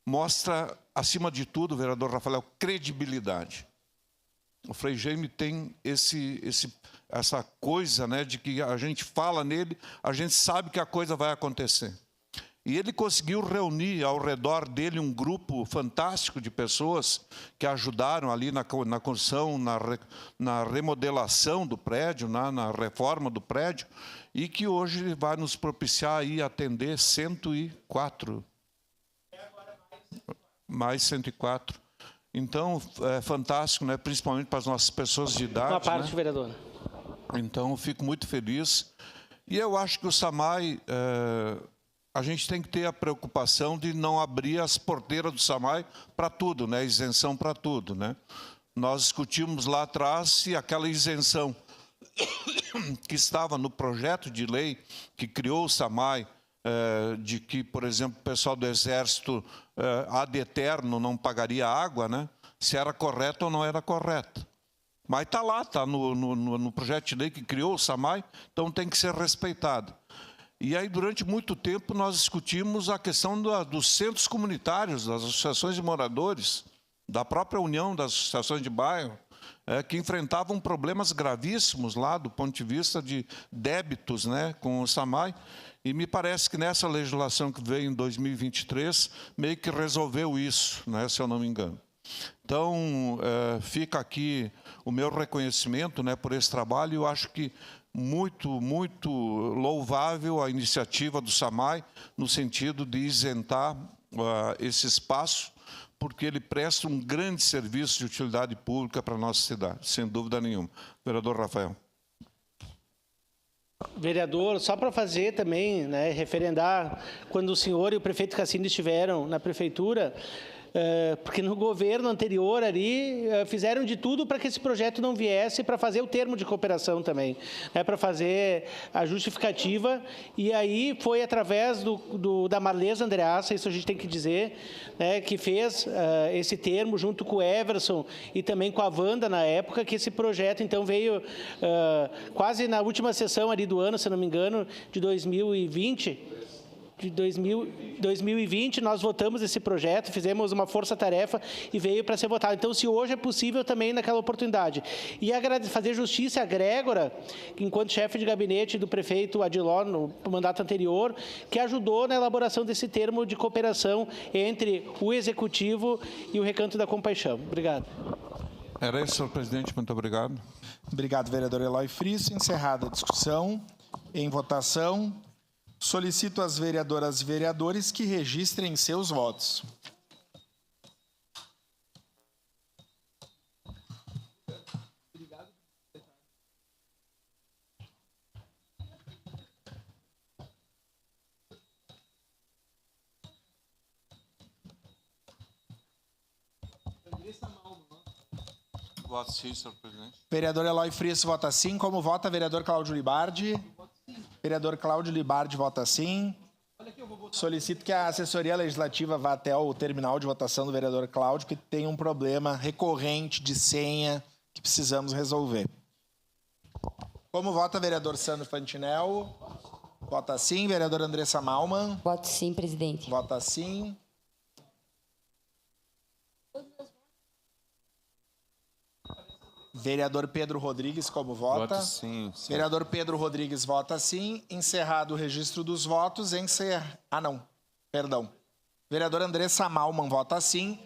mostra, acima de tudo, vereador Rafael, credibilidade. O Frei Jaime tem essa coisa, né, de que a gente fala nele, a gente sabe que a coisa vai acontecer. E ele conseguiu reunir ao redor dele um grupo fantástico de pessoas que ajudaram ali na construção, na remodelação do prédio, na reforma do prédio, e que hoje vai nos propiciar aí atender 104. Mais 104. Então, é fantástico, né? Principalmente para as nossas pessoas de idade. Uma parte, né? vereador. Então, eu fico muito feliz. E eu acho que o SAMAI, a gente tem que ter a preocupação de não abrir as porteiras do SAMAI para tudo, né? Isenção para tudo, né? Nós discutimos lá atrás se aquela isenção que estava no projeto de lei que criou o SAMAI, de que, por exemplo, o pessoal do Exército ad eterno não pagaria água, né? Se era correto ou não era correto. Mas está lá, está no projeto de lei que criou o SAMAI, então tem que ser respeitado. E aí, durante muito tempo, nós discutimos a questão dos centros comunitários, das associações de moradores, da própria união das associações de bairro, que enfrentavam problemas gravíssimos lá do ponto de vista de débitos, né, com o SAMAI. E me parece que nessa legislação que veio em 2023, meio que resolveu isso, né, se eu não me engano. Então, fica aqui o meu reconhecimento, né, por esse trabalho. Eu acho que muito louvável a iniciativa do SAMAI, no sentido de isentar esse espaço, porque ele presta um grande serviço de utilidade pública para a nossa cidade, sem dúvida nenhuma. Vereador Rafael. Vereador, só para fazer também, né, referendar, quando o senhor e o prefeito Cassini estiveram na prefeitura, porque no governo anterior ali fizeram de tudo para que esse projeto não viesse, para fazer o termo de cooperação também, né, para fazer a justificativa, e aí foi através da Marlesa Andreassa, isso a gente tem que dizer, né, que fez esse termo junto com o Everson e também com a Wanda na época, que esse projeto então veio quase na última sessão ali do ano, se não me engano, de 2020, de 2020, nós votamos esse projeto, fizemos uma força-tarefa e veio para ser votado. Então, se hoje é possível também naquela oportunidade. E fazer justiça à Grégora, enquanto chefe de gabinete do prefeito Adiló, no mandato anterior, que ajudou na elaboração desse termo de cooperação entre o Executivo e o Recanto da Compaixão. Obrigado. Era isso, senhor presidente. Muito obrigado. Obrigado, vereador Eloy Frisso. Encerrada a discussão, em votação, solicito às vereadoras e vereadores que registrem seus votos. Voto sim, senhor presidente. Vereador Eloy Frisso vota sim. Como vota vereador Cláudio Libardi? Vereador Cláudio Libardi vota sim. Solicito que a assessoria legislativa vá até o terminal de votação do vereador Cláudio, que tem um problema recorrente de senha que precisamos resolver. Como vota vereador Sandro Fantinel? Vota sim. Vereador Andressa Malman? Voto sim, presidente. Vota sim. Vereador Pedro Rodrigues, como vota? Voto sim. Vereador Pedro Rodrigues vota sim. Encerrado o registro dos votos. Vereador Andressa Malman vota sim.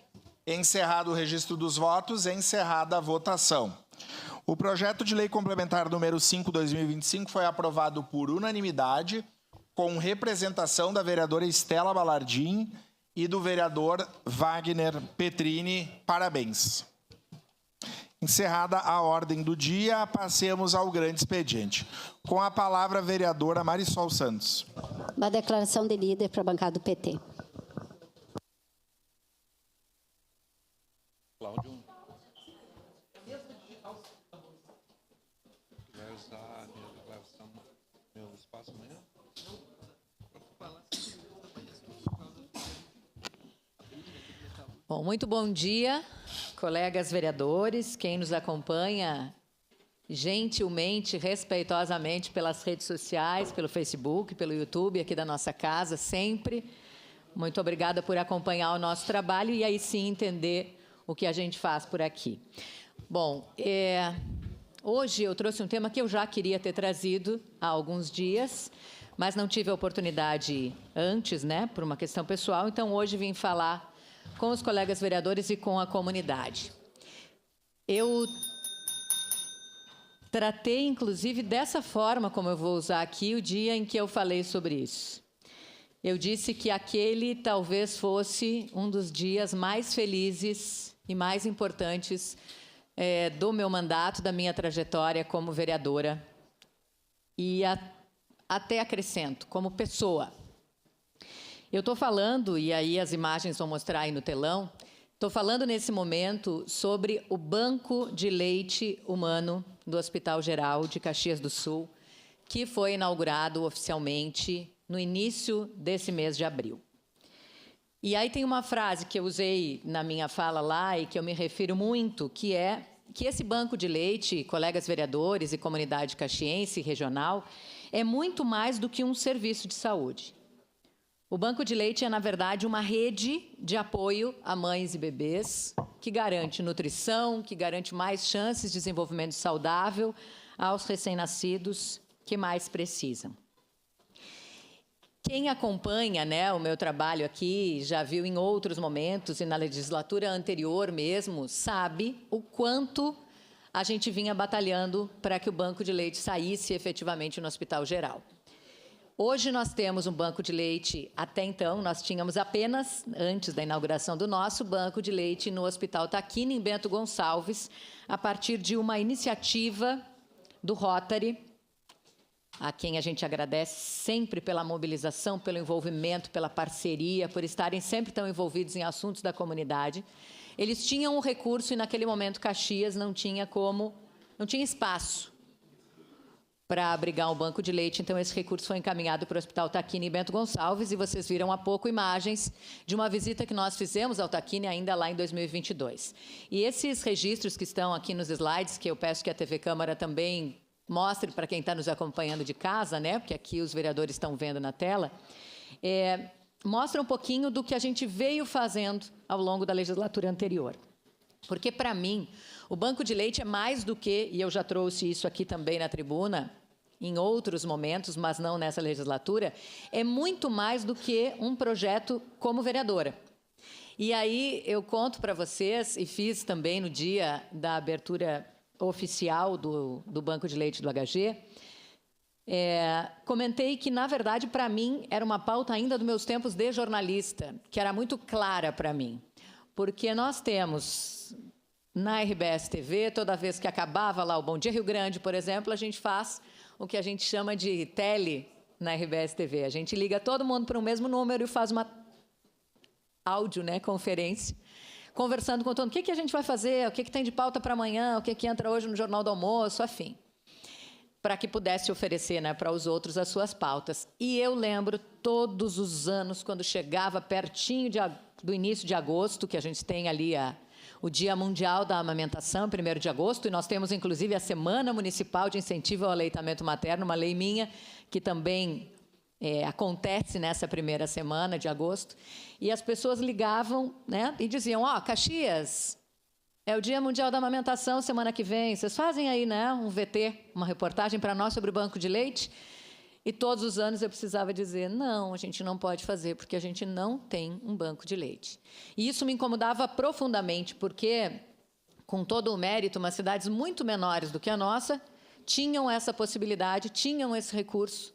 Encerrado o registro dos votos. Encerrada a votação. O projeto de lei complementar número 5/2025 foi aprovado por unanimidade, com representação da vereadora Estela Balardim e do vereador Wagner Petrini. Parabéns. Encerrada a ordem do dia, passemos ao grande expediente. Com a palavra, a vereadora Marisol Santos. Uma declaração de líder para a bancada do PT. Cláudio. Meu espaço amanhã? Bom, muito bom dia, colegas vereadores, quem nos acompanha gentilmente, respeitosamente pelas redes sociais, pelo Facebook, pelo YouTube, aqui da nossa casa, sempre. Muito obrigada por acompanhar o nosso trabalho e aí sim entender o que a gente faz por aqui. Bom, hoje eu trouxe um tema que eu já queria ter trazido há alguns dias, mas não tive a oportunidade antes, né, por uma questão pessoal, então hoje vim falar com os colegas vereadores e com a comunidade. Eu tratei, inclusive, dessa forma, como eu vou usar aqui, o dia em que eu falei sobre isso. Eu disse que aquele talvez fosse um dos dias mais felizes e mais importantes do meu mandato, da minha trajetória como vereadora. E até acrescento, como pessoa. Eu estou falando, e aí as imagens vão mostrar aí no telão, estou falando nesse momento sobre o Banco de Leite Humano do Hospital Geral de Caxias do Sul, que foi inaugurado oficialmente no início desse mês de abril. E aí tem uma frase que eu usei na minha fala lá e que eu me refiro muito, que é que esse banco de leite, colegas vereadores e comunidade caxiense regional, é muito mais do que um serviço de saúde. O Banco de Leite é, na verdade, uma rede de apoio a mães e bebês, que garante nutrição, que garante mais chances de desenvolvimento saudável aos recém-nascidos que mais precisam. Quem acompanha, né, o meu trabalho aqui, já viu em outros momentos e na legislatura anterior mesmo, sabe o quanto a gente vinha batalhando para que o Banco de Leite saísse efetivamente no Hospital Geral. Hoje nós temos um banco de leite, até então nós tínhamos apenas, antes da inauguração do nosso, banco de leite no Hospital Taquini, em Bento Gonçalves, a partir de uma iniciativa do Rotary, a quem a gente agradece sempre pela mobilização, pelo envolvimento, pela parceria, por estarem sempre tão envolvidos em assuntos da comunidade. Eles tinham um recurso e, naquele momento, Caxias não tinha espaço para abrigar um banco de leite, então esse recurso foi encaminhado para o Hospital Taquini e Bento Gonçalves, e vocês viram há pouco imagens de uma visita que nós fizemos ao Taquini ainda lá em 2022. E esses registros que estão aqui nos slides, que eu peço que a TV Câmara também mostre para quem está nos acompanhando de casa, né, porque aqui os vereadores estão vendo na tela, mostra um pouquinho do que a gente veio fazendo ao longo da legislatura anterior. Porque, para mim, o banco de leite é mais do que, e eu já trouxe isso aqui também na tribuna, em outros momentos, mas não nessa legislatura, é muito mais do que um projeto como vereadora. E aí eu conto para vocês, e fiz também no dia da abertura oficial do Banco de Leite do HG, comentei que, na verdade, para mim, era uma pauta ainda dos meus tempos de jornalista, que era muito clara para mim. Porque nós temos, na RBS TV, toda vez que acabava lá o Bom Dia Rio Grande, por exemplo, a gente faz o que a gente chama de tele na RBS TV. A gente liga todo mundo para o mesmo número e faz uma áudio, né, conferência, conversando com todo mundo. O que a gente vai fazer? O que tem de pauta para amanhã? O que entra hoje no Jornal do Almoço? Afim. Para que pudesse oferecer, né, para os outros as suas pautas. E eu lembro todos os anos, quando chegava pertinho do início de agosto, que a gente tem ali o Dia Mundial da Amamentação, 1º de agosto, e nós temos, inclusive, a Semana Municipal de Incentivo ao Aleitamento Materno, uma lei minha, que também acontece nessa primeira semana de agosto, e as pessoas ligavam, né, e diziam, Caxias, é o Dia Mundial da Amamentação, semana que vem, vocês fazem aí, né, um VT, uma reportagem para nós sobre o banco de leite? E todos os anos eu precisava dizer, não, a gente não pode fazer, porque a gente não tem um banco de leite. E isso me incomodava profundamente, porque, com todo o mérito, umas cidades muito menores do que a nossa tinham essa possibilidade, tinham esse recurso.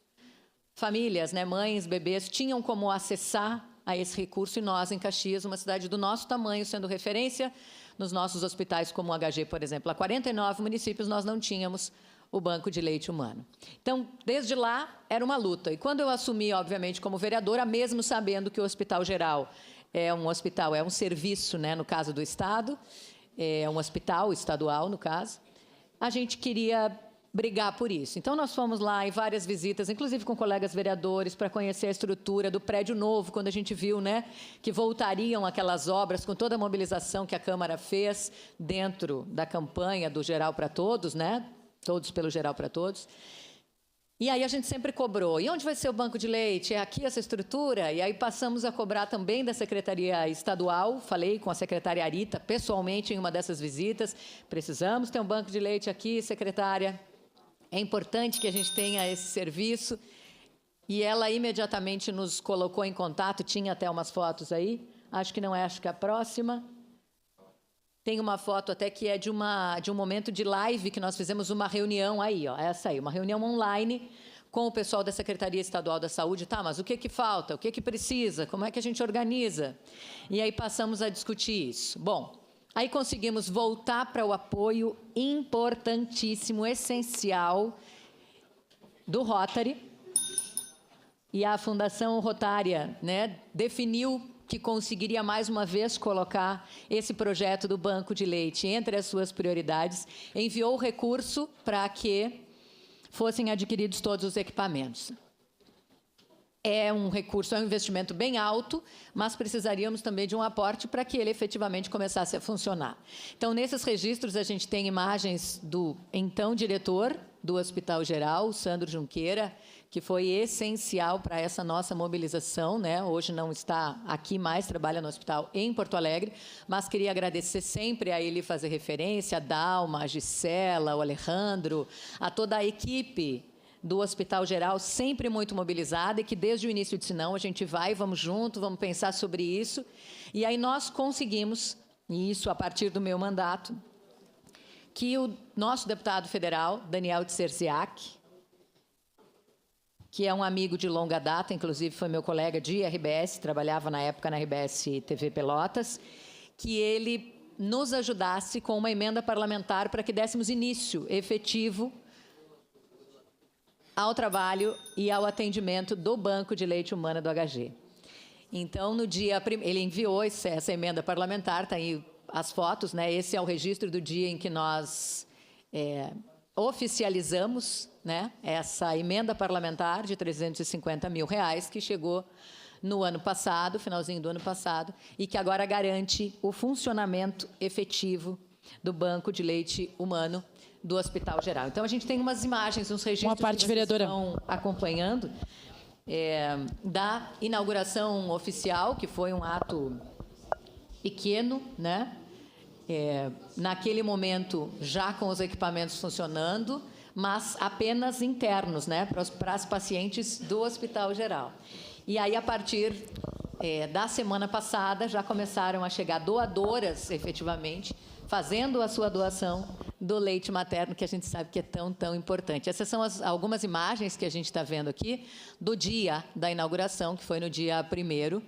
Famílias, né, mães, bebês, tinham como acessar a esse recurso, e nós, em Caxias, uma cidade do nosso tamanho, sendo referência nos nossos hospitais, como o HG, por exemplo, há 49 municípios, nós não tínhamos o banco de leite humano. Então, desde lá, era uma luta. E quando eu assumi, obviamente, como vereadora, mesmo sabendo que o Hospital Geral é um serviço, né, no caso do Estado, é um hospital estadual, no caso, a gente queria brigar por isso. Então, nós fomos lá em várias visitas, inclusive com colegas vereadores, para conhecer a estrutura do prédio novo, quando a gente viu, né, que voltariam aquelas obras com toda a mobilização que a Câmara fez dentro da campanha do Geral para Todos, né, Todos pelo Geral para Todos. E aí a gente sempre cobrou. E onde vai ser o banco de leite? É aqui essa estrutura? E aí passamos a cobrar também da Secretaria Estadual. Falei com a secretária Arita, pessoalmente, em uma dessas visitas. Precisamos ter um banco de leite aqui, secretária. É importante que a gente tenha esse serviço. E ela imediatamente nos colocou em contato. Tinha até umas fotos aí. Acho que não é, acho que é a próxima. Tem uma foto até que é de um momento de live que nós fizemos uma reunião aí, essa aí, uma reunião online com o pessoal da Secretaria Estadual da Saúde. Tá, mas o que falta? O que precisa? Como é que a gente organiza? E aí passamos a discutir isso. Bom, aí conseguimos voltar para o apoio importantíssimo, essencial do Rotary. E a Fundação Rotária, né, definiu que conseguiria, mais uma vez, colocar esse projeto do banco de leite entre as suas prioridades, enviou o recurso para que fossem adquiridos todos os equipamentos. É um recurso, é um investimento bem alto, mas precisaríamos também de um aporte para que ele efetivamente começasse a funcionar. Então, nesses registros, a gente tem imagens do então diretor do Hospital Geral, o Sandro Junqueira, que foi essencial para essa nossa mobilização, né? Hoje não está aqui mais, trabalha no hospital em Porto Alegre, mas queria agradecer sempre a ele fazer referência, a Dalma, a Gisela, o Alejandro, a toda a equipe do Hospital Geral, sempre muito mobilizada, e que desde o início disse, não, a gente vai, vamos junto, vamos pensar sobre isso. E aí nós conseguimos, e isso a partir do meu mandato, que o nosso deputado federal, Daniel Tzerziak, que é um amigo de longa data, inclusive foi meu colega de RBS, trabalhava na época na RBS TV Pelotas, que ele nos ajudasse com uma emenda parlamentar para que dessemos início efetivo ao trabalho e ao atendimento do Banco de Leite Humana do HG. Então, no dia... Ele enviou essa emenda parlamentar, está aí as fotos, né? Esse é o registro do dia em que nós oficializamos, né, essa emenda parlamentar de R$350 mil, que chegou no ano passado, finalzinho do ano passado, e que agora garante o funcionamento efetivo do Banco de Leite Humano do Hospital Geral. Então, a gente tem umas imagens, uns registros que vocês estão acompanhando da inauguração oficial, que foi um ato pequeno, né? Naquele momento, já com os equipamentos funcionando, mas apenas internos, né, para as pacientes do Hospital Geral. E aí, a partir da semana passada, já começaram a chegar doadoras, efetivamente, fazendo a sua doação do leite materno, que a gente sabe que é tão, tão importante. Essas são algumas imagens que a gente está vendo aqui do dia da inauguração, que foi no dia 1º.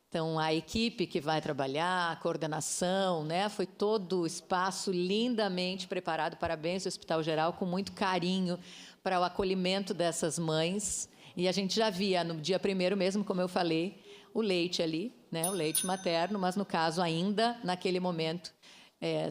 Então, a equipe que vai trabalhar, a coordenação, né, foi todo o espaço lindamente preparado. Parabéns ao Hospital Geral, com muito carinho para o acolhimento dessas mães. E a gente já via, no dia 1º mesmo, como eu falei, o leite ali, né, o leite materno, mas, no caso, ainda naquele momento,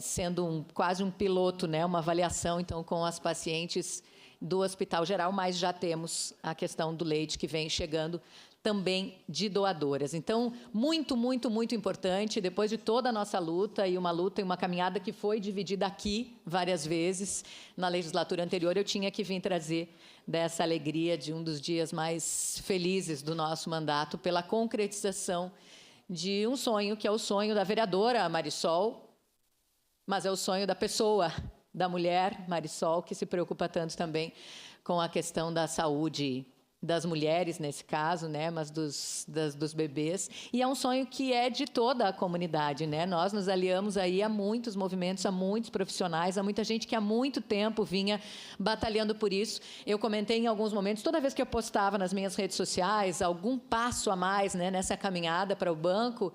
sendo quase um piloto, né, uma avaliação, então, com as pacientes do Hospital Geral, mas já temos a questão do leite que vem chegando também de doadoras. Então, muito, muito, muito importante, depois de toda a nossa luta e uma caminhada que foi dividida aqui várias vezes, na legislatura anterior, eu tinha que vir trazer dessa alegria de um dos dias mais felizes do nosso mandato, pela concretização de um sonho, que é o sonho da vereadora Marisol, mas é o sonho da pessoa, da mulher Marisol, que se preocupa tanto também com a questão da saúde das mulheres, nesse caso, né, mas dos bebês. E é um sonho que é de toda a comunidade, né? Nós nos aliamos aí a muitos movimentos, a muitos profissionais, a muita gente que há muito tempo vinha batalhando por isso. Eu comentei em alguns momentos, toda vez que eu postava nas minhas redes sociais algum passo a mais, né, nessa caminhada para o banco,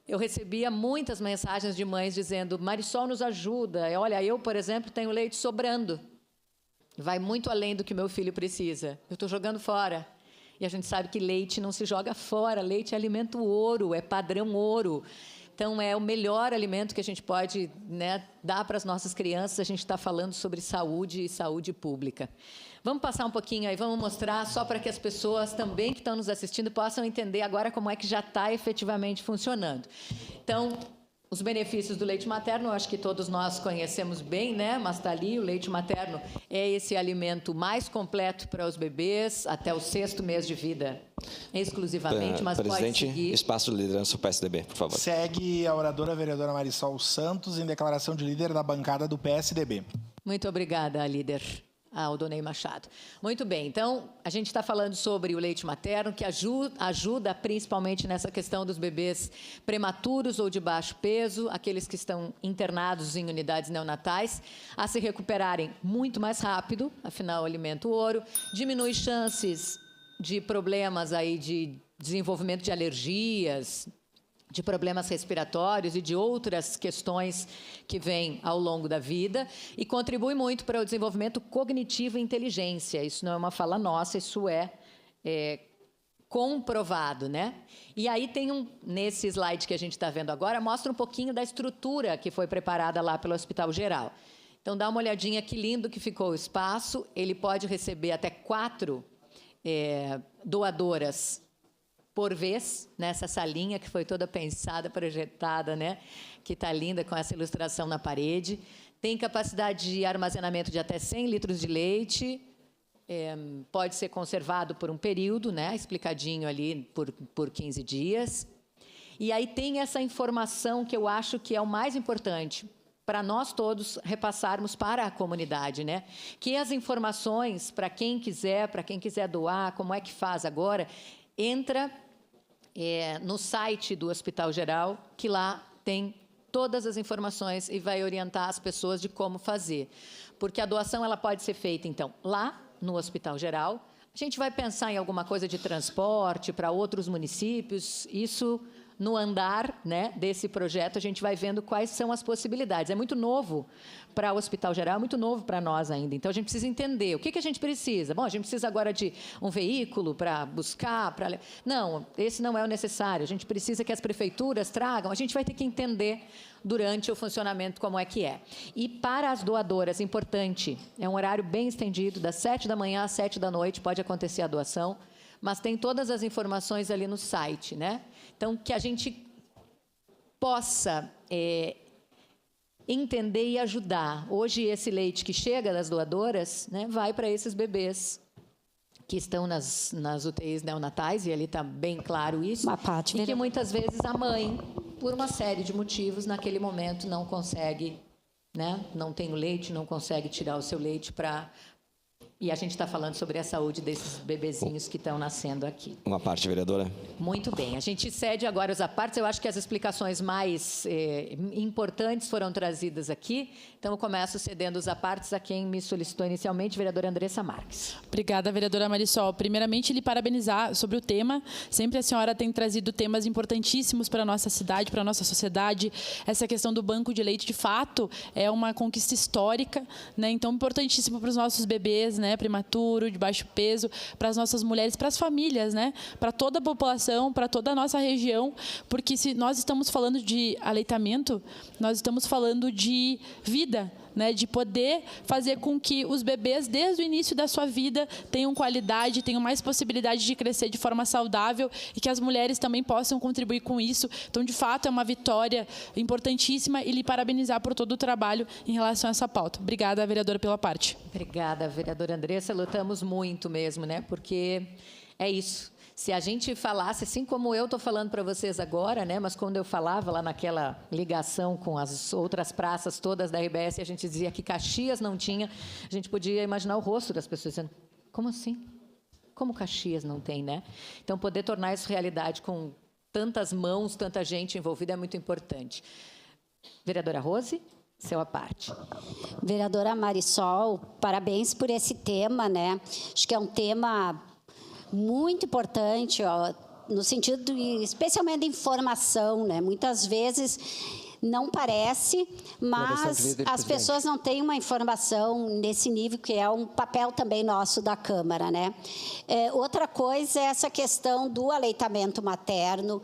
eu recebia muitas mensagens de mães dizendo: Marisol, nos ajuda. Olha, eu, por exemplo, tenho leite sobrando. Vai muito além do que meu filho precisa. Eu estou jogando fora. E a gente sabe que leite não se joga fora. Leite é alimento ouro, é padrão ouro. Então, é o melhor alimento que a gente pode, né, dar para as nossas crianças. A gente está falando sobre saúde e saúde pública. Vamos passar um pouquinho aí, vamos mostrar, só para que as pessoas também que estão nos assistindo possam entender agora como é que já está efetivamente funcionando. Então, os benefícios do leite materno, eu acho que todos nós conhecemos bem, né? Mas está ali, o leite materno é esse alimento mais completo para os bebês até o 6º mês de vida, exclusivamente, mas Presidente, pode seguir. espaço de liderança do PSDB, por favor. Segue a oradora vereadora Marisol Santos em declaração de líder da bancada do PSDB. Muito obrigada, líder. Ao Donei Machado. Muito bem, então, a gente está falando sobre o leite materno, que ajuda principalmente nessa questão dos bebês prematuros ou de baixo peso, aqueles que estão internados em unidades neonatais, a se recuperarem muito mais rápido, afinal, o alimento ouro, diminui chances de problemas aí de desenvolvimento de alergias, de problemas respiratórios e de outras questões que vêm ao longo da vida, e contribui muito para o desenvolvimento cognitivo e inteligência. Isso não é uma fala nossa, isso é comprovado, né? E aí tem nesse slide que a gente está vendo agora, mostra um pouquinho da estrutura que foi preparada lá pelo Hospital Geral. Então, dá uma olhadinha que lindo que ficou o espaço. Ele pode receber até 4 doadoras por vez, nessa salinha que foi toda pensada, projetada, né? Que está linda com essa ilustração na parede. Tem capacidade de armazenamento de até 100 litros de leite. Pode ser conservado por um período, né? Explicadinho ali por 15 dias. E aí tem essa informação que eu acho que é o mais importante para nós todos repassarmos para a comunidade, né? Que as informações, para quem quiser doar, como é que faz agora, entra no site do Hospital Geral, que lá tem todas as informações e vai orientar as pessoas de como fazer. Porque a doação ela pode ser feita, então, lá no Hospital Geral. A gente vai pensar em alguma coisa de transporte para outros municípios, isso no andar, né, desse projeto, a gente vai vendo quais são as possibilidades. É muito novo para o Hospital Geral, é muito novo para nós ainda. Então, a gente precisa entender o que a gente precisa. Bom, a gente precisa agora de um veículo para buscar, para... Não, esse não é o necessário. A gente precisa que as prefeituras tragam. A gente vai ter que entender durante o funcionamento como é que é. E para as doadoras, importante, é um horário bem estendido, das 7 da manhã às 7 da noite pode acontecer a doação, mas tem todas as informações ali no site, né? Então, que a gente possa entender e ajudar. Hoje, esse leite que chega das doadoras, né, vai para esses bebês que estão nas UTIs neonatais, e ali está bem claro isso, e que muitas vezes a mãe, por uma série de motivos, naquele momento não consegue, né, não tem o leite, não consegue tirar o seu leite para... E a gente está falando sobre a saúde desses bebezinhos que estão nascendo aqui. Uma parte, vereadora. Muito bem. A gente cede agora os apartes. Eu acho que as explicações mais importantes foram trazidas aqui. Então, eu começo cedendo os apartes a quem me solicitou inicialmente, vereadora Andressa Marques. Obrigada, vereadora Marisol. Primeiramente, lhe parabenizar sobre o tema. Sempre a senhora tem trazido temas importantíssimos para a nossa cidade, para a nossa sociedade. Essa questão do banco de leite, de fato, é uma conquista histórica, né? Então, importantíssimo para os nossos bebês, né? Prematuro, de baixo peso, para as nossas mulheres, para as famílias, né? Para toda a população, para toda a nossa região, porque se nós estamos falando de aleitamento, nós estamos falando de vida, né, de poder fazer com que os bebês, desde o início da sua vida, tenham qualidade, tenham mais possibilidade de crescer de forma saudável e que as mulheres também possam contribuir com isso. Então, de fato, é uma vitória importantíssima e lhe parabenizar por todo o trabalho em relação a essa pauta. Obrigada, vereadora, pela parte. Obrigada, vereadora Andressa. Lutamos muito mesmo, né, porque é isso. Se a gente falasse, assim como eu estou falando para vocês agora, né, mas quando eu falava lá naquela ligação com as outras praças todas da RBS, a gente dizia que Caxias não tinha, a gente podia imaginar o rosto das pessoas dizendo, como assim? Como Caxias não tem, né? Então, poder tornar isso realidade com tantas mãos, tanta gente envolvida é muito importante. Vereadora Rose, seu à parte. Vereadora Marisol, parabéns por esse tema, né? Acho que é um tema muito importante, ó, no sentido, especialmente de informação, né? Muitas vezes não parece, mas as pessoas não têm uma informação nesse nível, que é um papel também nosso da Câmara, né? Outra coisa é essa questão do aleitamento materno,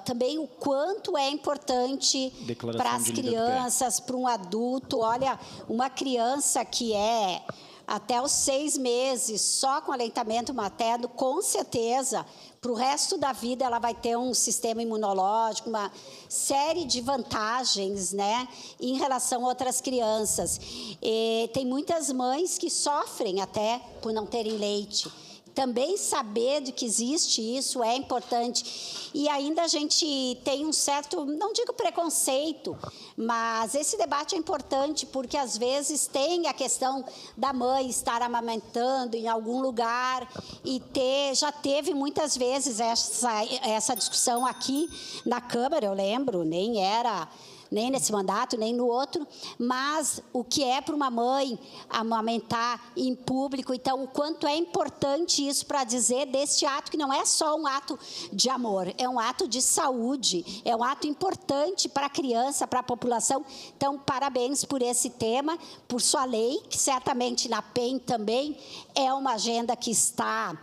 também o quanto é importante para as crianças, para um adulto. Olha, uma criança que é até os 6 meses, só com aleitamento materno, com certeza, para o resto da vida, ela vai ter um sistema imunológico, uma série de vantagens, né, em relação a outras crianças. E tem muitas mães que sofrem até por não terem leite. Também saber de que existe isso é importante. E ainda a gente tem um certo, não digo preconceito, mas esse debate é importante porque, às vezes, tem a questão da mãe estar amamentando em algum lugar e já teve muitas vezes essa discussão aqui na Câmara, eu lembro, nem era... nem nesse mandato, nem no outro, mas o que é para uma mãe amamentar em público, então o quanto é importante isso para dizer deste ato, que não é só um ato de amor, é um ato de saúde, é um ato importante para a criança, para a população. Então, parabéns por esse tema, por sua lei, que certamente na PEN também é uma agenda que está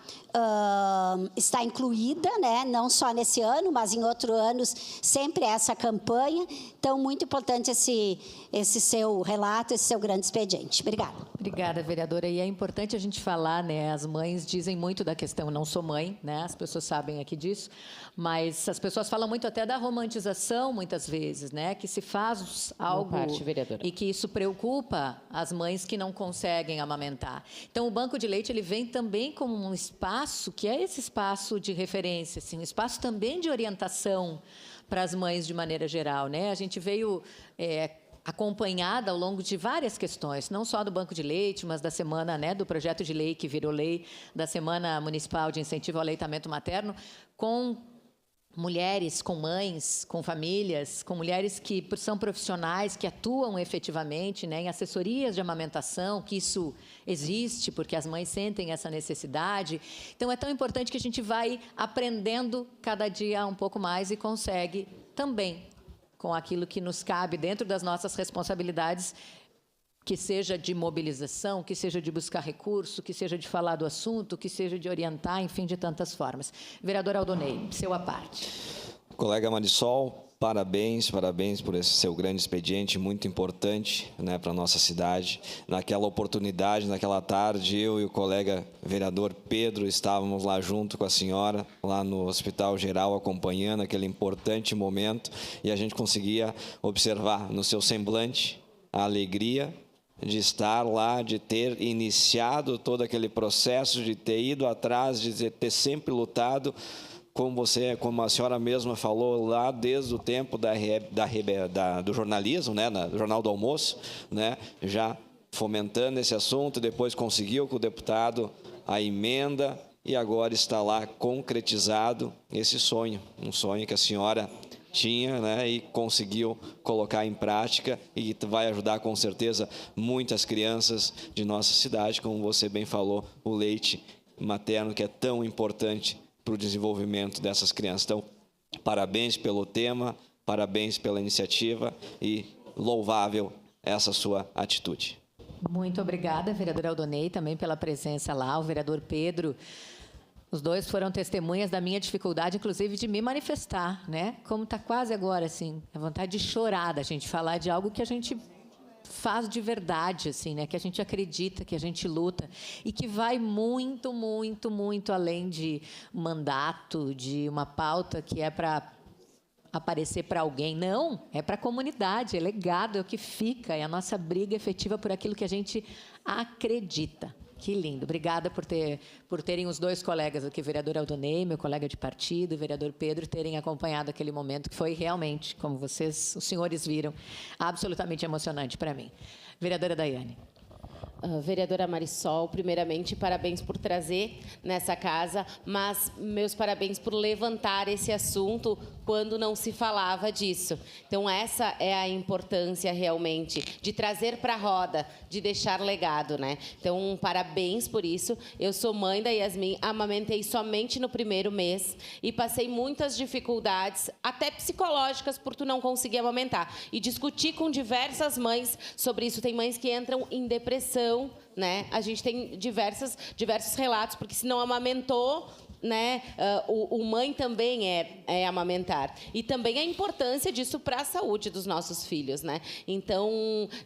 incluída, né? Não só nesse ano, mas em outros anos, sempre essa campanha. Então, muito importante esse seu relato, esse seu grande expediente. Obrigada. Obrigada, vereadora. E é importante a gente falar, né? As mães dizem muito da questão, eu não sou mãe, né? As pessoas sabem aqui disso, mas as pessoas falam muito até da romantização, muitas vezes, né? Que se faz algo parte, vereadora. e que isso preocupa as mães que não conseguem amamentar. Então, o banco de leite ele vem também como um espaço que é esse espaço de referência, assim, um espaço também de orientação para as mães de maneira geral, né? A gente veio acompanhada ao longo de várias questões, não só do banco de leite, mas da semana, né, do projeto de lei que virou lei, da Semana Municipal de Incentivo ao Aleitamento Materno, com mulheres, com mães, com famílias, com mulheres que são profissionais, que atuam efetivamente, né, em assessorias de amamentação, que isso existe, porque as mães sentem essa necessidade. Então, é tão importante que a gente vai aprendendo cada dia um pouco mais e consegue também, com aquilo que nos cabe dentro das nossas responsabilidades, que seja de mobilização, que seja de buscar recurso, que seja de falar do assunto, que seja de orientar, enfim, de tantas formas. Vereador Aldonei, seu à parte. Colega Marisol, parabéns por esse seu grande expediente, muito importante, né, para a nossa cidade. Naquela oportunidade, naquela tarde, eu e o colega vereador Pedro estávamos lá junto com a senhora, lá no Hospital Geral, acompanhando aquele importante momento, e a gente conseguia observar no seu semblante a alegria de estar lá, de ter iniciado todo aquele processo, de ter ido atrás, de ter sempre lutado, como a senhora mesma falou lá desde o tempo do jornalismo, né, do Jornal do Almoço, né, já fomentando esse assunto, depois conseguiu com o deputado a emenda e agora está lá concretizado esse sonho, um sonho que a senhora tinha, né, e conseguiu colocar em prática e vai ajudar com certeza muitas crianças de nossa cidade, como você bem falou, o leite materno que é tão importante para o desenvolvimento dessas crianças. Então, parabéns pelo tema, parabéns pela iniciativa e louvável essa sua atitude. Muito obrigada, vereadora Aldonei, também pela presença lá, o vereador Pedro. Os dois foram testemunhas da minha dificuldade, inclusive, de me manifestar, né? Como está quase agora, assim, a vontade de chorar, da gente falar de algo que a gente faz de verdade, assim, né? Que a gente acredita, que a gente luta e que vai muito, muito, muito além de mandato, de uma pauta que é para aparecer para alguém. Não, é para a comunidade, é legado, é o que fica, é a nossa briga efetiva por aquilo que a gente acredita. Que lindo. Obrigada por terem os dois colegas aqui, o vereador Aldonei, meu colega de partido, o vereador Pedro, terem acompanhado aquele momento que foi realmente, como vocês, os senhores viram, absolutamente emocionante para mim. Vereadora Daiane. Vereadora Marisol, primeiramente, parabéns por trazer nessa casa, mas meus parabéns por levantar esse assunto quando não se falava disso. Então, essa é a importância, realmente, de trazer para a roda, de deixar legado, né? Então, parabéns por isso. Eu sou mãe da Yasmin, amamentei somente no primeiro mês e passei muitas dificuldades, até psicológicas, por tu não conseguir amamentar. E discuti com diversas mães sobre isso. Tem mães que entram em depressão, né? A gente tem diversos relatos, porque se não amamentou, né, o mãe também é amamentar. E também a importância disso para a saúde dos nossos filhos, né? Então,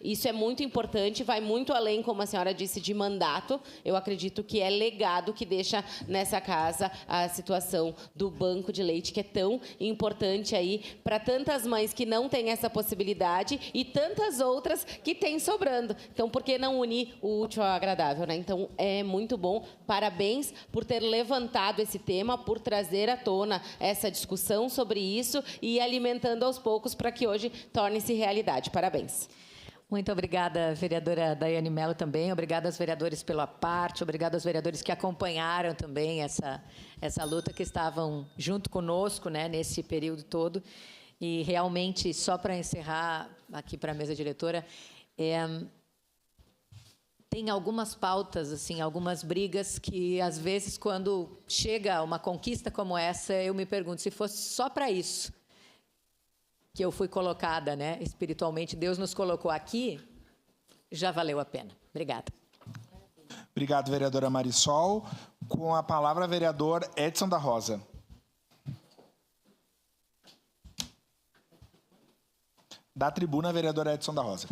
isso é muito importante, vai muito além, como a senhora disse, de mandato. Eu acredito que é legado que deixa nessa casa a situação do banco de leite, que é tão importante aí para tantas mães que não têm essa possibilidade e tantas outras que têm sobrando. Então, por que não unir o útil ao agradável, né? Então, é muito bom. Parabéns por ter levantado esse tema, por trazer à tona essa discussão sobre isso e ir alimentando aos poucos para que hoje torne-se realidade. Parabéns. Muito obrigada, vereadora Daiane Mello, também. Obrigada aos vereadores pela parte, obrigada aos vereadores que acompanharam também essa luta, que estavam junto conosco, né, nesse período todo. E, realmente, só para encerrar aqui para a mesa diretora, tem algumas pautas, assim, algumas brigas que, às vezes, quando chega uma conquista como essa, eu me pergunto, se fosse só para isso que eu fui colocada, né, espiritualmente, Deus nos colocou aqui, já valeu a pena. Obrigada. Obrigado, vereadora Marisol. Com a palavra, vereador Edson da Rosa. Da tribuna, vereador Edson da Rosa.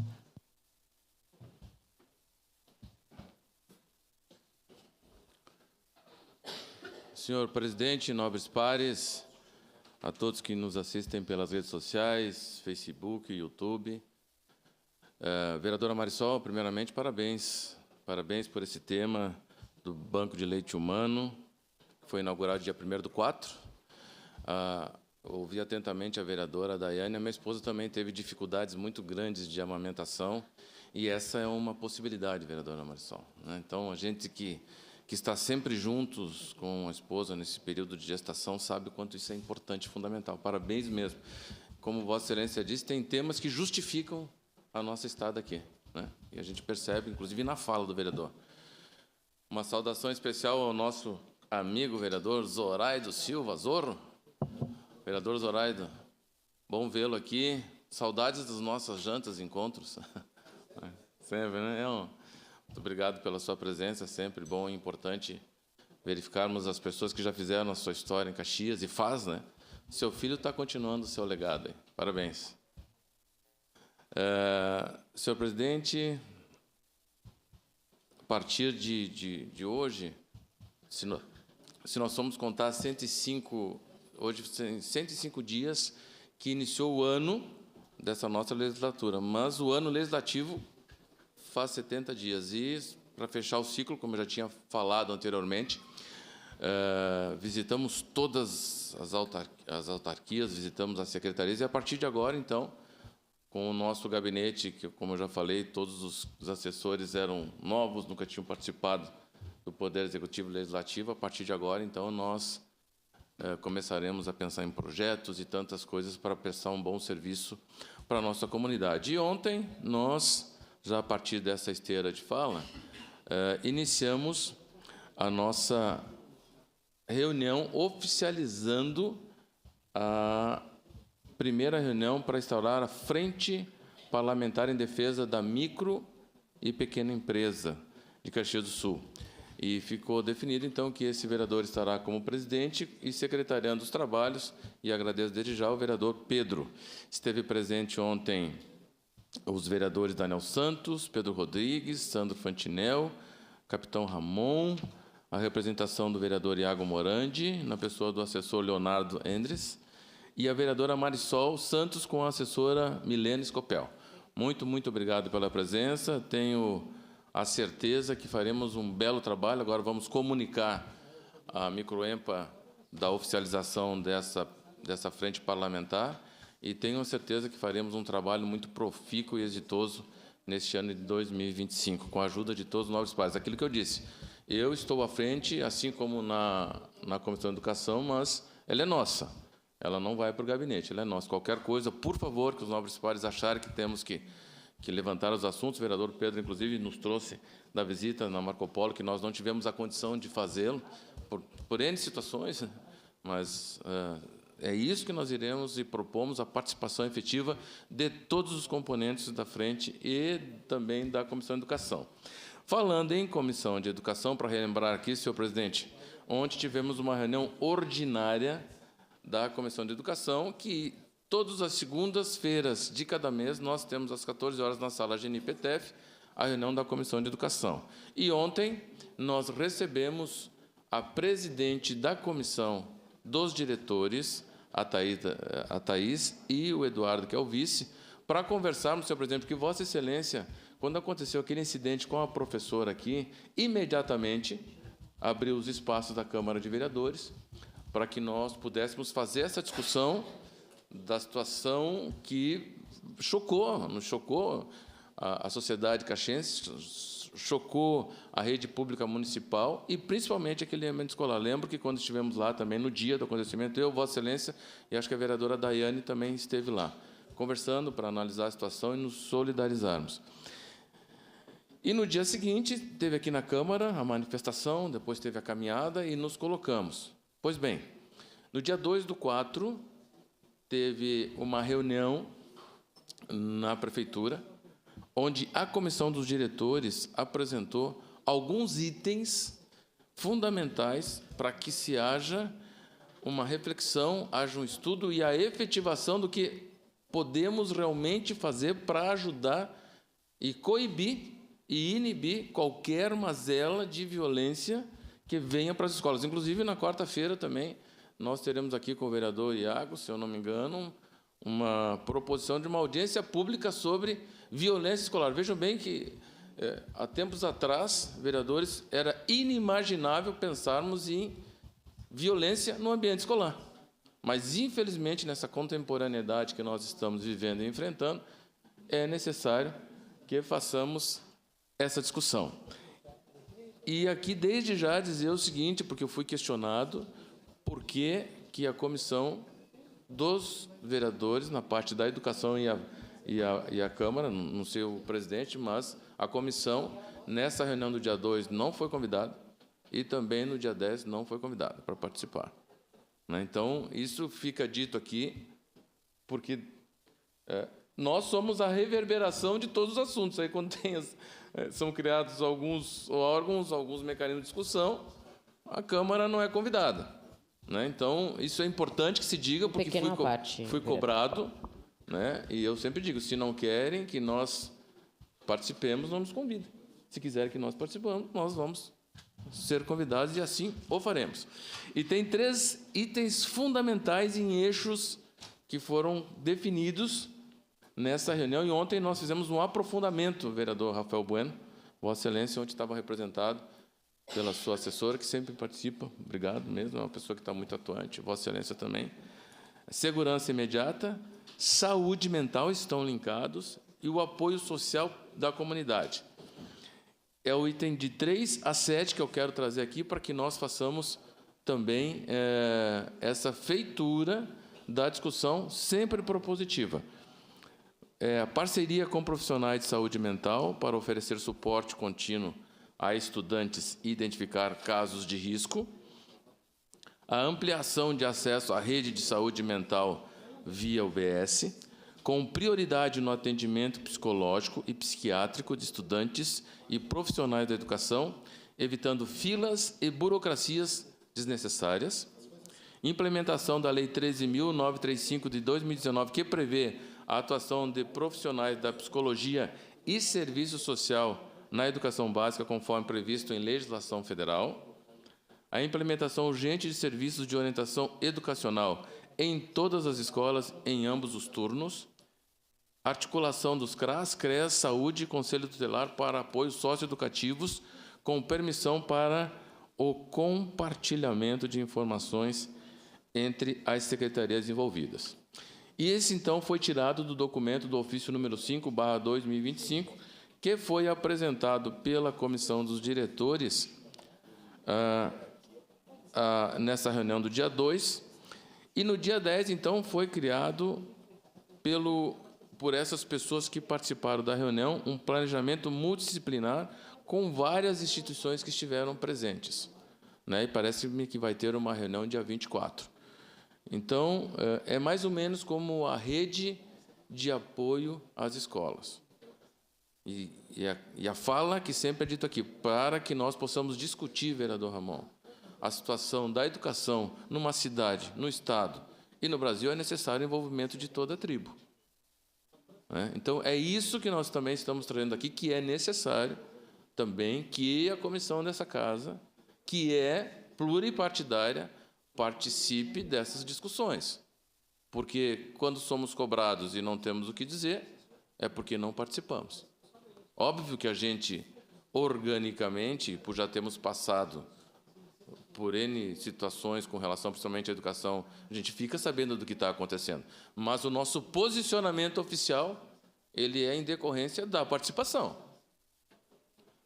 Senhor presidente, nobres pares, a todos que nos assistem pelas redes sociais, Facebook, YouTube. Vereadora Marisol, primeiramente, parabéns. Parabéns por esse tema do Banco de Leite Humano, que foi inaugurado dia 1º/4. Ouvi atentamente a vereadora Daiane. A minha esposa também teve dificuldades muito grandes de amamentação, e essa é uma possibilidade, vereadora Marisol, né? Então, a gente que está sempre juntos com a esposa nesse período de gestação sabe o quanto isso é importante e fundamental. Parabéns mesmo. Como Vossa Excelência disse, tem temas que justificam a nossa estada aqui, né? E a gente percebe, inclusive, na fala do vereador. Uma saudação especial ao nosso amigo vereador Zoraido Silva Zorro. Vereador Zoraido, bom vê-lo aqui. Saudades das nossas jantas e encontros. Sempre, né? Muito obrigado pela sua presença, sempre bom e importante verificarmos as pessoas que já fizeram a sua história em Caxias, e faz, né? Seu filho está continuando o seu legado aí. Parabéns. Senhor presidente, a partir de hoje, se nós formos contar 105 dias que iniciou o ano dessa nossa legislatura, mas o ano legislativo faz 70 dias. E, para fechar o ciclo, como eu já tinha falado anteriormente, visitamos todas as autarquias, visitamos as secretarias, e, a partir de agora, então, com o nosso gabinete, que, como eu já falei, todos os assessores eram novos, nunca tinham participado do Poder Executivo e Legislativo. A partir de agora, então, nós começaremos a pensar em projetos e tantas coisas para prestar um bom serviço para a nossa comunidade. E ontem, nós, já a partir dessa esteira de fala, iniciamos a nossa reunião oficializando a primeira reunião para instaurar a Frente Parlamentar em Defesa da Micro e Pequena Empresa de Caxias do Sul. E ficou definido, então, que esse vereador estará como presidente e secretariando os trabalhos, e agradeço desde já ao vereador Pedro. Esteve presente ontem os vereadores Daniel Santos, Pedro Rodrigues, Sandro Fantinel, Capitão Ramon, a representação do vereador Iago Morandi, na pessoa do assessor Leonardo Endres, e a vereadora Marisol Santos com a assessora Milene Scopel. Muito, muito obrigado pela presença. Tenho a certeza que faremos um belo trabalho. Agora vamos comunicar a Microempa da oficialização dessa frente parlamentar, e tenho certeza que faremos um trabalho muito profícuo e exitoso neste ano de 2025, com a ajuda de todos os nobres pares. Aquilo que eu disse, eu estou à frente, assim como na Comissão de Educação, mas ela é nossa. Ela não vai para o gabinete, ela é nossa. Qualquer coisa, por favor, que os nobres pares acharem que temos que levantar os assuntos. O vereador Pedro, inclusive, nos trouxe da visita na Marco Polo, que nós não tivemos a condição de fazê-lo, por N situações, mas é isso que nós iremos e propomos, a participação efetiva de todos os componentes da frente e também da Comissão de Educação. Falando em Comissão de Educação, para relembrar aqui, senhor presidente, ontem tivemos uma reunião ordinária da Comissão de Educação, que todas as segundas-feiras de cada mês nós temos às 14 horas na sala GNPTF a reunião da Comissão de Educação. E ontem nós recebemos a presidente da comissão dos diretores, a Thaís e o Eduardo, que é o vice, para conversarmos, senhor presidente, porque Vossa Excelência, quando aconteceu aquele incidente com a professora aqui, imediatamente abriu os espaços da Câmara de Vereadores para que nós pudéssemos fazer essa discussão da situação que nos chocou a sociedade caxiense, chocou a rede pública municipal e, principalmente, aquele ambiente escolar. Lembro que, quando estivemos lá também, no dia do acontecimento, eu, Vossa Excelência, e acho que a vereadora Daiane também esteve lá, conversando para analisar a situação e nos solidarizarmos. E, no dia seguinte, teve aqui na Câmara a manifestação, depois teve a caminhada e nos colocamos. Pois bem, no dia 2/4, teve uma reunião na Prefeitura, onde a Comissão dos Diretores apresentou alguns itens fundamentais para que se haja uma reflexão, haja um estudo e a efetivação do que podemos realmente fazer para ajudar e coibir e inibir qualquer mazela de violência que venha para as escolas. Inclusive, na quarta-feira também, nós teremos aqui com o vereador Iago, se eu não me engano, uma proposição de uma audiência pública sobre violência escolar. Vejam bem que, há tempos atrás, vereadores, era inimaginável pensarmos em violência no ambiente escolar. Mas, infelizmente, nessa contemporaneidade que nós estamos vivendo e enfrentando, é necessário que façamos essa discussão. E aqui, desde já, dizer o seguinte, porque eu fui questionado por que a comissão dos vereadores, na parte da educação e a Câmara, não sei o presidente, mas a comissão, nessa reunião do dia 2, não foi convidada, e também no dia 10 não foi convidada para participar. Então, isso fica dito aqui, porque nós somos a reverberação de todos os assuntos. Aí, quando são criados alguns órgãos, alguns mecanismos de discussão, a Câmara não é convidada. Então, isso é importante que se diga, porque fui cobrado, e eu sempre digo, se não querem que nós participemos, não nos convidem. Se quiserem que nós participemos, nós vamos ser convidados e assim o faremos. E tem 3 itens fundamentais em eixos que foram definidos nessa reunião, e ontem nós fizemos um aprofundamento, vereador Rafael Bueno, Vossa Excelência, onde estava representado pela sua assessora, que sempre participa, obrigado mesmo, é uma pessoa que está muito atuante, Vossa Excelência também. Segurança imediata, saúde mental estão linkados, e o apoio social da comunidade. É o item de 3 a 7 que eu quero trazer aqui para que nós façamos também essa feitura da discussão sempre propositiva. Parceria com profissionais de saúde mental para oferecer suporte contínuo a estudantes e identificar casos de risco. A ampliação de acesso à rede de saúde mental via UBS, com prioridade no atendimento psicológico e psiquiátrico de estudantes e profissionais da educação, evitando filas e burocracias desnecessárias. Implementação da Lei 13.935 de 2019, que prevê a atuação de profissionais da psicologia e serviço social na educação básica, conforme previsto em legislação federal. A implementação urgente de serviços de orientação educacional em todas as escolas, em ambos os turnos. Articulação dos CRAS, CREAS, Saúde e Conselho Tutelar para apoios socioeducativos, com permissão para o compartilhamento de informações entre as secretarias envolvidas. E esse, então, foi tirado do documento do ofício número 5/2025, que foi apresentado pela Comissão dos Diretores nessa reunião do dia 2, e no dia 10, então, foi criado por essas pessoas que participaram da reunião, um planejamento multidisciplinar com várias instituições que estiveram presentes. E parece-me que vai ter uma reunião dia 24. Então, é mais ou menos como a rede de apoio às escolas. E a fala que sempre é dito aqui, para que nós possamos discutir, vereador Ramon, a situação da educação numa cidade, no Estado e no Brasil, é necessário o envolvimento de toda a tribo. Então, é isso que nós também estamos trazendo aqui, que é necessário também que a comissão dessa casa, que é pluripartidária, participe dessas discussões. Porque, quando somos cobrados e não temos o que dizer, é porque não participamos. Óbvio que a gente, organicamente, por já termos passado por N situações com relação, principalmente à educação, a gente fica sabendo do que está acontecendo. Mas o nosso posicionamento oficial, ele é em decorrência da participação.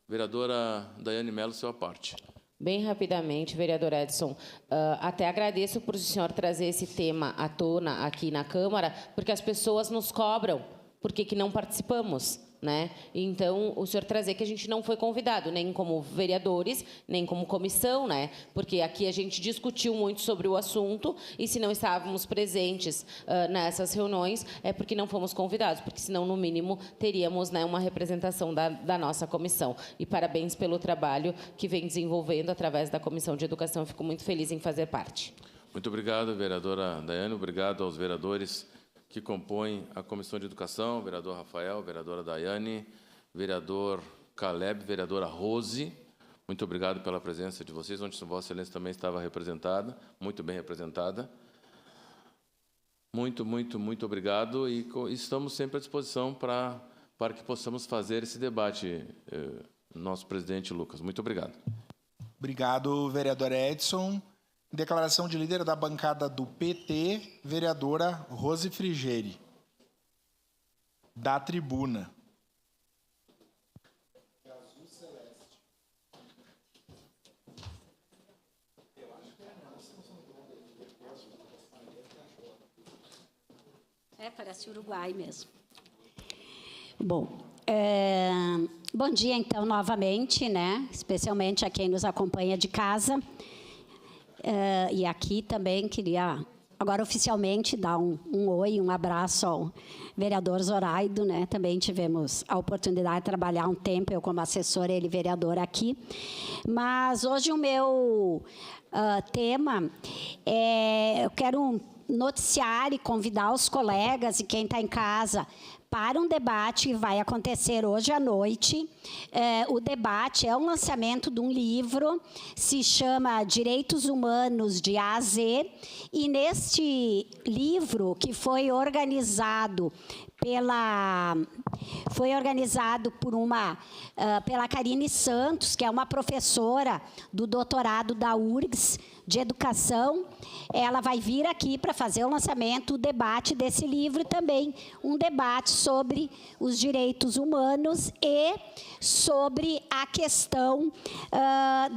Vereadora Daiane Mello, sua parte. Bem rapidamente, vereador Edson, até agradeço por o senhor trazer esse tema à tona aqui na Câmara, porque as pessoas nos cobram por que não participamos. Então, o senhor trazer que a gente não foi convidado, nem como vereadores, nem como comissão, porque aqui a gente discutiu muito sobre o assunto, e se não estávamos presentes nessas reuniões, é porque não fomos convidados, porque senão, no mínimo, teríamos uma representação da nossa comissão. E parabéns pelo trabalho que vem desenvolvendo através da Comissão de Educação. Eu fico muito feliz em fazer parte. Muito obrigado, vereadora Daiane, obrigado aos vereadores que compõem a Comissão de Educação, vereador Rafael, vereadora Daiane, vereador Caleb, vereadora Rose, Muito obrigado pela presença de vocês, onde Vossa Excelência também estava representada, muito bem representada. Muito obrigado e estamos sempre à disposição para que possamos fazer esse debate, nosso presidente Lucas. Muito obrigado. Obrigado, vereador Edson. Declaração de líder da bancada do PT, vereadora Rose Frigeri. Da tribuna. Parece Uruguai mesmo. Bom, bom dia, então, novamente, né? Especialmente a quem nos acompanha de casa. E aqui também queria, agora oficialmente, dar um oi, um abraço ao vereador Zoraido, né? Também tivemos a oportunidade de trabalhar um tempo, eu como assessora, ele vereador aqui. Mas hoje o meu tema eu quero noticiar e convidar os colegas e quem está em casa para um debate que vai acontecer hoje à noite. O debate é o lançamento de um livro, se chama Direitos Humanos de A a Z, e neste livro, que foi organizado pela Karine Santos, que é uma professora do doutorado da URGS de Educação. Ela vai vir aqui para fazer o lançamento, o debate desse livro e também um debate sobre os direitos humanos e sobre a questão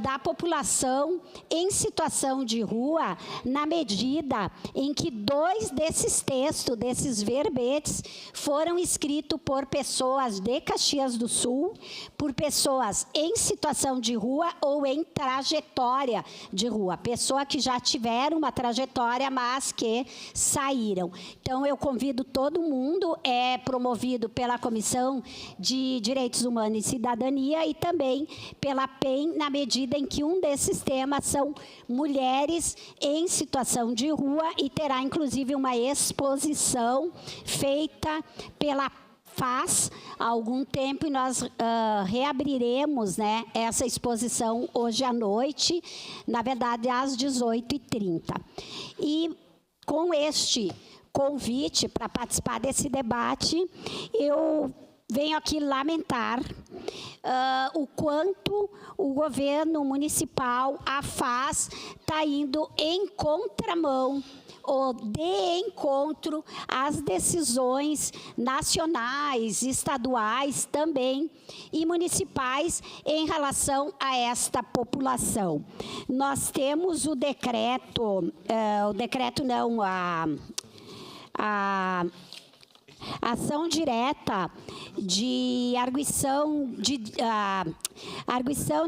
da população em situação de rua, na medida em que 2 desses textos, desses verbetes, foram escritos por pessoas de Caxias do Sul, por pessoas em situação de rua ou em trajetória de rua, pessoas que já tiveram uma trajetória, mas que saíram. Então, eu convido todo mundo, é promovido pela Comissão de Direitos Humanos e Cidadania e também pela PEN, na medida em que um desses temas são mulheres em situação de rua e terá, inclusive, uma exposição feita pela faz algum tempo e nós reabriremos, né, essa exposição hoje à noite, na verdade, às 18h30. E com este convite para participar desse debate, eu venho aqui lamentar o quanto o governo municipal, a FAZ, está indo em contramão ou de encontro às decisões nacionais, estaduais também e municipais em relação a esta população. Nós temos o decreto, a ação direta de arguição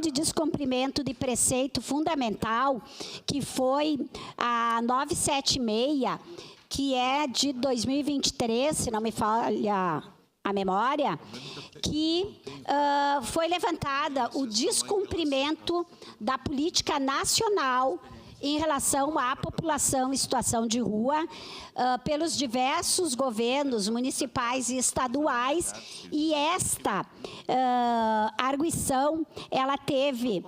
de descumprimento de preceito fundamental, que foi a 976, que é de 2023, se não me falha a memória, que foi levantada o descumprimento da política nacional em relação à população em situação de rua, pelos diversos governos municipais e estaduais, e esta arguição, ela teve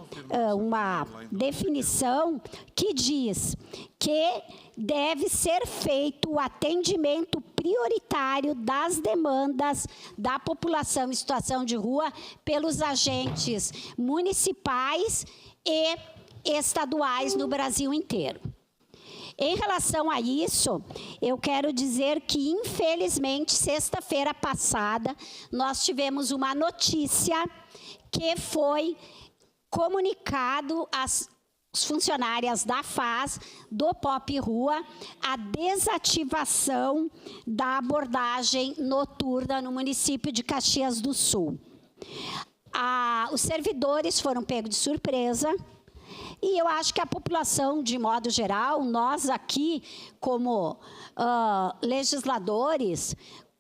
uma definição que diz que deve ser feito o atendimento prioritário das demandas da população em situação de rua pelos agentes municipais e estaduais no Brasil inteiro. Em relação a isso, eu quero dizer que, infelizmente, sexta-feira passada, nós tivemos uma notícia que foi comunicado às funcionárias da FAZ, do POP Rua, a desativação da abordagem noturna no município de Caxias do Sul. Os servidores foram pegos de surpresa. E eu acho que a população, de modo geral, nós aqui, como legisladores,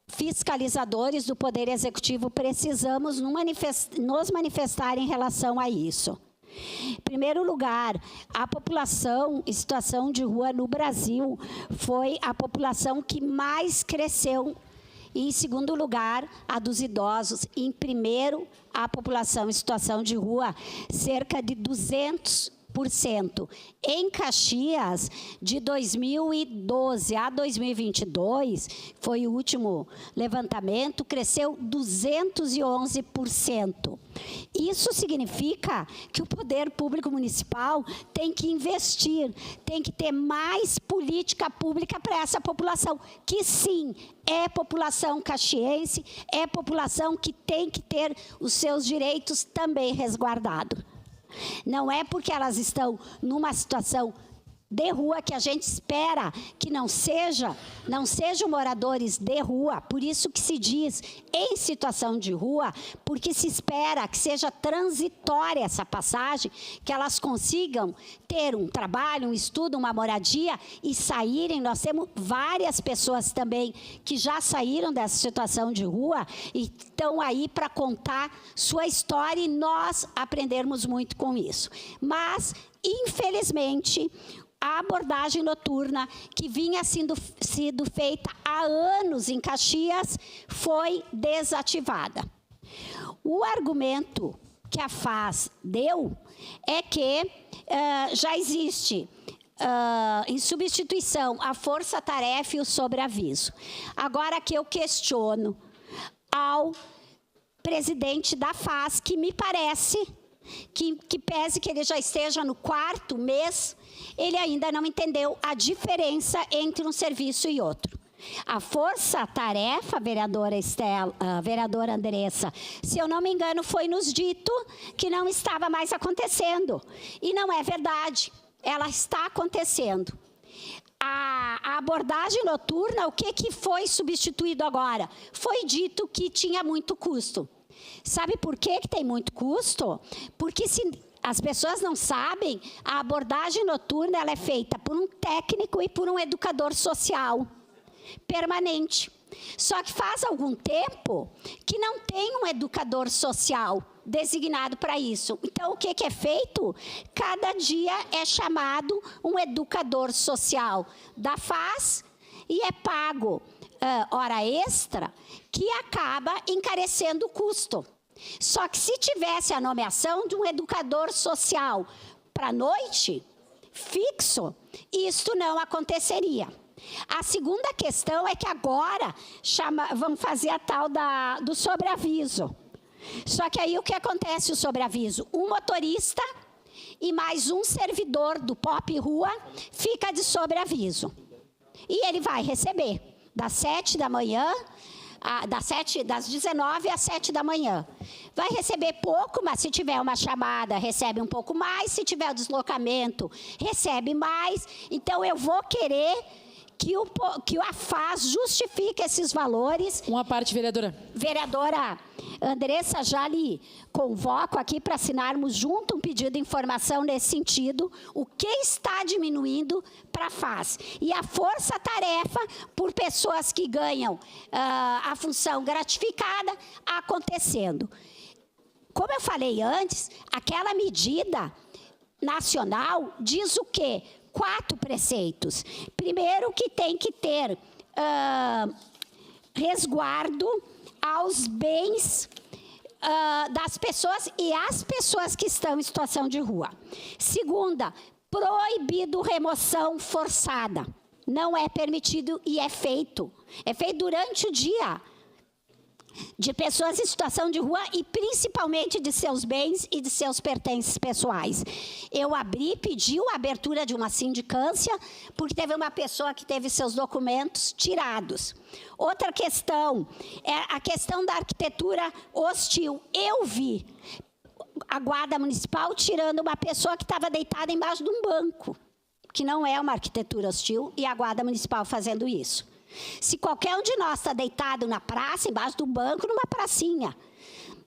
fiscalizadores do Poder Executivo, precisamos nos manifestar em relação a isso. Em primeiro lugar, a população em situação de rua no Brasil foi a população que mais cresceu E, em segundo lugar, a dos idosos. E, em primeiro, a população em situação de rua, cerca de 200%. Em Caxias, de 2012 a 2022, foi o último levantamento, cresceu 211%. Isso significa que o poder público municipal tem que investir, tem que ter mais política pública para essa população, que sim, é população caxiense, é população que tem que ter os seus direitos também resguardados. Não é porque elas estão numa situação de rua que a gente espera que não sejam moradores de rua, por isso que se diz em situação de rua, porque se espera que seja transitória essa passagem, que elas consigam ter um trabalho, um estudo, uma moradia e saírem. Nós temos várias pessoas também que já saíram dessa situação de rua e estão aí para contar sua história e nós aprendermos muito com isso. Mas, infelizmente, a abordagem noturna que vinha sido feita há anos em Caxias foi desativada. O argumento que a FAS deu é que já existe em substituição a força-tarefa e o sobreaviso. Agora que eu questiono ao presidente da FAS, que me parece que pese que ele já esteja no 4º mês, ele ainda não entendeu a diferença entre um serviço e outro. A força-tarefa, vereadora Andressa, se eu não me engano, foi nos dito que não estava mais acontecendo. E não é verdade, ela está acontecendo. A abordagem noturna, o que foi substituído agora? Foi dito que tinha muito custo. Sabe por que tem muito custo? Porque se as pessoas não sabem, a abordagem noturna ela é feita por um técnico e por um educador social permanente. Só que faz algum tempo que não tem um educador social designado para isso. Então, o que é feito? Cada dia é chamado um educador social da FAS e é pago hora extra, que acaba encarecendo o custo. Só que se tivesse a nomeação de um educador social para a noite, fixo, isto não aconteceria. A segunda questão é que agora vamos fazer a tal do sobreaviso. Só que aí o que acontece o sobreaviso? Um motorista e mais um servidor do POP Rua fica de sobreaviso. E ele vai receber das 7 da manhã, das 19 às 7 da manhã. Vai receber pouco, mas se tiver uma chamada, recebe um pouco mais. Se tiver o deslocamento, recebe mais. Então, eu vou querer que a FAS justifique esses valores. Uma parte, vereadora. Vereadora Andressa, já lhe convoco aqui para assinarmos junto um pedido de informação nesse sentido, o que está diminuindo para a FAS. E a força-tarefa por pessoas que ganham a função gratificada acontecendo. Como eu falei antes, aquela medida nacional diz o quê? 4 preceitos. Primeiro, que tem que ter resguardo aos bens das pessoas e as pessoas que estão em situação de rua. Segunda, proibido remoção forçada. Não é permitido e é feito. É feito durante o dia de pessoas em situação de rua e principalmente de seus bens e de seus pertences pessoais. Eu pedi a abertura de uma sindicância porque teve uma pessoa que teve seus documentos tirados. Outra questão é a questão da arquitetura hostil. Eu vi a guarda municipal tirando uma pessoa que estava deitada embaixo de um banco, que não é uma arquitetura hostil, e a guarda municipal fazendo isso. Se qualquer um de nós está deitado na praça, embaixo do banco, numa pracinha,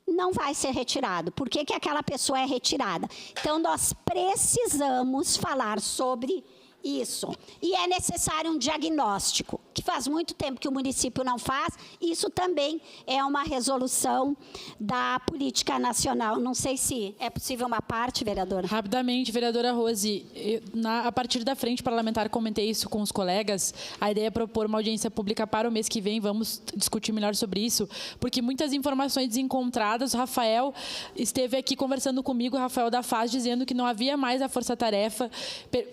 não vai ser retirado. Por que aquela pessoa é retirada? Então, nós precisamos falar sobre isso. E é necessário um diagnóstico. que faz muito tempo que o município não faz. Isso também é uma resolução da política nacional. Não sei se é possível uma parte, vereadora. Rapidamente, vereadora Rose, a partir da frente parlamentar, comentei isso com os colegas, a ideia é propor uma audiência pública para o mês que vem, vamos discutir melhor sobre isso, porque muitas informações desencontradas, o Rafael esteve aqui conversando comigo, o Rafael da FAS, dizendo que não havia mais a força-tarefa,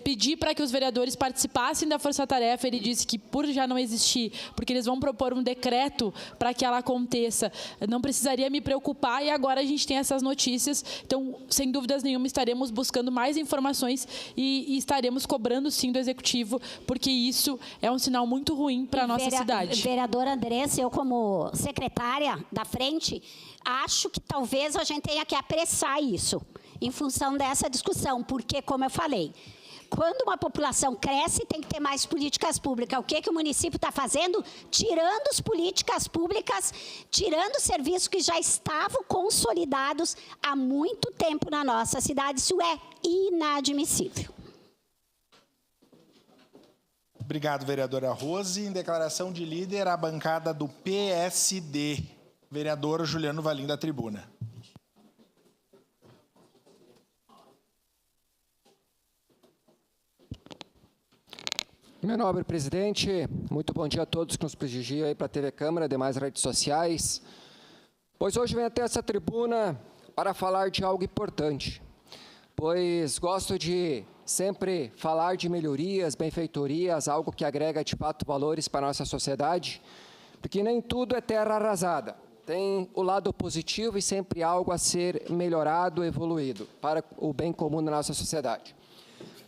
pedi para que os vereadores participassem da força-tarefa, ele disse que por já não existir, porque eles vão propor um decreto para que ela aconteça, não precisaria me preocupar, e agora a gente tem essas notícias, então, sem dúvidas nenhuma, estaremos buscando mais informações e estaremos cobrando, sim, do Executivo, porque isso é um sinal muito ruim para a nossa cidade. Vereadora Andressa, eu como secretária da frente, acho que talvez a gente tenha que apressar isso, em função dessa discussão, porque, como eu falei, quando uma população cresce, tem que ter mais políticas públicas. O que o município está fazendo? Tirando as políticas públicas, tirando serviços que já estavam consolidados há muito tempo na nossa cidade. Isso é inadmissível. Obrigado, vereadora Rose. Em declaração de líder, a bancada do PSD. Vereador Juliano Valim, da tribuna. Meu nobre presidente, muito bom dia a todos que nos prestigiam aí para a TV Câmara e demais redes sociais. Pois hoje venho até essa tribuna para falar de algo importante, pois gosto de sempre falar de melhorias, benfeitorias, algo que agrega de fato valores para a nossa sociedade, porque nem tudo é terra arrasada. Tem o lado positivo e sempre algo a ser melhorado, evoluído, para o bem comum da nossa sociedade.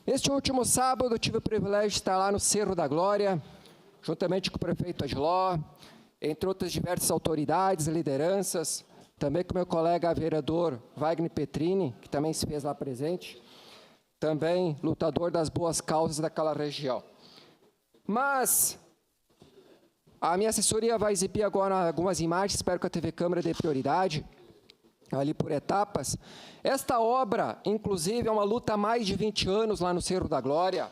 Neste último sábado, tive o privilégio de estar lá no Cerro da Glória, juntamente com o prefeito Adiló, entre outras diversas autoridades e lideranças, também com meu colega vereador Wagner Petrini, que também se fez lá presente, também lutador das boas causas daquela região. Mas a minha assessoria vai exibir agora algumas imagens, espero que a TV Câmara dê prioridade, ali por etapas. Esta obra, inclusive, é uma luta há mais de 20 anos lá no Cerro da Glória,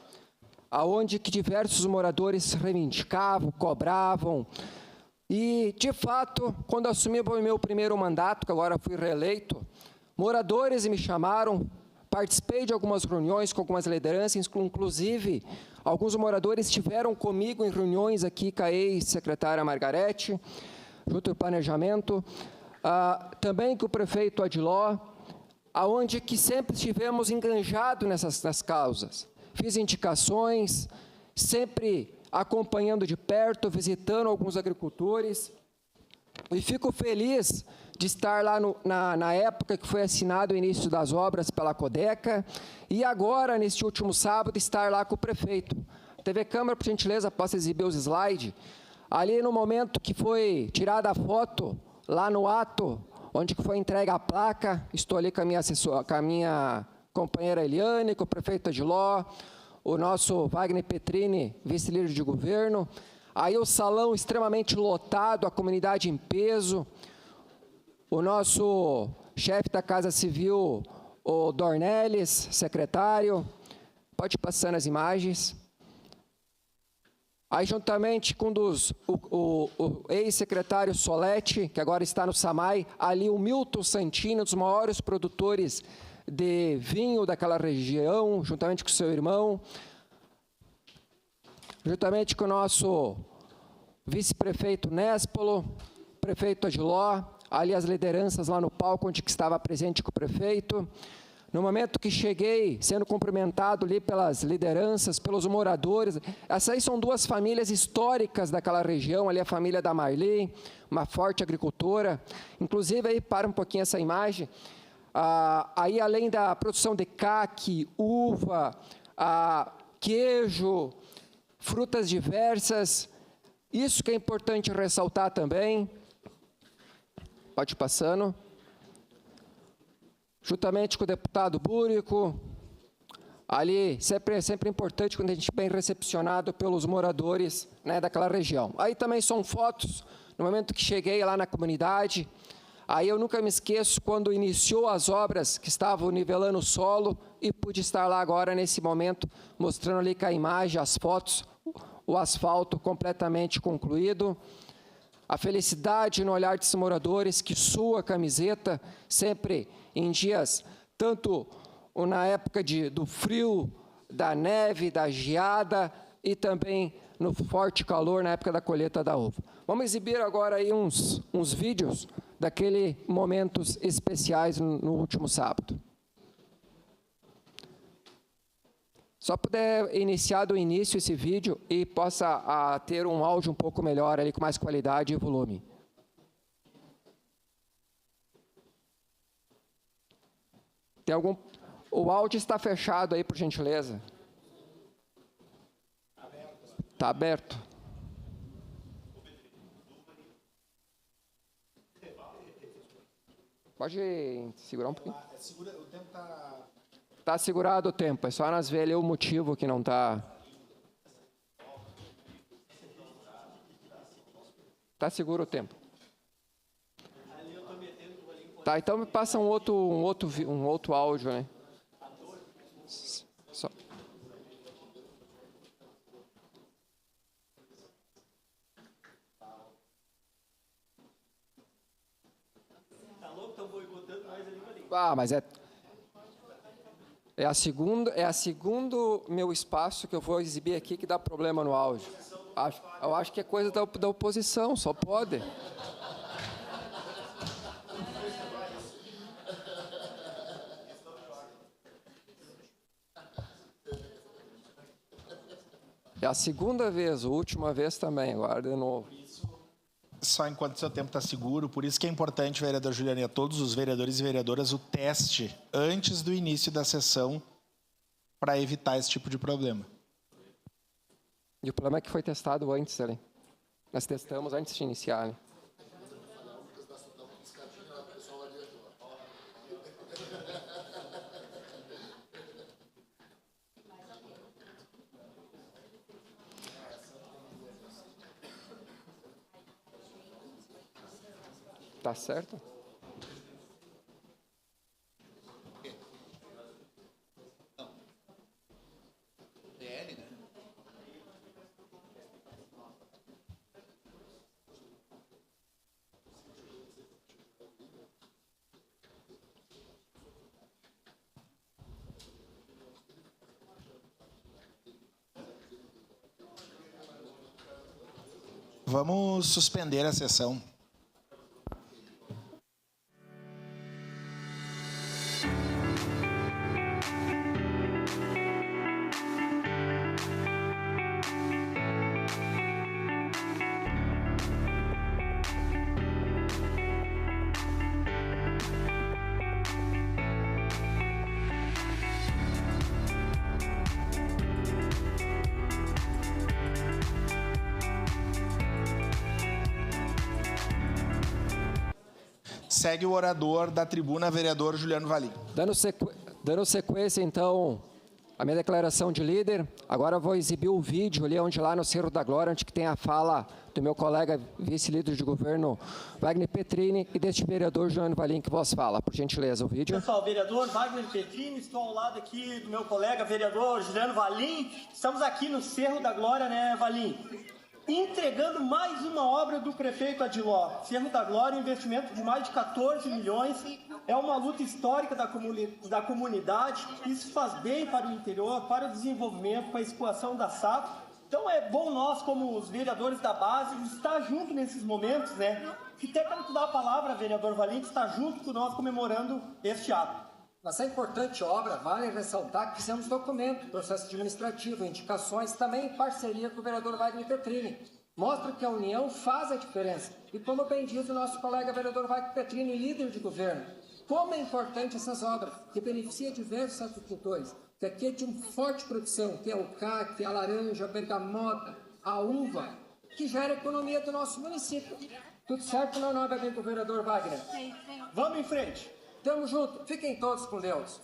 aonde que diversos moradores reivindicavam, cobravam. E, de fato, quando assumi o meu primeiro mandato, que agora fui reeleito, moradores me chamaram, participei de algumas reuniões com algumas lideranças, inclusive, alguns moradores estiveram comigo em reuniões aqui com a ex-secretária Margarete, junto ao planejamento, também com o prefeito Adiló, aonde que sempre estivemos enganjados nessas causas. Fiz indicações, sempre acompanhando de perto, visitando alguns agricultores, e fico feliz de estar lá na época que foi assinado o início das obras pela Codeca, e agora, neste último sábado, estar lá com o prefeito. TV Câmara, por gentileza, posso exibir os slides. Ali no momento que foi tirada a foto, lá no ato, onde foi entregue a placa, estou ali com a minha assessora, com a minha companheira Eliane, com o prefeito Adiló, o nosso Wagner Petrini, vice-líder de governo, aí o salão extremamente lotado, a comunidade em peso, o nosso chefe da Casa Civil, o Dornelles, secretário, pode ir passando as imagens. Aí, juntamente com o ex-secretário Solete, que agora está no SAMAI, ali o Milton Santini, um dos maiores produtores de vinho daquela região, juntamente com seu irmão, juntamente com o nosso vice-prefeito Néspolo, prefeito Adiló, ali as lideranças lá no palco, onde estava presente com o prefeito. No momento que cheguei, sendo cumprimentado ali pelas lideranças, pelos moradores, essas aí são duas famílias históricas daquela região, ali a família da Marli, uma forte agricultora. Inclusive, aí para um pouquinho essa imagem, aí além da produção de caqui, uva, queijo, frutas diversas, isso que é importante ressaltar também, pode ir passando, juntamente com o deputado Búrico, ali sempre é importante quando a gente é bem recepcionado pelos moradores, né, daquela região. Aí também são fotos, no momento que cheguei lá na comunidade, aí eu nunca me esqueço quando iniciou as obras que estavam nivelando o solo e pude estar lá agora nesse momento, mostrando ali com a imagem, as fotos, o asfalto completamente concluído. A felicidade no olhar desses moradores que sua a camiseta sempre em dias, tanto na época do frio, da neve, da geada e também no forte calor na época da colheita da uva. Vamos exibir agora aí uns vídeos daqueles momentos especiais no último sábado. Só puder iniciar do início esse vídeo e possa ter um áudio um pouco melhor ali, com mais qualidade e volume. Tem algum... O áudio está fechado aí, por gentileza. Está aberto. Pode segurar um pouquinho. O tempo está... Está segurado o tempo, é só nós ver ali o motivo que não está... Está seguro o tempo. Tá, então me passa um outro áudio, né? Só. Tá louco? Estão boicotando nós ali, Valim. Ah, mas é a segundo meu espaço que eu vou exibir aqui que dá problema no áudio. Eu acho que é coisa da oposição, só pode. É a segunda vez, a última vez também, agora de novo. Só enquanto seu tempo está seguro, por isso que é importante, vereador Juliano, e a todos os vereadores e vereadoras, o teste antes do início da sessão para evitar esse tipo de problema. E o problema é que foi testado antes ali. Nós testamos antes de iniciar, né? Tá certo? DL, né? Vamos suspender a sessão. Segue o orador da tribuna, vereador Juliano Valim. Dando sequência, então, a minha declaração de líder, agora eu vou exibir o vídeo ali, onde lá no Cerro da Glória, onde que tem a fala do meu colega vice-líder de governo, Wagner Petrini, e deste vereador Juliano Valim, que vos fala. Por gentileza, o vídeo. Pessoal, vereador Wagner Petrini, estou ao lado aqui do meu colega vereador Juliano Valim. Estamos aqui no Cerro da Glória, né, Valim? Entregando mais uma obra do prefeito Adiló. Cerro da Glória, investimento de mais de 14 milhões. É uma luta histórica da comunidade. Isso faz bem para o interior, para o desenvolvimento, para a escoação da safra. Então é bom nós, como os vereadores da base, estar junto nesses momentos, né? Que até quero te dar a palavra, vereador Valim, que está junto com nós comemorando este ato. Nessa importante obra, vale ressaltar que fizemos documento, processo administrativo, indicações, também em parceria com o vereador Wagner Petrini. Mostra que a união faz a diferença. E como bem diz o nosso colega vereador Wagner Petrini, líder de governo, como é importante essas obras, que beneficia diversos agricultores, que aqui tem uma forte produção, que é o caqui, a laranja, a bergamota, a uva, que gera economia do nosso município. Tudo certo, meu nobre amigo vereador Wagner? Vamos em frente. Tamo junto. Fiquem todos com Deus.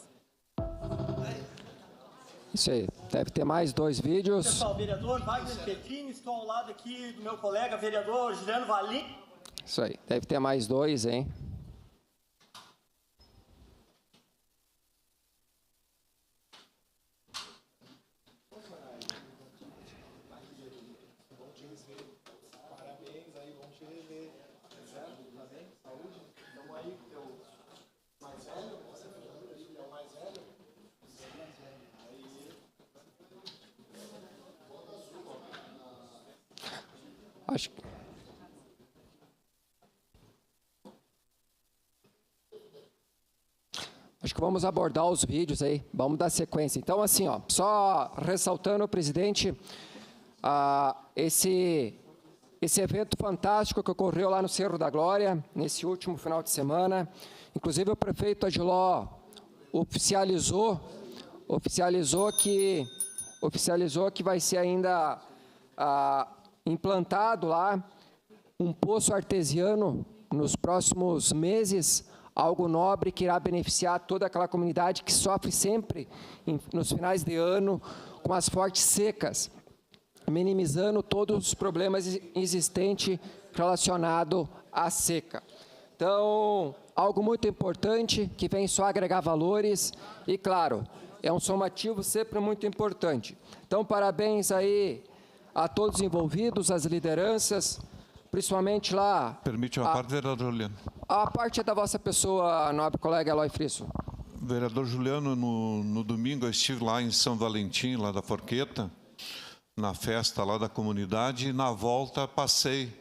Isso aí. Deve ter mais 2 vídeos. Pessoal, vereador Wagner Petrini, estou ao lado aqui do meu colega vereador Juliano Valim. Isso aí. Deve ter mais 2, hein? Acho que vamos abordar os vídeos aí, vamos dar sequência. Então, assim, ó, só ressaltando, presidente, esse evento fantástico que ocorreu lá no Cerro da Glória, nesse último final de semana. Inclusive, o prefeito Adiló oficializou que vai ser ainda implantado lá um poço artesiano nos próximos meses, algo nobre que irá beneficiar toda aquela comunidade que sofre sempre nos finais de ano com as fortes secas, minimizando todos os problemas existentes relacionados à seca. Então, algo muito importante que vem só agregar valores e, claro, é um somativo sempre muito importante. Então, parabéns aí a todos os envolvidos, as lideranças, principalmente lá... Permite uma parte, vereador Juliano. A parte é da vossa pessoa, nobre colega Eloy Frisso. Vereador Juliano, no domingo eu estive lá em São Valentim, lá da Forqueta, na festa lá da comunidade, e na volta passei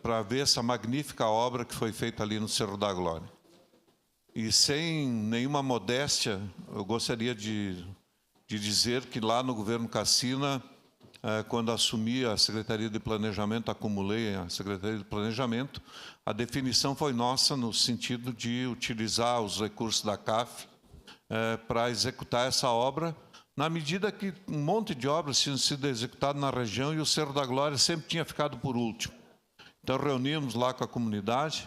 para ver essa magnífica obra que foi feita ali no Cerro da Glória. E sem nenhuma modéstia, eu gostaria de dizer que lá no governo Cassina, quando assumi a Secretaria de Planejamento, acumulei a Secretaria de Planejamento, a definição foi nossa no sentido de utilizar os recursos da CAF para executar essa obra, na medida que um monte de obras tinham sido executadas na região e o Cerro da Glória sempre tinha ficado por último. Então, reunimos lá com a comunidade.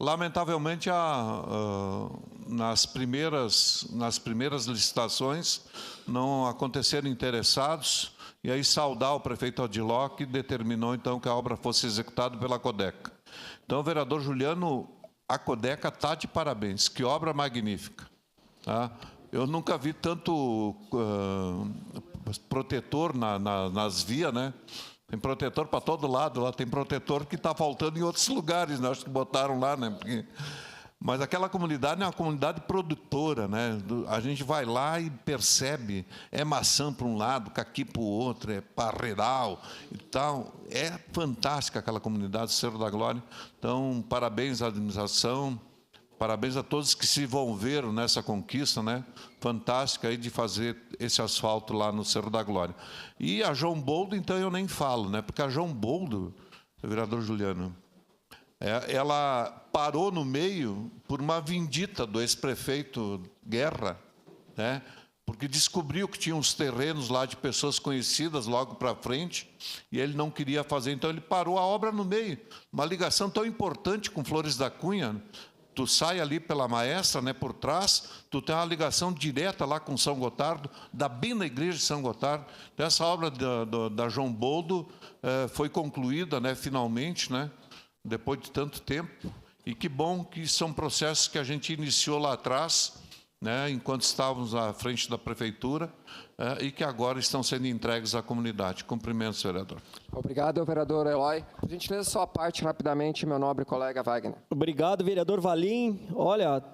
Lamentavelmente, nas primeiras licitações, não aconteceram interessados, e aí saudar o prefeito Adiló, que determinou, então, que a obra fosse executada pela Codeca. Então, vereador Juliano, a Codeca está de parabéns, que obra magnífica. Tá? Eu nunca vi tanto protetor nas vias, né? Tem protetor para todo lado, lá tem protetor que está faltando em outros lugares, né? Acho que botaram lá, né? Mas aquela comunidade é uma comunidade produtora, né? A gente vai lá e percebe, é maçã para um lado, caqui para o outro, é parreiral e tal. É fantástica aquela comunidade, Cerro da Glória. Então, parabéns à administração, parabéns a todos que se envolveram nessa conquista, né? Fantástica aí de fazer esse asfalto lá no Cerro da Glória. E a João Boldo, então, eu nem falo, né? Porque a João Boldo, vereador Juliano, ela parou no meio por uma vindita do ex-prefeito Guerra, né? Porque descobriu que tinha uns terrenos lá de pessoas conhecidas logo para frente e ele não queria fazer, então ele parou a obra no meio. Uma ligação tão importante com Flores da Cunha. Tu sai ali pela Maestra, né, por trás, tu tem uma ligação direta lá com São Gotardo, dá bem na igreja de São Gotardo. Então, essa obra da João Boldo foi concluída, né, finalmente, né, depois de tanto tempo. E que bom que são processos que a gente iniciou lá atrás, né, enquanto estávamos à frente da prefeitura, e que agora estão sendo entregues à comunidade. Cumprimentos, vereador. Obrigado, vereador Eloy. Por gentileza, só a parte rapidamente, meu nobre colega Wagner. Obrigado, vereador Valim. Olha,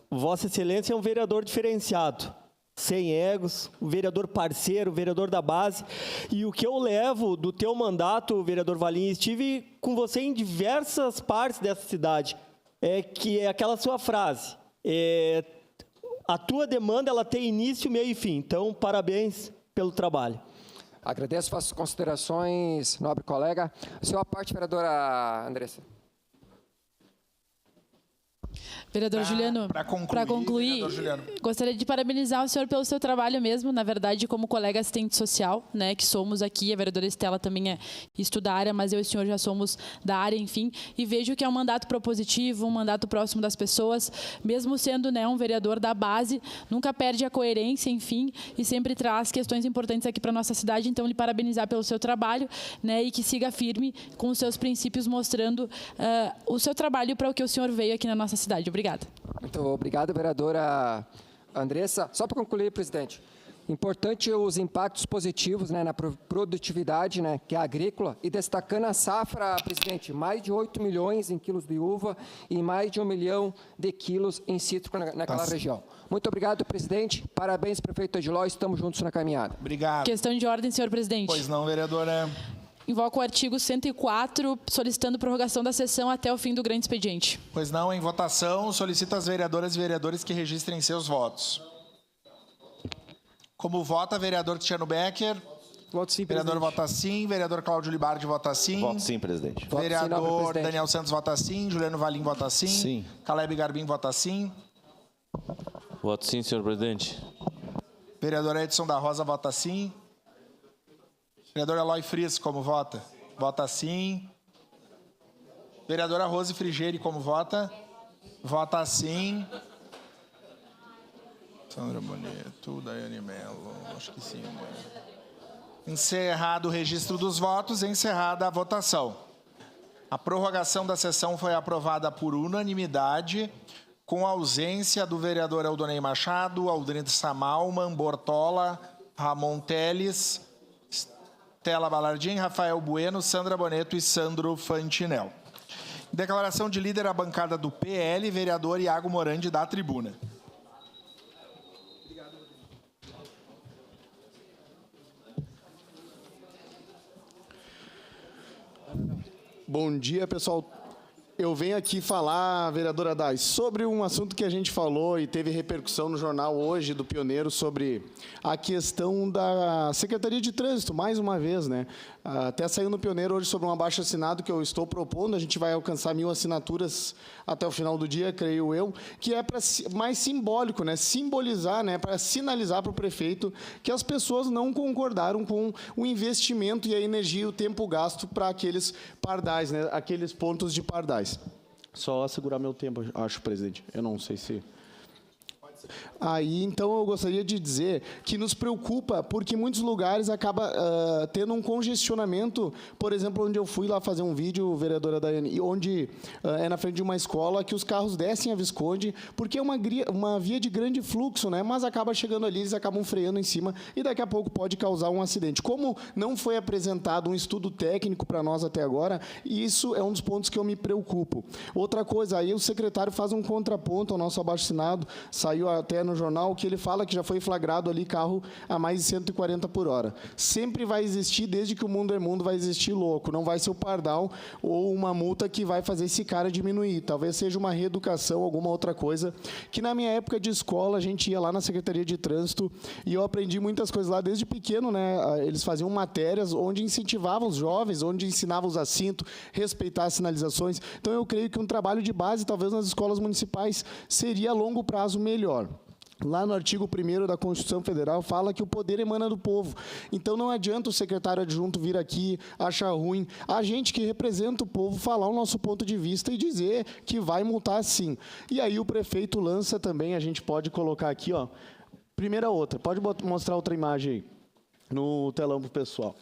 Vossa Excelência é um vereador diferenciado, sem egos, um vereador parceiro, vereador da base. E o que eu levo do teu mandato, vereador Valim, estive com você em diversas partes dessa cidade, que é aquela sua frase, a tua demanda ela tem início, meio e fim. Então, parabéns pelo trabalho. Agradeço suas considerações, nobre colega. A sua parte, vereadora Andressa. Vereador Juliano, para concluir, gostaria de parabenizar o senhor pelo seu trabalho mesmo, na verdade, como colega assistente social, né, que somos aqui, a vereadora Estela também estuda a área, mas eu e o senhor já somos da área, enfim, e vejo que é um mandato propositivo, um mandato próximo das pessoas, mesmo sendo, né, um vereador da base, nunca perde a coerência, enfim, e sempre traz questões importantes aqui para a nossa cidade, então lhe parabenizar pelo seu trabalho, né, e que siga firme com os seus princípios, mostrando o seu trabalho para o que o senhor veio aqui na nossa cidade. Obrigada. Muito obrigado, vereadora Andressa. Só para concluir, presidente, importante os impactos positivos, né, na produtividade, né, que é agrícola, e destacando a safra, presidente, mais de 8 milhões em quilos de uva e mais de 1 milhão de quilos em cítrico naquela região. Muito obrigado, presidente. Parabéns, prefeito Adiló. Estamos juntos na caminhada. Obrigado. Questão de ordem, senhor presidente. Pois não, vereadora. Invoco o artigo 104, solicitando prorrogação da sessão até o fim do grande expediente. Pois não, em votação, solicito às vereadoras e vereadores que registrem seus votos. Como vota, vereador Cristiano Becker? Voto sim, vereador presidente. Vota sim. Vereador Cláudio Libardi vota sim. Voto sim, presidente. Vereador Daniel Santos vota sim. Juliano Valim vota sim. Sim. Caleb Garbim vota sim. Voto sim, senhor presidente. Vereador Edson da Rosa vota sim. Vereador Eloy Frias, como vota? Vota sim. Vereadora Rose Frigeri, como vota? Vota sim. Sandra Boneto, Daiane Mello, acho que sim. Né? Encerrado o registro dos votos, encerrada a votação. A prorrogação da sessão foi aprovada por unanimidade, com a ausência do vereador Eldonei Machado, Aldrissa Malman, Bortola, Ramon Teles, Stella Balardim, Rafael Bueno, Sandra Boneto e Sandro Fantinel. Declaração de líder à bancada do PL, vereador Iago Morandi, da tribuna. Bom dia, pessoal. Eu venho aqui falar, vereadora Dais, sobre um assunto que a gente falou e teve repercussão no jornal hoje do Pioneiro sobre a questão da Secretaria de Trânsito, mais uma vez, né? Até saiu no Pioneiro hoje sobre um abaixo-assinado que eu estou propondo, a gente vai alcançar 1000 assinaturas até o final do dia, creio eu, que é para mais simbólico, né? Simbolizar, né? Para sinalizar para o prefeito que as pessoas não concordaram com o investimento e a energia e o tempo gasto para aqueles pardais, né? Aqueles pontos de pardais. Só segurar meu tempo, acho, presidente. Eu não sei se... Aí, então, eu gostaria de dizer que nos preocupa porque em muitos lugares acaba tendo um congestionamento, por exemplo, onde eu fui lá fazer um vídeo, vereadora Daiane, onde é na frente de uma escola que os carros descem a Visconde, porque é uma via de grande fluxo, né? Mas acaba chegando ali, eles acabam freando em cima e daqui a pouco pode causar um acidente. Como não foi apresentado um estudo técnico para nós até agora, isso é um dos pontos que eu me preocupo. Outra coisa, aí o secretário faz um contraponto ao nosso abaixo-assinado, saiu até no jornal, que ele fala que já foi flagrado ali carro a mais de 140 por hora. Sempre vai existir, desde que o mundo é mundo, vai existir louco. Não vai ser o pardal ou uma multa que vai fazer esse cara diminuir. Talvez seja uma reeducação, alguma outra coisa. Que na minha época de escola, a gente ia lá na Secretaria de Trânsito e eu aprendi muitas coisas lá desde pequeno, né? Eles faziam matérias onde incentivavam os jovens, onde ensinavam os assintos, respeitar as sinalizações. Então, eu creio que um trabalho de base, talvez nas escolas municipais, seria a longo prazo melhor. Lá no artigo 1º da Constituição Federal fala que o poder emana do povo. Então não adianta o secretário adjunto vir aqui, achar ruim. A gente que representa o povo falar o nosso ponto de vista e dizer que vai multar sim. E aí o prefeito lança também, a gente pode colocar aqui, ó. Primeira outra, pode mostrar outra imagem aí no telão para o pessoal.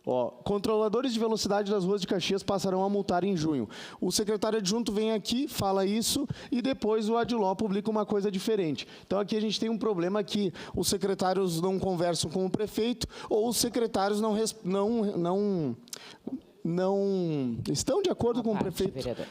Ó, controladores de velocidade das ruas de Caxias passarão a multar em junho. O secretário adjunto vem aqui, fala isso, e depois o Adiló publica uma coisa diferente. Então, aqui a gente tem um problema que os secretários não conversam com o prefeito, ou os secretários não estão de acordo com o prefeito. Vereador.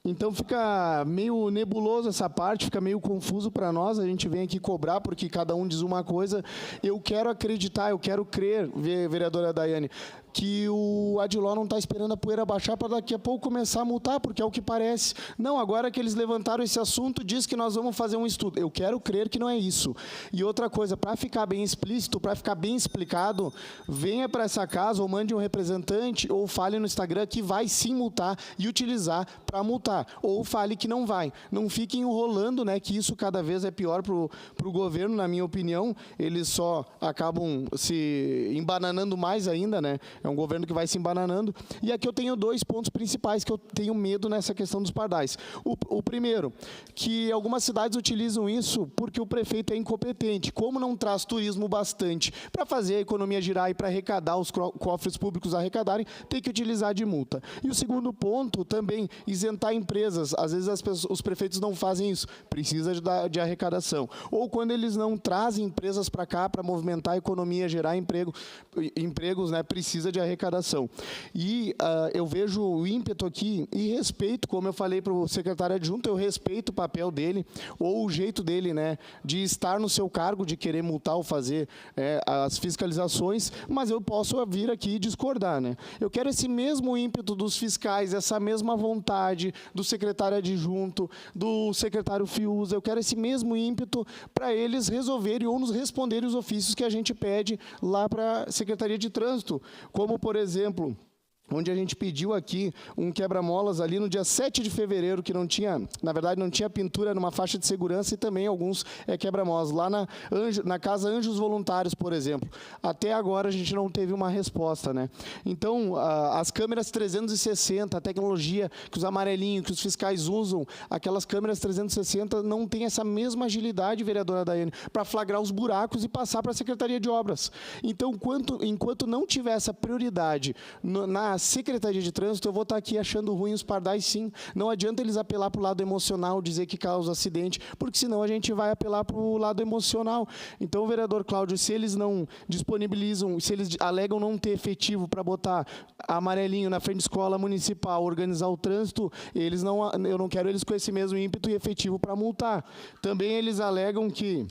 Então fica meio nebuloso essa parte, fica meio confuso para nós, a gente vem aqui cobrar porque cada um diz uma coisa. Eu quero acreditar, eu quero crer, vereadora Daiane, que o Adiló não está esperando a poeira baixar para daqui a pouco começar a multar, porque é o que parece. Não, agora que eles levantaram esse assunto, diz que nós vamos fazer um estudo. Eu quero crer que não é isso. E outra coisa, para ficar bem explícito, para ficar bem explicado, venha para essa casa ou mande um representante ou fale no Instagram que vai sim multar e utilizar para multar. Ou fale que não vai. Não fiquem enrolando, né, que isso cada vez é pior para o governo, na minha opinião. Eles só acabam se embananando mais ainda, né? É um governo que vai se embananando. E aqui eu tenho 2 pontos principais que eu tenho medo nessa questão dos pardais. O primeiro, que algumas cidades utilizam isso porque o prefeito é incompetente. Como não traz turismo bastante para fazer a economia girar e para arrecadar, os cofres públicos arrecadarem, tem que utilizar de multa. E o segundo ponto também, existe isentar empresas. Às vezes os prefeitos não fazem isso, precisa de arrecadação. Ou quando eles não trazem empresas para cá para movimentar a economia, gerar empregos, né, precisa de arrecadação. E eu vejo o ímpeto aqui e respeito, como eu falei para o secretário adjunto, eu respeito o papel dele ou o jeito dele, né, de estar no seu cargo, de querer multar ou fazer as fiscalizações, mas eu posso vir aqui e discordar, né? Eu quero esse mesmo ímpeto dos fiscais, essa mesma vontade do secretário adjunto, do secretário Fiuza, eu quero esse mesmo ímpeto para eles resolverem ou nos responderem os ofícios que a gente pede lá para a Secretaria de Trânsito, como, por exemplo, onde a gente pediu aqui um quebra-molas ali no dia 7 de fevereiro, que não tinha, na verdade, não tinha pintura numa faixa de segurança e também alguns quebra-molas. Lá na Casa Anjos Voluntários, por exemplo. Até agora a gente não teve uma resposta, né? Então, as câmeras 360, a tecnologia que os amarelinhos, que os fiscais usam, aquelas câmeras 360 não tem essa mesma agilidade, vereadora Daiane, para flagrar os buracos e passar para a Secretaria de Obras. Então, enquanto não tiver essa prioridade na Secretaria de Trânsito, eu vou estar aqui achando ruim os pardais, sim. Não adianta eles apelar para o lado emocional, dizer que causa acidente, porque senão a gente vai apelar para o lado emocional. Então, vereador Cláudio, se eles não disponibilizam, se eles alegam não ter efetivo para botar amarelinho na frente de escola municipal, organizar o trânsito, eu não quero eles com esse mesmo ímpeto e efetivo para multar. Também eles alegam que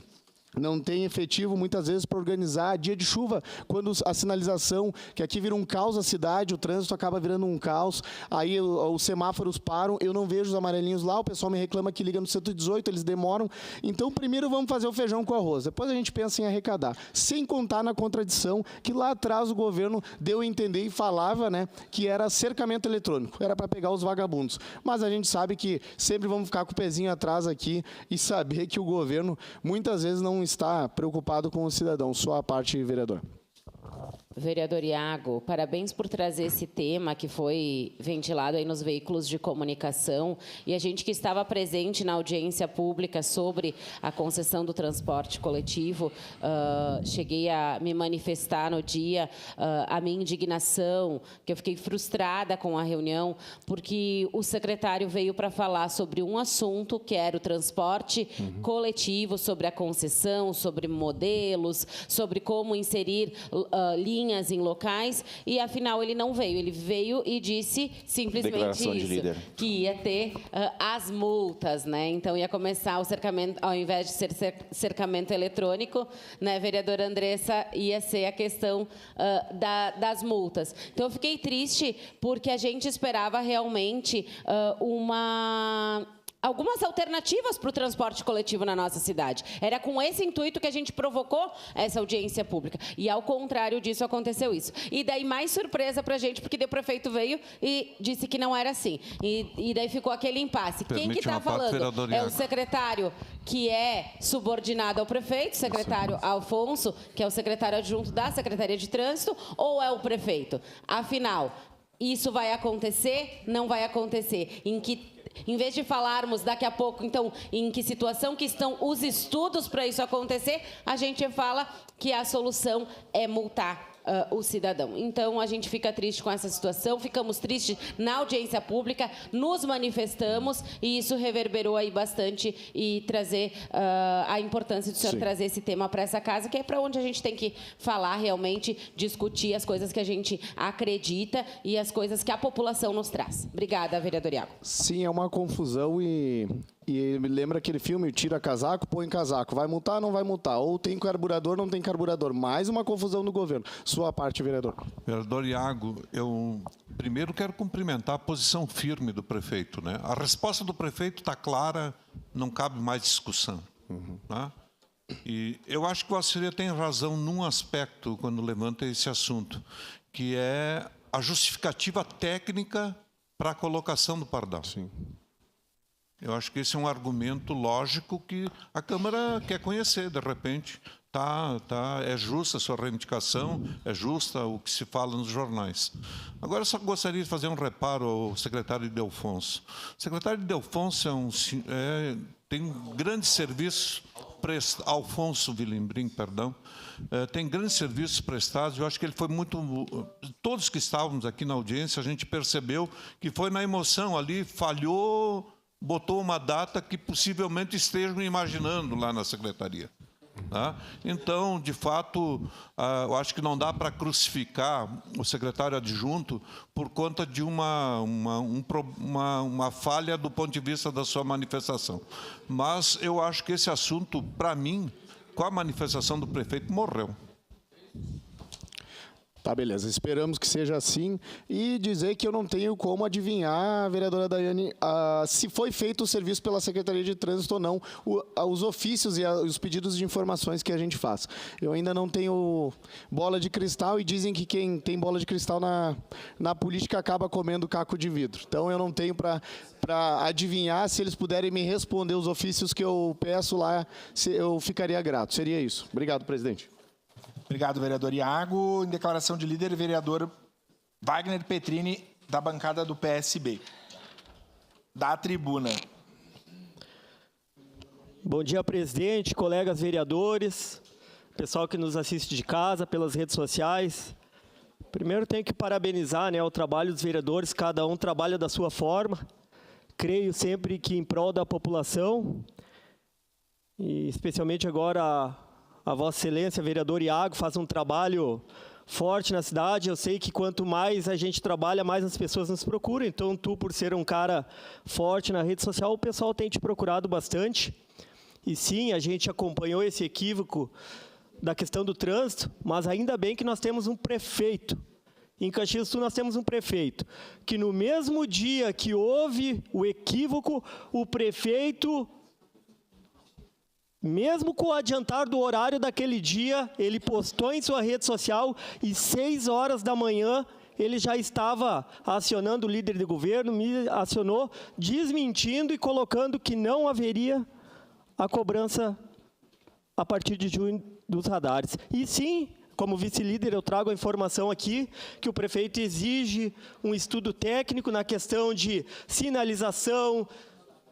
não tem efetivo, muitas vezes, para organizar dia de chuva, quando a sinalização, que aqui vira um caos a cidade, o trânsito acaba virando um caos, aí os semáforos param, eu não vejo os amarelinhos lá, o pessoal me reclama que liga no 118, eles demoram. Então, primeiro vamos fazer o feijão com arroz, depois a gente pensa em arrecadar, sem contar na contradição que lá atrás o governo deu a entender e falava, né, que era cercamento eletrônico, era para pegar os vagabundos. Mas a gente sabe que sempre vamos ficar com o pezinho atrás aqui e saber que o governo, muitas vezes, não está preocupado com o cidadão. Sua parte, vereador. Vereador Iago, parabéns por trazer esse tema que foi ventilado aí nos veículos de comunicação, e a gente que estava presente na audiência pública sobre a concessão do transporte coletivo, cheguei a me manifestar no dia a minha indignação, que eu fiquei frustrada com a reunião, porque o secretário veio para falar sobre um assunto que era o transporte coletivo, sobre a concessão, sobre modelos, sobre como inserir linhas em locais, e afinal ele não veio. Ele veio e disse simplesmente isso, que ia ter as multas, né? Então ia começar o cercamento, ao invés de ser cercamento eletrônico, né, vereadora Andressa, ia ser a questão das multas. Então eu fiquei triste porque a gente esperava realmente algumas alternativas para o transporte coletivo na nossa cidade. Era com esse intuito que a gente provocou essa audiência pública. E, ao contrário disso, aconteceu isso. E daí, mais surpresa para a gente, porque o prefeito veio e disse que não era assim. E daí ficou aquele impasse. Quem que está falando? É o secretário que é subordinado ao prefeito, o secretário Alfonso, que é o secretário adjunto da Secretaria de Trânsito, ou é o prefeito? Afinal, isso vai acontecer? Não vai acontecer. Em vez de falarmos daqui a pouco, então, em que situação que estão os estudos para isso acontecer, a gente fala que a solução é multar o cidadão. Então, a gente fica triste com essa situação, ficamos tristes na audiência pública, nos manifestamos, e isso reverberou aí bastante, e trazer a importância do senhor trazer esse tema para essa casa, que é para onde a gente tem que falar realmente, discutir as coisas que a gente acredita e as coisas que a população nos traz. Obrigada, vereador Iago. Sim, é uma confusão e me lembra aquele filme, tira casaco, põe casaco. Vai multar, não vai multar. Ou tem carburador, não tem carburador. Mais uma confusão no governo. Sua parte, vereador. Vereador Iago, eu primeiro quero cumprimentar a posição firme do prefeito, né? A resposta do prefeito está clara, não cabe mais discussão. Né? E eu acho que o Vossa Senhoria tem razão num aspecto quando levanta esse assunto, que é a justificativa técnica para a colocação do pardal. Sim. Eu acho que esse é um argumento lógico que a Câmara quer conhecer, de repente. É justa a sua reivindicação, é justa o que se fala nos jornais. Agora, eu só gostaria de fazer um reparo ao secretário de Delfonso. O secretário de Delfonso tem um grande serviço Alfonso Wilimbrim, perdão, tem grandes serviços prestados. Eu acho que ele foi muito... Todos que estávamos aqui na audiência, a gente percebeu que foi na emoção ali, falhou, botou uma data que possivelmente estejam imaginando lá na secretaria. Tá? Então, de fato, eu acho que não dá para crucificar o secretário adjunto por conta de uma falha do ponto de vista da sua manifestação. Mas eu acho que esse assunto, para mim, com a manifestação do prefeito, morreu. Tá, beleza. Esperamos que seja assim. E dizer que eu não tenho como adivinhar, vereadora Daiane, se foi feito o serviço pela Secretaria de Trânsito ou não, os ofícios e os pedidos de informações que a gente faz. Eu ainda não tenho bola de cristal e dizem que quem tem bola de cristal na política acaba comendo caco de vidro. Então eu não tenho para adivinhar. Se eles puderem me responder os ofícios que eu peço lá, eu ficaria grato. Seria isso. Obrigado, presidente. Obrigado, vereador Iago. Em declaração de líder, vereador Wagner Petrini, da bancada do PSB. Da tribuna. Bom dia, presidente, colegas vereadores, pessoal que nos assiste de casa, pelas redes sociais. Primeiro, tenho que parabenizar, o trabalho dos vereadores, cada um trabalha da sua forma. Creio sempre que em prol da população, e especialmente agora a Vossa Excelência, vereador Iago, faz um trabalho forte na cidade. Eu sei que quanto mais a gente trabalha, mais as pessoas nos procuram. Então, tu, por ser um cara forte na rede social, o pessoal tem te procurado bastante. E sim, a gente acompanhou esse equívoco da questão do trânsito, mas ainda bem que nós temos um prefeito. Em Caxias do Sul nós temos um prefeito que no mesmo dia que houve o equívoco, o prefeito, mesmo com o adiantar do horário daquele dia, ele postou em sua rede social e 6 horas da manhã ele já estava acionando o líder de governo, me acionou, desmentindo e colocando que não haveria a cobrança a partir de junho dos radares. E sim, como vice-líder, eu trago a informação aqui que o prefeito exige um estudo técnico na questão de sinalização,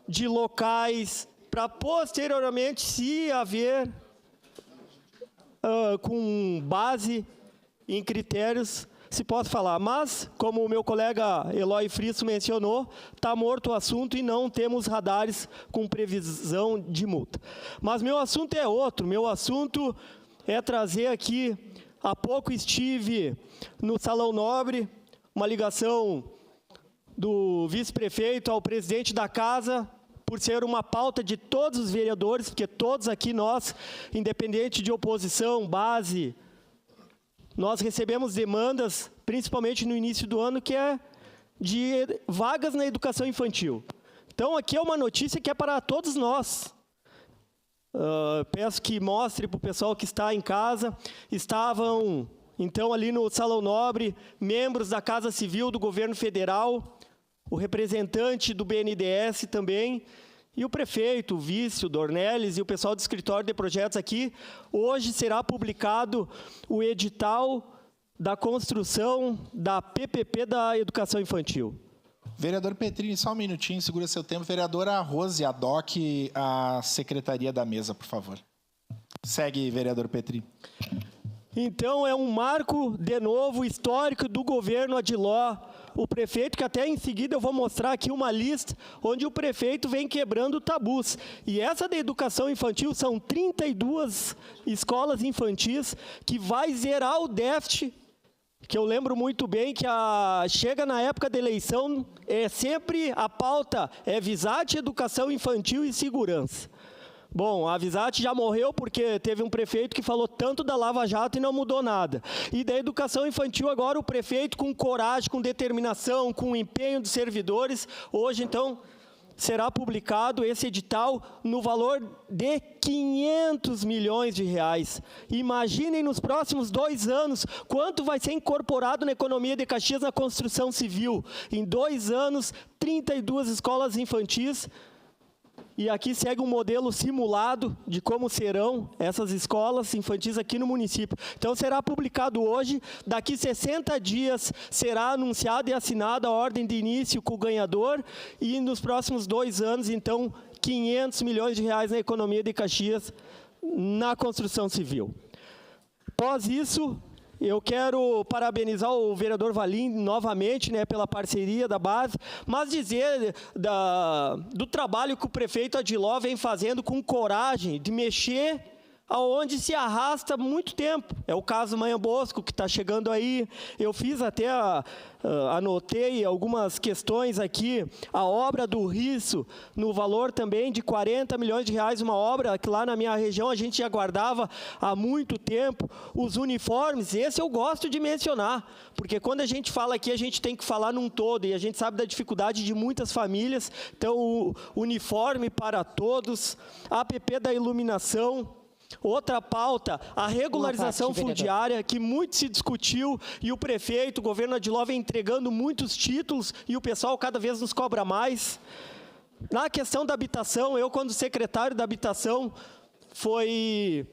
de locais, para posteriormente, se haver, com base em critérios, se possa falar. Mas, como o meu colega Eloy Frisso mencionou, está morto o assunto e não temos radares com previsão de multa. Mas meu assunto é outro. Meu assunto é trazer aqui, há pouco estive no Salão Nobre, uma ligação do vice-prefeito ao presidente da casa, por ser uma pauta de todos os vereadores, porque todos aqui nós, independente de oposição, base, nós recebemos demandas, principalmente no início do ano, que é de vagas na educação infantil. Então, aqui é uma notícia que é para todos nós. Peço que mostre para o pessoal que está em casa. Estavam, então, ali no Salão Nobre, membros da Casa Civil do Governo Federal, o representante do BNDES também, e o prefeito, o vice, o Dornelles e o pessoal do escritório de projetos aqui. Hoje será publicado o edital da construção da PPP da educação infantil. Vereador Petrini, só um minutinho, segura seu tempo. Vereadora Rose, adoque a secretaria da mesa, por favor. Segue, vereador Petrini. Então, é um marco, de novo, histórico do governo Adiló. O prefeito, que até em seguida eu vou mostrar aqui uma lista, onde o prefeito vem quebrando tabus. E essa da educação infantil são 32 escolas infantis que vai zerar o déficit, que eu lembro muito bem que chega na época da eleição, é sempre a pauta é VISAT, educação infantil e segurança. Bom, a VISAT já morreu porque teve um prefeito que falou tanto da Lava Jato e não mudou nada. E da educação infantil agora o prefeito com coragem, com determinação, com empenho dos servidores, hoje então será publicado esse edital no valor de 500 milhões de reais. Imaginem nos próximos 2 anos quanto vai ser incorporado na economia de Caxias na construção civil. Em 2 anos, 32 escolas infantis. E aqui segue um modelo simulado de como serão essas escolas infantis aqui no município. Então, será publicado hoje, daqui 60 dias será anunciada e assinada a ordem de início com o ganhador e nos próximos 2 anos, então, 500 milhões de reais na economia de Caxias na construção civil. Após isso, eu quero parabenizar o vereador Valim novamente, né, pela parceria da base, mas dizer do trabalho que o prefeito Adiló vem fazendo com coragem de mexer aonde se arrasta muito tempo. É o caso Manhã Bosco, que está chegando aí. Eu fiz até, anotei algumas questões aqui. A obra do Risso, no valor também de 40 milhões de reais, uma obra que lá na minha região a gente aguardava há muito tempo. Os uniformes, esse eu gosto de mencionar, porque quando a gente fala aqui, a gente tem que falar num todo, e a gente sabe da dificuldade de muitas famílias. Então, o uniforme para todos, a APP da iluminação. Outra pauta, a regularização fundiária, que muito se discutiu, e o prefeito, o governo Adiló vem entregando muitos títulos, e o pessoal cada vez nos cobra mais. Na questão da habitação, eu, quando secretário da habitação, foi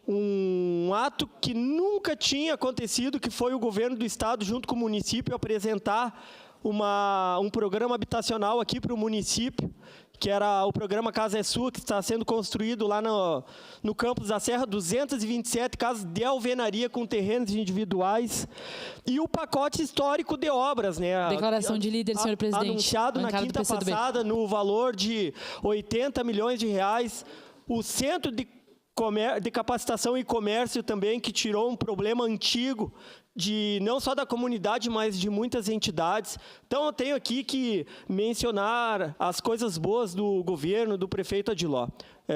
um ato que nunca tinha acontecido, que foi o governo do estado, junto com o município, apresentar um programa habitacional aqui para o município, que era o programa Casa é Sua, que está sendo construído lá no campus da Serra, 227 casas de alvenaria com terrenos individuais, e o pacote histórico de obras, né? Declaração de líder, senhor presidente. Anunciado na quinta passada, no valor de 80 milhões de reais, o Centro de Capacitação e Comércio também, que tirou um problema antigo, não só da comunidade, mas de muitas entidades. Então, eu tenho aqui que mencionar as coisas boas do governo, do prefeito Adiló.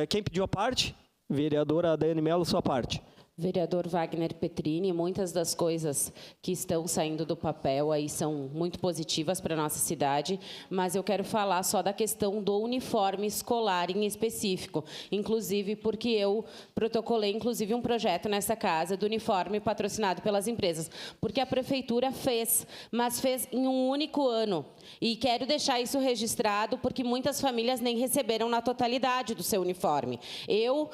Quem pediu a parte? Vereadora Daiane Mello, sua parte. Vereador Wagner Petrini, muitas das coisas que estão saindo do papel aí são muito positivas para a nossa cidade, mas eu quero falar só da questão do uniforme escolar em específico, inclusive porque eu protocolei, inclusive, um projeto nessa casa do uniforme patrocinado pelas empresas, porque a prefeitura fez, mas fez em um único ano, e quero deixar isso registrado, porque muitas famílias nem receberam na totalidade do seu uniforme. Eu,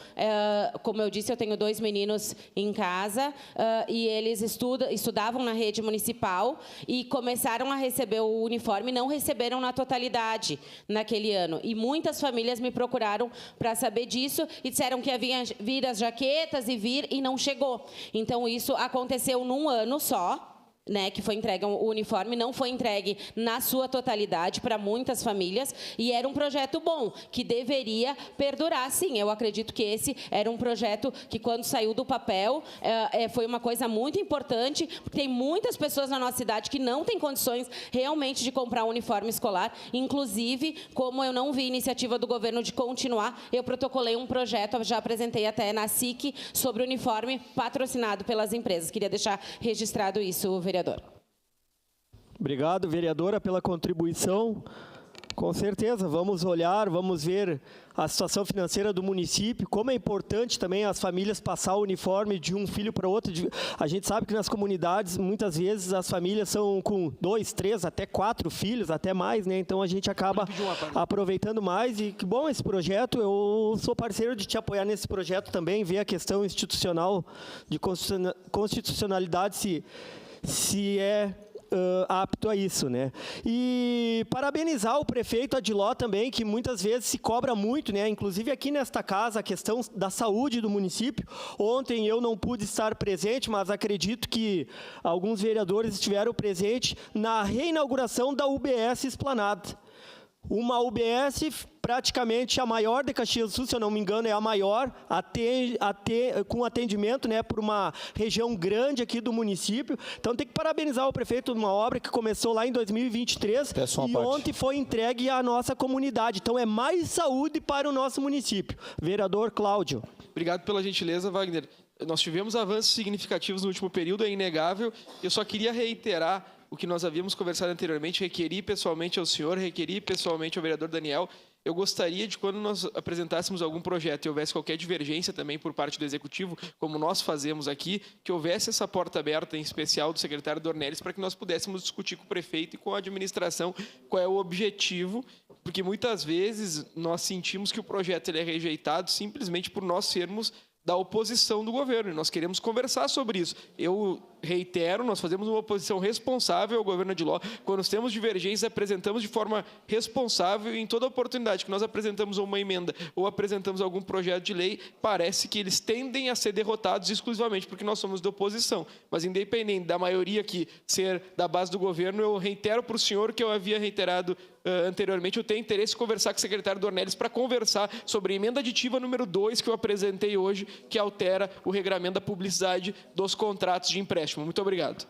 como eu disse, eu tenho 2 meninos em casa, e eles estudavam na rede municipal e começaram a receber o uniforme, não receberam na totalidade naquele ano. E muitas famílias me procuraram para saber disso e disseram que havia vir as jaquetas e não chegou. Então, isso aconteceu num ano só, né, que foi entregue o uniforme, não foi entregue na sua totalidade para muitas famílias, e era um projeto bom, que deveria perdurar, sim. Eu acredito que esse era um projeto que, quando saiu do papel, foi uma coisa muito importante, porque tem muitas pessoas na nossa cidade que não têm condições realmente de comprar um uniforme escolar. Inclusive, como eu não vi iniciativa do governo de continuar, eu protocolei um projeto, já apresentei até na SIC, sobre uniforme patrocinado pelas empresas. Queria deixar registrado isso, vereador. Obrigado, vereadora, pela contribuição. Com certeza, vamos olhar, vamos ver a situação financeira do município, como é importante também as famílias passar o uniforme de um filho para outro. A gente sabe que nas comunidades, muitas vezes, as famílias são com 2, 3, até 4 filhos, até mais, né? Então, a gente acaba aproveitando mais, e que bom esse projeto. Eu sou parceiro de te apoiar nesse projeto também, ver a questão institucional, de constitucionalidade, se é apto a isso, né? E parabenizar o prefeito Adiló também, que muitas vezes se cobra muito, né? Inclusive aqui nesta casa, a questão da saúde do município. Ontem eu não pude estar presente, mas acredito que alguns vereadores estiveram presentes na reinauguração da UBS Esplanada. Uma UBS praticamente a maior de Caxias do Sul, se eu não me engano, é a maior, com atendimento, né, por uma região grande aqui do município. Então, tem que parabenizar o prefeito de uma obra que começou lá em 2023 e ontem foi entregue à nossa comunidade. Então, é mais saúde para o nosso município. Vereador Cláudio. Obrigado pela gentileza, Wagner. Nós tivemos avanços significativos no último período, é inegável. Eu só queria reiterar o que nós havíamos conversado anteriormente, requeri pessoalmente ao senhor, requeri pessoalmente ao vereador Daniel. Eu gostaria de, quando nós apresentássemos algum projeto e houvesse qualquer divergência também por parte do Executivo, como nós fazemos aqui, que houvesse essa porta aberta, em especial do secretário Dornelles, para que nós pudéssemos discutir com o prefeito e com a administração qual é o objetivo, porque muitas vezes nós sentimos que o projeto ele é rejeitado simplesmente por nós sermos da oposição do governo, e nós queremos conversar sobre isso. Eu reitero, nós fazemos uma oposição responsável ao governo Adiló. Quando nós temos divergências, apresentamos de forma responsável, e em toda oportunidade que nós apresentamos uma emenda ou apresentamos algum projeto de lei, parece que eles tendem a ser derrotados exclusivamente porque nós somos da oposição. Mas, independente da maioria aqui ser da base do governo, eu reitero para o senhor que eu havia reiterado anteriormente, eu tenho interesse em conversar com o secretário Dornelles para conversar sobre a emenda aditiva número 2 que eu apresentei hoje, que altera o regramento da publicidade dos contratos de empréstimo. Muito obrigado.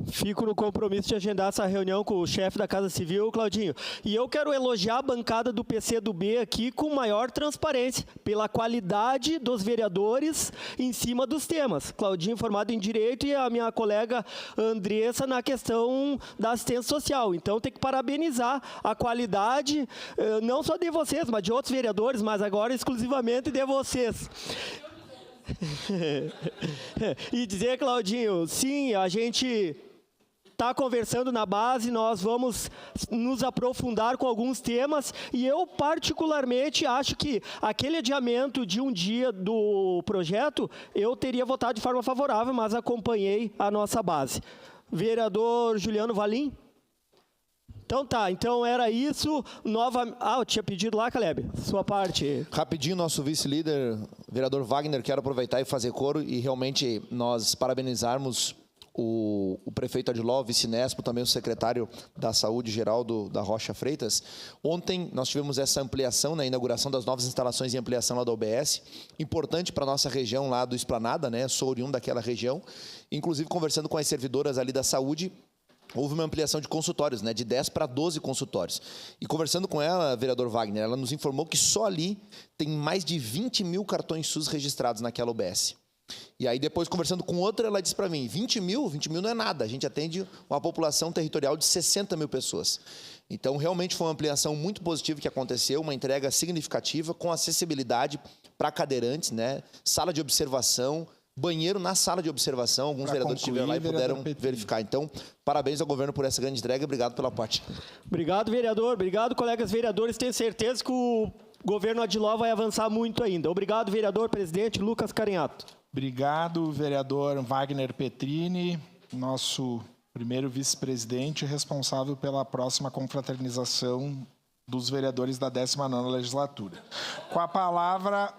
Fico no compromisso de agendar essa reunião com o chefe da Casa Civil, Claudinho. E eu quero elogiar a bancada do PCdoB aqui com maior transparência, pela qualidade dos vereadores em cima dos temas. Claudinho formado em Direito e a minha colega Andressa na questão da assistência social. Então tem que parabenizar a qualidade, não só de vocês, mas de outros vereadores, mas agora exclusivamente de vocês. E dizer, Claudinho, sim, a gente está conversando na base, nós vamos nos aprofundar com alguns temas, e eu particularmente acho que aquele adiamento de um dia do projeto, eu teria votado de forma favorável, mas acompanhei a nossa base. Vereador Juliano Valim? Então tá, então era isso. Eu tinha pedido lá, Caleb, sua parte. Rapidinho, nosso vice-líder, vereador Wagner, quero aproveitar e fazer coro e realmente nós parabenizarmos o prefeito Adiló, o vice-nespo, também o secretário da Saúde, Geraldo da Rocha Freitas. Ontem nós tivemos essa ampliação, a inauguração das novas instalações e ampliação lá da UBS, importante para a nossa região lá do Esplanada, né? Sou oriundo daquela região, inclusive conversando com as servidoras ali da saúde, houve uma ampliação de consultórios, né, de 10 para 12 consultórios. E conversando com ela, vereador Wagner, ela nos informou que só ali tem mais de 20 mil cartões SUS registrados naquela UBS. E aí depois, conversando com outra, ela disse para mim, 20 mil não é nada, a gente atende uma população territorial de 60 mil pessoas. Então, realmente foi uma ampliação muito positiva que aconteceu, uma entrega significativa, com acessibilidade para cadeirantes, né, sala de observação, banheiro na sala de observação, alguns vereadores estiveram lá e puderam verificar. Então, parabéns ao governo por essa grande entrega, obrigado pela parte. Obrigado, vereador, obrigado, colegas vereadores, tenho certeza que o governo Adiló vai avançar muito ainda. Obrigado, vereador, presidente Lucas Carinhato. Obrigado, vereador Wagner Petrini, nosso primeiro vice-presidente responsável pela próxima confraternização dos vereadores da 19ª legislatura. Com a palavra,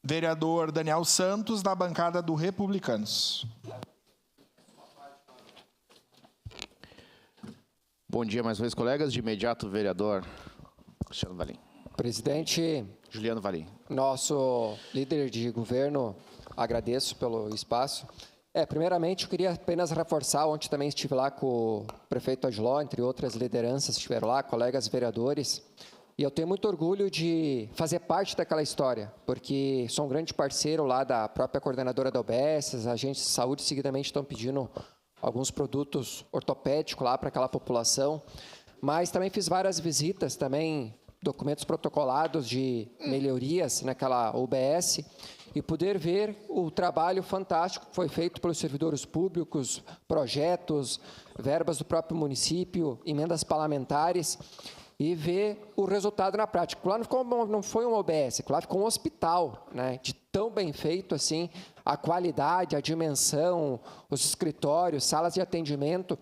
vereador Daniel Santos, da bancada do Republicanos. Bom dia mais uma vez, colegas. De imediato, vereador Cristiano Valim. Presidente Juliano Valim. Nosso líder de governo, agradeço pelo espaço. Primeiramente, eu queria apenas reforçar, ontem também estive lá com o prefeito Adiló, entre outras lideranças estiveram lá, colegas vereadores. E eu tenho muito orgulho de fazer parte daquela história, porque sou um grande parceiro lá da própria coordenadora da UBS, as agentes de saúde seguidamente estão pedindo alguns produtos ortopédicos lá para aquela população, mas também fiz várias visitas, também documentos protocolados de melhorias naquela UBS, e poder ver o trabalho fantástico que foi feito pelos servidores públicos, projetos, verbas do próprio município, emendas parlamentares, e ver o resultado na prática. Lá não foi uma UBS, lá ficou um hospital, né, de tão bem feito assim, a qualidade, a dimensão, os escritórios, salas de atendimento,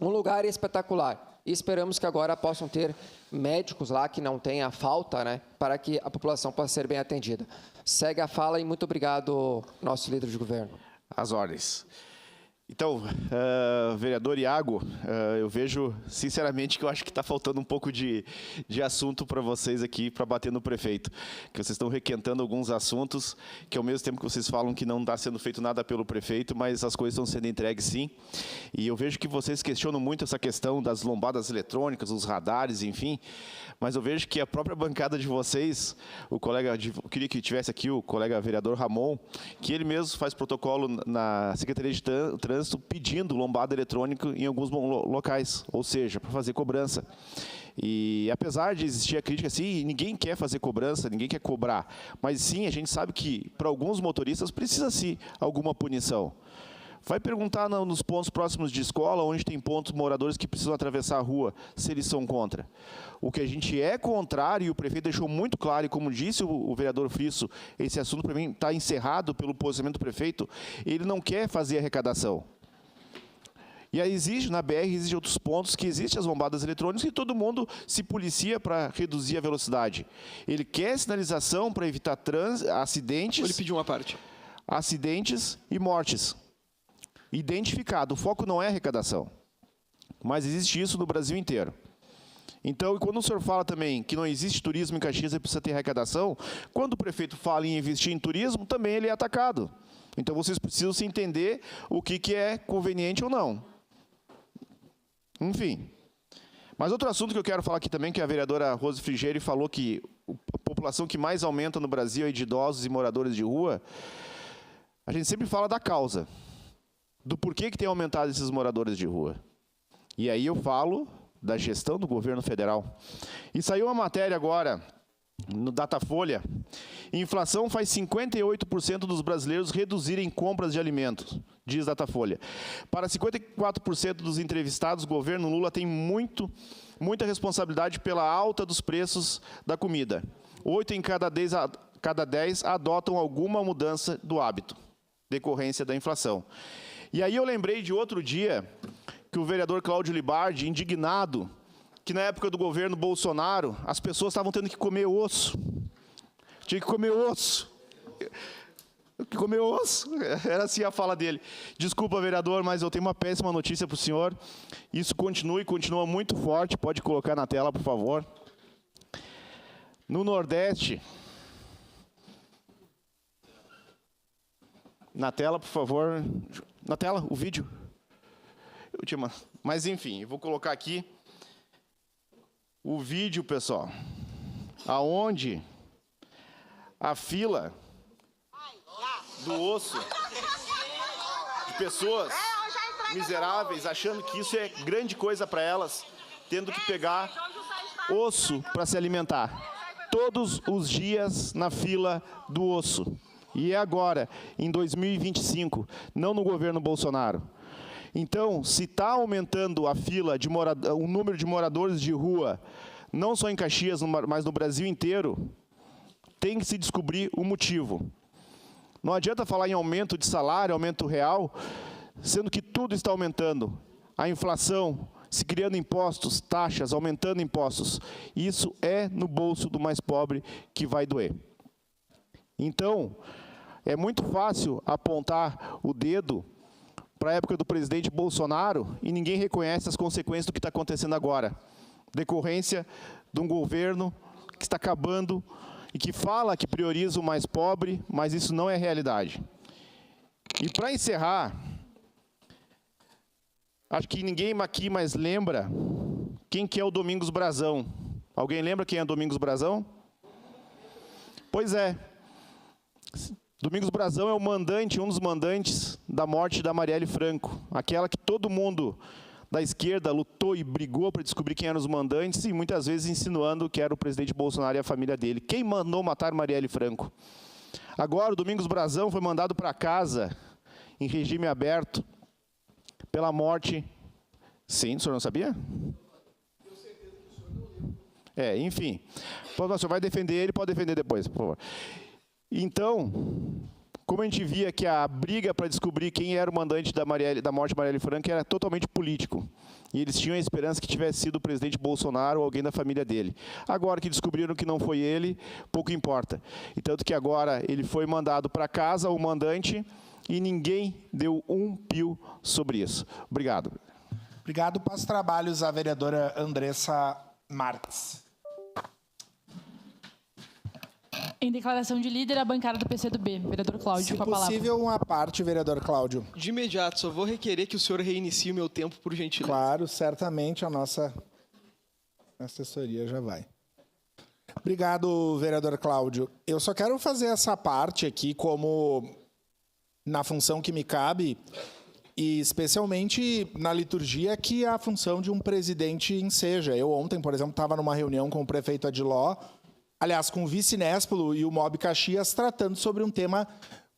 um lugar espetacular. E esperamos que agora possam ter médicos lá que não tenha falta, né, para que a população possa ser bem atendida. Segue a fala e muito obrigado, nosso líder de governo. Às ordens. Então, vereador Iago, eu vejo, sinceramente, que eu acho que está faltando um pouco de assunto para vocês aqui, para bater no prefeito. Que vocês estão requentando alguns assuntos, que ao mesmo tempo que vocês falam que não está sendo feito nada pelo prefeito, mas as coisas estão sendo entregues sim. E eu vejo que vocês questionam muito essa questão das lombadas eletrônicas, os radares, enfim. Mas eu vejo que a própria bancada de vocês, eu queria que tivesse aqui o colega vereador Ramon, que ele mesmo faz protocolo na Secretaria de Trânsito pedindo lombada eletrônica em alguns locais, ou seja, para fazer cobrança. E apesar de existir a crítica, assim, ninguém quer fazer cobrança, ninguém quer cobrar, mas sim, a gente sabe que para alguns motoristas precisa sim alguma punição. Vai perguntar nos pontos próximos de escola, onde tem pontos moradores que precisam atravessar a rua, se eles são contra. O que a gente é contrário, e o prefeito deixou muito claro, e como disse o vereador Frisso, esse assunto para mim está encerrado pelo posicionamento do prefeito, ele não quer fazer arrecadação. E aí existe, na BR, existem outros pontos que existem as bombadas eletrônicas e todo mundo se policia para reduzir a velocidade. Ele quer sinalização para evitar acidentes. Ele pediu uma parte. Acidentes e mortes. Identificado. O foco não é arrecadação. Mas existe isso no Brasil inteiro. Então, quando o senhor fala também que não existe turismo em Caxias e precisa ter arrecadação, quando o prefeito fala em investir em turismo, também ele é atacado. Então, vocês precisam se entender o que é conveniente ou não. Enfim. Mas outro assunto que eu quero falar aqui também, que a vereadora Rose Frigieri falou que a população que mais aumenta no Brasil é de idosos e moradores de rua, a gente sempre fala da causa, do porquê que tem aumentado esses moradores de rua. E aí eu falo da gestão do governo federal. E saiu uma matéria agora, no Datafolha, inflação faz 58% dos brasileiros reduzirem compras de alimentos, diz Datafolha. Para 54% dos entrevistados, o governo Lula tem muita responsabilidade pela alta dos preços da comida. 8 em cada 10 adotam alguma mudança do hábito, decorrência da inflação. E aí eu lembrei de outro dia que o vereador Cláudio Libardi, indignado, que na época do governo Bolsonaro, as pessoas estavam tendo que comer osso. Tinha que comer osso. Comer osso. Era assim a fala dele. Desculpa, vereador, mas eu tenho uma péssima notícia para o senhor. Isso continua muito forte. Pode colocar na tela, por favor. No Nordeste... Na tela, por favor. Na tela, o vídeo. Mas, enfim, eu vou colocar aqui o vídeo, pessoal, aonde a fila do osso de pessoas miseráveis, achando que isso é grande coisa para elas, tendo que pegar osso para se alimentar. Todos os dias na fila do osso. E é agora, em 2025, não no governo Bolsonaro. Então, se está aumentando a fila, o número de moradores de rua, não só em Caxias, mas no Brasil inteiro, tem que se descobrir o motivo. Não adianta falar em aumento de salário, aumento real, sendo que tudo está aumentando. A inflação, se criando impostos, taxas, aumentando impostos. Isso é no bolso do mais pobre que vai doer. Então, é muito fácil apontar o dedo para a época do presidente Bolsonaro e ninguém reconhece as consequências do que está acontecendo agora. Decorrência de um governo que está acabando e que fala que prioriza o mais pobre, mas isso não é realidade. E para encerrar, acho que ninguém aqui mais lembra quem que é o Domingos Brazão. Alguém lembra quem é o Domingos Brazão? Pois é. Domingos Brazão é o mandante, um dos mandantes da morte da Marielle Franco, aquela que todo mundo da esquerda lutou e brigou para descobrir quem eram os mandantes e muitas vezes insinuando que era o presidente Bolsonaro e a família dele. Quem mandou matar Marielle Franco? Agora o Domingos Brazão foi mandado para casa em regime aberto pela morte. Sim, o senhor não sabia? Enfim. O senhor vai defender ele, pode defender depois, por favor. Então, como a gente via que a briga para descobrir quem era o mandante da morte de Marielle Franco era totalmente político. E eles tinham a esperança que tivesse sido o presidente Bolsonaro ou alguém da família dele. Agora que descobriram que não foi ele, pouco importa. E tanto que agora ele foi mandado para casa, o mandante, e ninguém deu um pio sobre isso. Obrigado. Obrigado. Passo trabalhos à vereadora Andressa Marques. Em declaração de líder, a bancada do PCdoB. Vereador Cláudio, com a palavra. Se possível, uma parte, vereador Cláudio. De imediato, só vou requerer que o senhor reinicie o meu tempo, por gentileza. Claro, certamente a nossa assessoria já vai. Obrigado, vereador Cláudio. Eu só quero fazer essa parte aqui como na função que me cabe e especialmente na liturgia que é a função de um presidente enseja. Eu ontem, por exemplo, estava numa reunião com o prefeito Adiló, aliás, com o vice-Néspolo e o Mob Caxias, tratando sobre um tema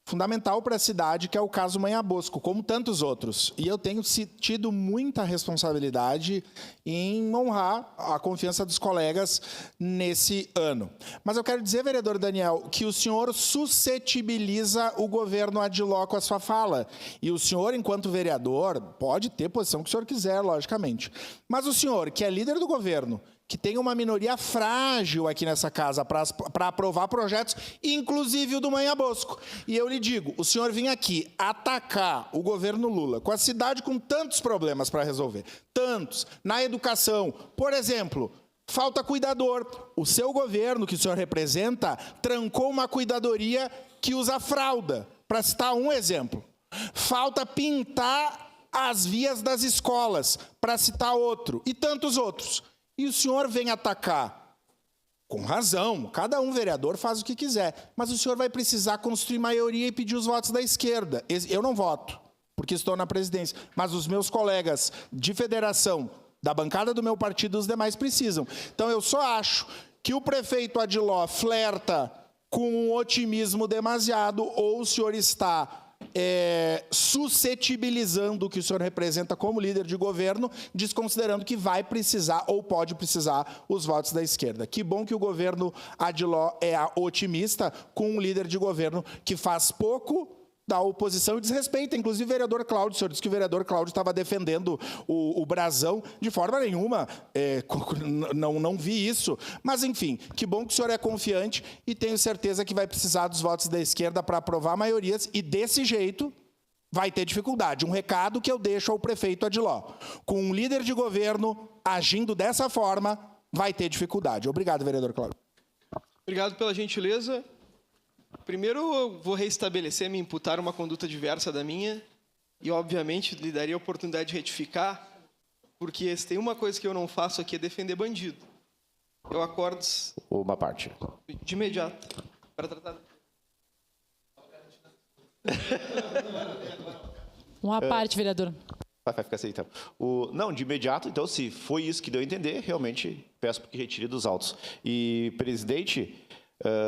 fundamental para a cidade, que é o caso Manhã Bosco, como tantos outros. E eu tenho tido muita responsabilidade em honrar a confiança dos colegas nesse ano. Mas eu quero dizer, vereador Daniel, que o senhor suscetibiliza o governo Adiló com a sua fala. E o senhor, enquanto vereador, pode ter posição que o senhor quiser, logicamente. Mas o senhor, que é líder do governo, que tem uma minoria frágil aqui nessa casa para aprovar projetos, inclusive o do Manhã Bosco. E eu lhe digo, o senhor vinha aqui atacar o governo Lula, com a cidade com tantos problemas para resolver, tantos, na educação, por exemplo, falta cuidador. O seu governo, que o senhor representa, trancou uma cuidadoria que usa fralda, para citar um exemplo. Falta pintar as vias das escolas, para citar outro, e tantos outros. E o senhor vem atacar, com razão, cada um vereador faz o que quiser, mas o senhor vai precisar construir maioria e pedir os votos da esquerda. Eu não voto, porque estou na presidência, mas os meus colegas de federação, da bancada do meu partido, os demais precisam. Então, eu só acho que o prefeito Adiló flerta com um otimismo demasiado, ou o senhor está suscetibilizando o que o senhor representa como líder de governo, desconsiderando que vai precisar ou pode precisar os votos da esquerda. Que bom que o governo Adiló é otimista com um líder de governo que faz pouco da oposição e desrespeita, inclusive o vereador Cláudio. O senhor disse que o vereador Cláudio estava defendendo o brasão. De forma nenhuma, não vi isso. Mas, enfim, que bom que o senhor é confiante e tenho certeza que vai precisar dos votos da esquerda para aprovar maiorias e, desse jeito, vai ter dificuldade. Um recado que eu deixo ao prefeito Adiló. Com um líder de governo agindo dessa forma, vai ter dificuldade. Obrigado, vereador Cláudio. Obrigado pela gentileza. Primeiro, eu vou reestabelecer, me imputar uma conduta diversa da minha e, obviamente, lhe daria a oportunidade de retificar, porque se tem uma coisa que eu não faço aqui é defender bandido. Eu acordo... Uma parte. De imediato, para tratar... Uma parte, vereador. Vai ficar assim, então. Não, de imediato, então, se foi isso que deu a entender, realmente peço que retire dos autos. E, presidente...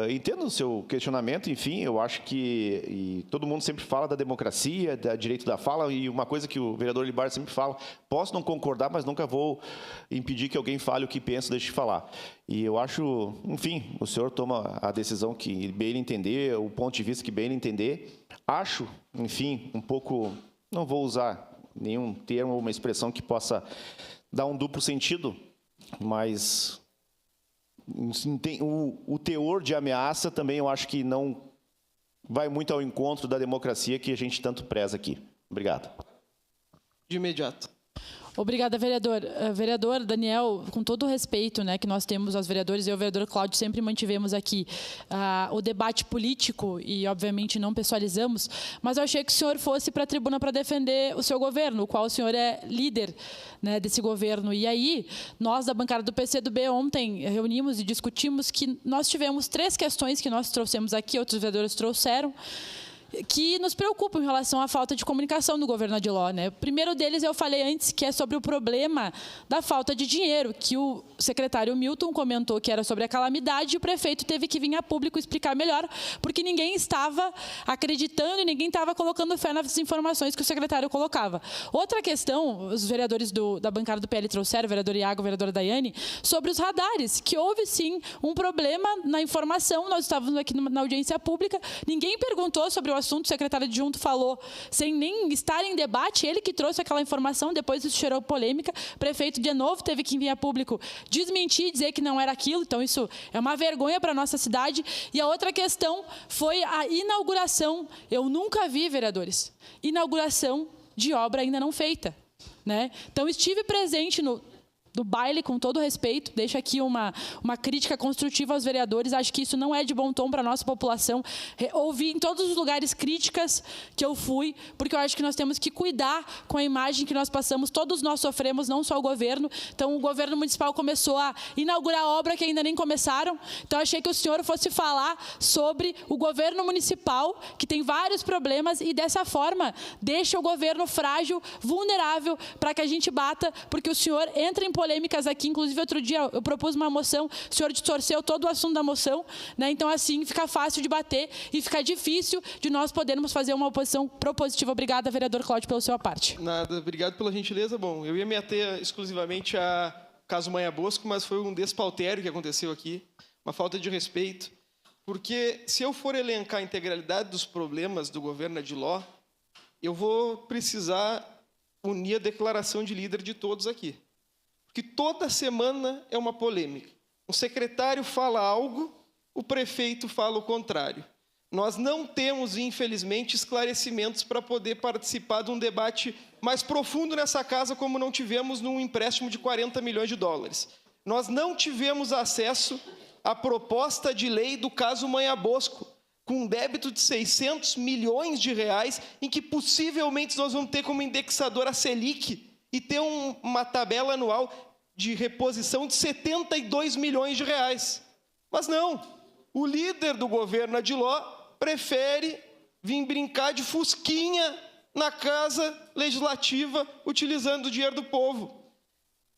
entendo o seu questionamento, enfim, eu acho que todo mundo sempre fala da democracia, do direito da fala, e uma coisa que o vereador Libar sempre fala, posso não concordar, mas nunca vou impedir que alguém fale o que pensa, deixe de falar. E eu acho, enfim, o senhor toma a decisão que bem ele entender, o ponto de vista que bem ele entender. Acho, enfim, um pouco, não vou usar nenhum termo ou uma expressão que possa dar um duplo sentido, mas... O teor de ameaça também eu acho que não vai muito ao encontro da democracia que a gente tanto preza aqui. Obrigado. De imediato. Obrigada, vereador. Vereador Daniel, com todo o respeito, né, que nós temos aos vereadores, eu e o vereador Cláudio sempre mantivemos aqui o debate político e, obviamente, não pessoalizamos, mas eu achei que o senhor fosse para a tribuna para defender o seu governo, o qual o senhor é líder, né, desse governo. E aí, nós da bancada do PCdoB ontem reunimos e discutimos que nós tivemos 3 questões que nós trouxemos aqui, outros vereadores trouxeram, que nos preocupam em relação à falta de comunicação do governo Adiló, né? O primeiro deles eu falei antes, que é sobre o problema da falta de dinheiro, que o secretário Milton comentou que era sobre a calamidade e o prefeito teve que vir a público explicar melhor, porque ninguém estava acreditando e ninguém estava colocando fé nas informações que o secretário colocava. Outra questão, os vereadores da bancada do PL trouxeram, o vereador Iago, a vereadora Daiane, sobre os radares, que houve sim um problema na informação, nós estávamos aqui na audiência pública, ninguém perguntou sobre o assunto, o secretário adjunto falou sem nem estar em debate, ele que trouxe aquela informação, depois isso gerou polêmica, o prefeito de novo teve que vir a público desmentir, dizer que não era aquilo, então isso é uma vergonha para a nossa cidade. E a outra questão foi a inauguração, eu nunca vi, vereadores, inauguração de obra ainda não feita, né? Então estive presente no baile, com todo respeito, deixo aqui uma crítica construtiva aos vereadores, acho que isso não é de bom tom para a nossa população. Ouvi em todos os lugares críticas que eu fui, porque eu acho que nós temos que cuidar com a imagem que nós passamos, todos nós sofremos, não só o governo. Então, o governo municipal começou a inaugurar obra que ainda nem começaram, então achei que o senhor fosse falar sobre o governo municipal, que tem vários problemas e, dessa forma, deixa o governo frágil, vulnerável, para que a gente bata, porque o senhor entra em polêmicas aqui, inclusive outro dia eu propus uma moção, o senhor distorceu todo o assunto da moção, né? Então assim fica fácil de bater e fica difícil de nós podermos fazer uma oposição propositiva. Obrigada, vereador Cláudio, pela sua parte. Nada, obrigado pela gentileza. Bom, eu ia me ater exclusivamente a caso Manha Bosco, mas foi um despautério que aconteceu aqui, uma falta de respeito, porque se eu for elencar a integralidade dos problemas do governo Adiló, eu vou precisar unir a declaração de líder de todos aqui. Porque toda semana é uma polêmica. O secretário fala algo, o prefeito fala o contrário. Nós não temos, infelizmente, esclarecimentos para poder participar de um debate mais profundo nessa casa, como não tivemos num empréstimo de 40 milhões de dólares. Nós não tivemos acesso à proposta de lei do caso Manha Bosco, com um débito de 600 milhões de reais, em que possivelmente nós vamos ter como indexador a Selic e ter uma tabela anual de reposição de 72 milhões de reais. Mas não, o líder do governo Adiló prefere vir brincar de fusquinha na Casa Legislativa, utilizando o dinheiro do povo.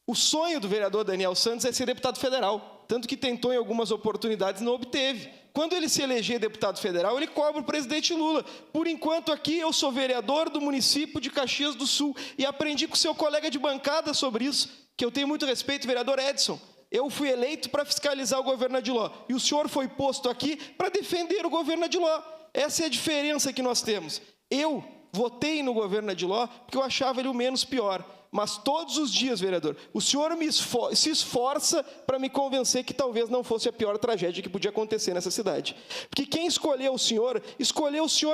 O sonho do vereador Daniel Santos é ser deputado federal, tanto que tentou em algumas oportunidades e não obteve. Quando ele se eleger deputado federal, ele cobra o presidente Lula. Por enquanto, aqui, eu sou vereador do município de Caxias do Sul e aprendi com o seu colega de bancada sobre isso, que eu tenho muito respeito, vereador Edson. Eu fui eleito para fiscalizar o governo Adiló e o senhor foi posto aqui para defender o governo Adiló. Essa é a diferença que nós temos. Eu votei no governo Adiló porque eu achava ele o menos pior. Mas todos os dias, vereador, o senhor se esforça para me convencer que talvez não fosse a pior tragédia que podia acontecer nessa cidade. Porque quem escolheu o senhor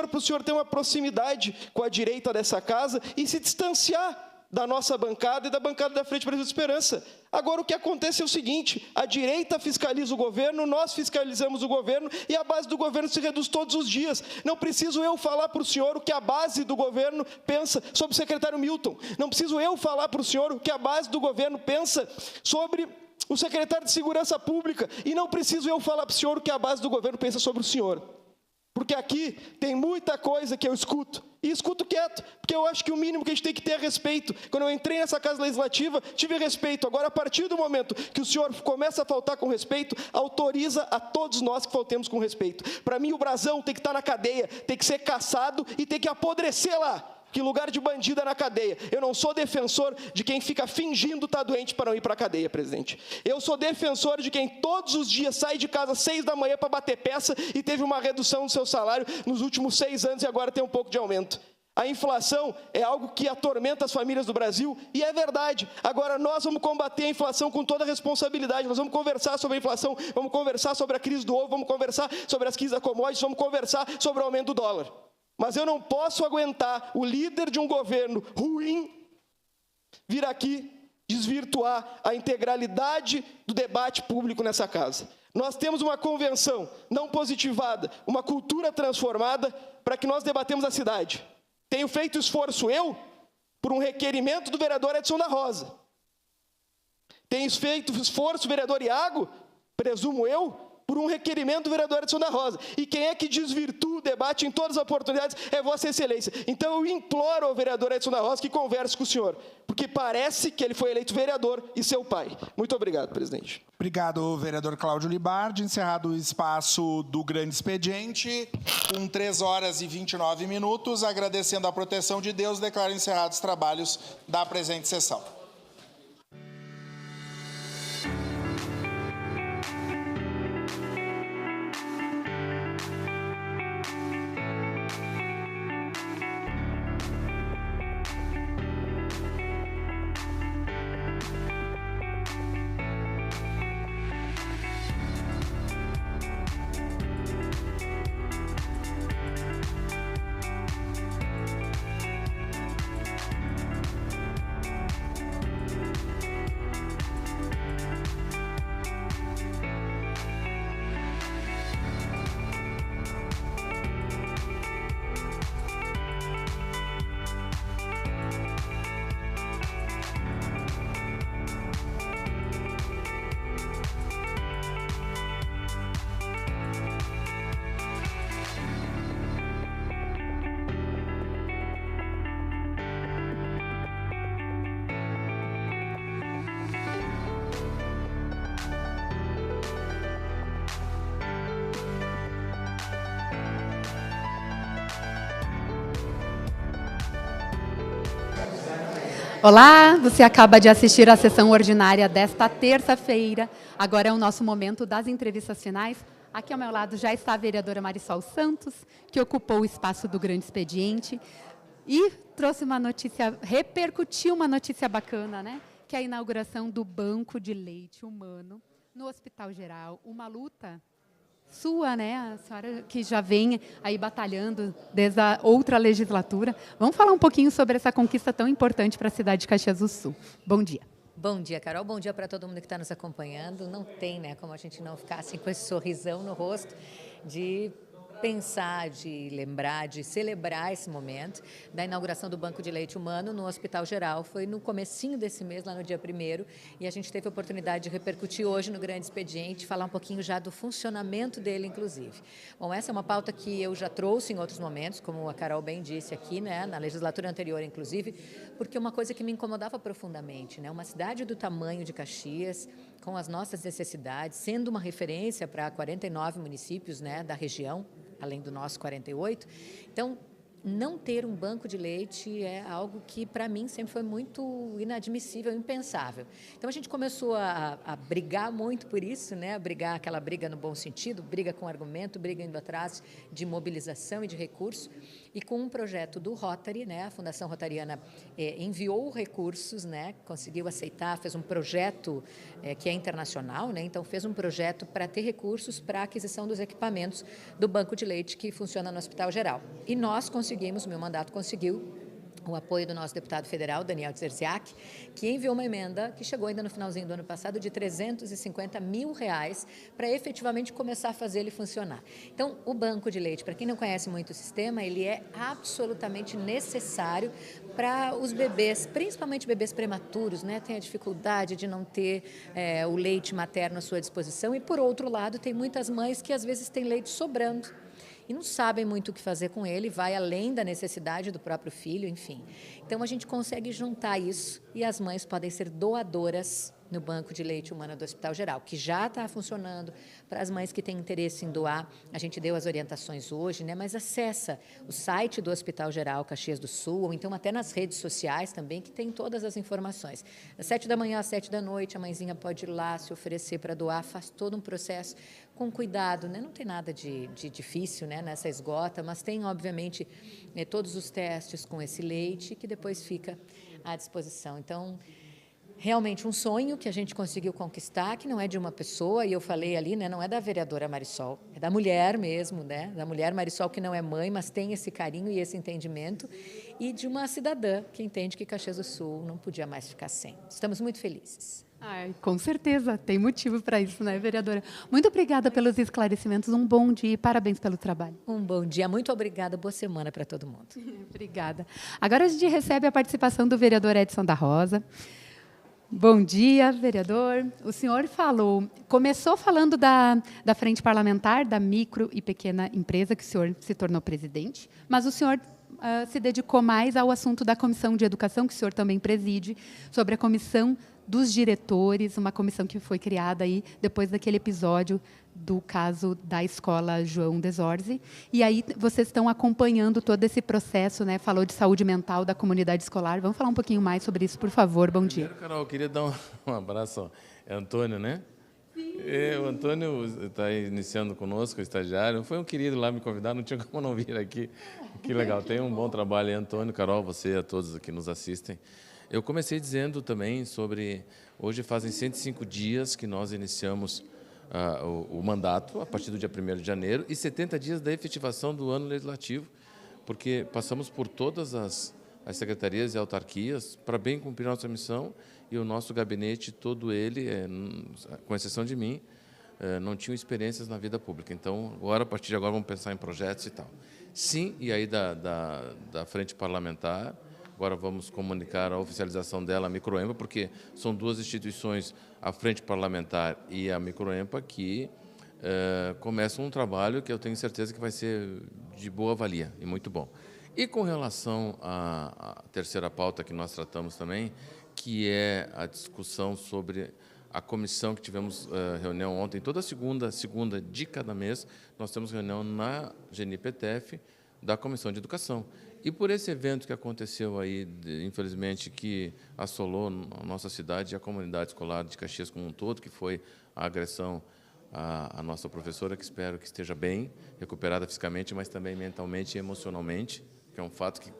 para o senhor ter uma proximidade com a direita dessa casa e se distanciar da nossa bancada e da bancada da Frente Brasil de Esperança. Agora, o que acontece é o seguinte, a direita fiscaliza o governo, nós fiscalizamos o governo e a base do governo se reduz todos os dias. Não preciso eu falar para o senhor o que a base do governo pensa sobre o secretário Milton. Não preciso eu falar para o senhor o que a base do governo pensa sobre o secretário de Segurança Pública. E não preciso eu falar para o senhor o que a base do governo pensa sobre o senhor. Porque aqui tem muita coisa que eu escuto. E escuto quieto, porque eu acho que o mínimo que a gente tem que ter é respeito. Quando eu entrei nessa Casa Legislativa, tive respeito. Agora, a partir do momento que o senhor começa a faltar com respeito, autoriza a todos nós que faltemos com respeito. Para mim, o brasão tem que estar na cadeia, tem que ser caçado e tem que apodrecer lá. Que lugar de bandido é na cadeia. Eu não sou defensor de quem fica fingindo estar doente para não ir para a cadeia, presidente. Eu sou defensor de quem todos os dias sai de casa às 6 da manhã para bater peça e teve uma redução do seu salário nos últimos 6 anos e agora tem um pouco de aumento. A inflação é algo que atormenta as famílias do Brasil e é verdade. Agora, nós vamos combater a inflação com toda a responsabilidade. Nós vamos conversar sobre a inflação, vamos conversar sobre a crise do ovo, vamos conversar sobre as crises da commodities, vamos conversar sobre o aumento do dólar. Mas eu não posso aguentar o líder de um governo ruim vir aqui desvirtuar a integralidade do debate público nessa casa. Nós temos uma convenção não positivada, uma cultura transformada para que nós debatemos a cidade. Tenho feito esforço eu por um requerimento do vereador Edson da Rosa. Tenho feito esforço, vereador Iago, presumo eu, por um requerimento do vereador Edson da Rosa. E quem é que desvirtua o debate em todas as oportunidades é Vossa Excelência. Então eu imploro ao vereador Edson da Rosa que converse com o senhor, porque parece que ele foi eleito vereador e seu pai. Muito obrigado, presidente. Obrigado, vereador Cláudio Libardi. Encerrado o espaço do grande expediente, com 3 horas e 29 minutos, agradecendo a proteção de Deus, declaro encerrados os trabalhos da presente sessão. Olá, você acaba de assistir à sessão ordinária desta terça-feira. Agora é o nosso momento das entrevistas finais. Aqui ao meu lado já está a vereadora Marisol Santos, que ocupou o espaço do grande expediente e trouxe uma notícia, repercutiu uma notícia bacana, né? Que é a inauguração do Banco de Leite Humano no Hospital Geral. Uma luta sua, né? A senhora que já vem aí batalhando desde a outra legislatura. Vamos falar um pouquinho sobre essa conquista tão importante para a cidade de Caxias do Sul. Bom dia. Bom dia, Carol. Bom dia para todo mundo que está nos acompanhando. Não tem, né, como a gente não ficar assim com esse sorrisão no rosto de pensar, de lembrar, de celebrar esse momento da inauguração do Banco de Leite Humano no Hospital Geral. Foi no comecinho desse mês, lá no dia 1º, e a gente teve a oportunidade de repercutir hoje no grande expediente, falar um pouquinho já do funcionamento dele, inclusive. Bom, essa é uma pauta que eu já trouxe em outros momentos, como a Carol bem disse aqui, né, na legislatura anterior, inclusive, porque é uma coisa que me incomodava profundamente, né, uma cidade do tamanho de Caxias, com as nossas necessidades, sendo uma referência para 49 municípios, né, da região, além do nosso 48. Então, não ter um banco de leite é algo que, para mim, sempre foi muito inadmissível, impensável. Então, a gente começou a brigar muito por isso, né? A brigar, aquela briga no bom sentido, briga com argumento, briga indo atrás de mobilização e de recurso. E com um projeto do Rotary, né? A Fundação Rotariana enviou recursos, né? Conseguiu aceitar, fez um projeto que é internacional, né? Então, fez um projeto para ter recursos para a aquisição dos equipamentos do banco de leite que funciona no Hospital Geral. E nós conseguimos, meu mandato conseguiu, o apoio do nosso deputado federal, Daniel Tzerziak, que enviou uma emenda que chegou ainda no finalzinho do ano passado de R$350 mil para efetivamente começar a fazer ele funcionar. Então, o banco de leite, para quem não conhece muito o sistema, ele é absolutamente necessário para os bebês, principalmente bebês prematuros, né? Tem a dificuldade de não ter o leite materno à sua disposição e, por outro lado, tem muitas mães que às vezes têm leite sobrando e não sabem muito o que fazer com ele, vai além da necessidade do próprio filho, enfim. Então, a gente consegue juntar isso e as mães podem ser doadoras no Banco de Leite Humano do Hospital Geral, que já está funcionando. Para as mães que têm interesse em doar, a gente deu as orientações hoje, né? Mas acessa o site do Hospital Geral Caxias do Sul, ou então até nas redes sociais também, que tem todas as informações. Das 7 da manhã às 7 da noite, a mãezinha pode ir lá, se oferecer para doar, faz todo um processo com cuidado, né? Não tem nada de difícil, né, nessa esgota, mas tem, obviamente, todos os testes com esse leite que depois fica à disposição. Então, realmente um sonho que a gente conseguiu conquistar, que não é de uma pessoa, e eu falei ali, né, não é da vereadora Marisol, é da mulher mesmo, né, da mulher Marisol, que não é mãe, mas tem esse carinho e esse entendimento, e de uma cidadã que entende que Caxias do Sul não podia mais ficar sem. Estamos muito felizes. Ai, com certeza, tem motivo para isso, né, vereadora? Muito obrigada pelos esclarecimentos, um bom dia e parabéns pelo trabalho. Um bom dia, muito obrigada, boa semana para todo mundo. Obrigada. Agora a gente recebe a participação do vereador Edson da Rosa. Bom dia, vereador. O senhor começou falando da frente parlamentar, da micro e pequena empresa, que o senhor se tornou presidente, mas o senhor se dedicou mais ao assunto da Comissão de Educação, que o senhor também preside, sobre a Comissão dos Diretores, uma comissão que foi criada aí depois daquele episódio do caso da escola João Desorze. E aí vocês estão acompanhando todo esse processo, né? Falou de saúde mental da comunidade escolar. Vamos falar um pouquinho mais sobre isso, por favor. Bom dia. Primeiro, Carol, eu queria dar um abraço. É Antônio, né? O Antônio está iniciando conosco, o estagiário. Foi um querido lá me convidar, não tinha como não vir aqui. Que legal. Tem um bom trabalho aí, Antônio, Carol, você e a todos que nos assistem. Eu comecei dizendo também sobre... Hoje fazem 105 dias que nós iniciamos o mandato, a partir do dia 1º de janeiro, e 70 dias da efetivação do ano legislativo, porque passamos por todas as secretarias e autarquias para bem cumprir nossa missão, e o nosso gabinete, todo ele, com exceção de mim, não tinham experiências na vida pública. Então, agora, a partir de agora, vamos pensar em projetos e tal. Sim, e aí da frente parlamentar, agora vamos comunicar a oficialização dela, a Microempa, porque são duas instituições, a Frente Parlamentar e a Microempa, que começam um trabalho que eu tenho certeza que vai ser de boa valia e muito bom. E com relação à terceira pauta que nós tratamos também, que é a discussão sobre a comissão que tivemos reunião ontem, toda segunda de cada mês, nós temos reunião na GNPTF da Comissão de Educação. E por esse evento que aconteceu aí, infelizmente, que assolou a nossa cidade e a comunidade escolar de Caxias como um todo, que foi a agressão à nossa professora, que espero que esteja bem, recuperada fisicamente, mas também mentalmente e emocionalmente, que é um fato que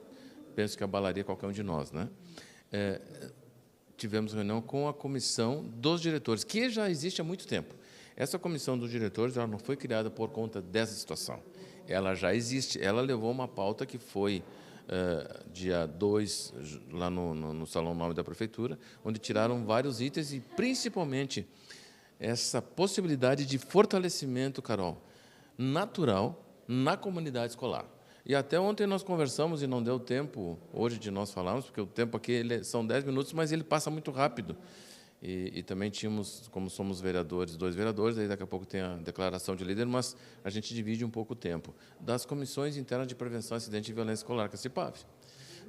penso que abalaria qualquer um de nós, né? Tivemos reunião com a comissão dos diretores, que já existe há muito tempo. Essa comissão dos diretores ela não foi criada por conta dessa situação. Ela já existe. Ela levou uma pauta que foi dia 2, lá no Salão 9 da Prefeitura, onde tiraram vários itens e, principalmente, essa possibilidade de fortalecimento, Carol, natural na comunidade escolar. E até ontem nós conversamos e não deu tempo hoje de nós falarmos, porque o tempo aqui são 10 minutos, mas ele passa muito rápido. E também tínhamos, como somos vereadores, 2 vereadores, aí daqui a pouco tem a declaração de líder, mas a gente divide um pouco o tempo. Das comissões internas de prevenção a acidente e violência escolar, que é a CIPAV,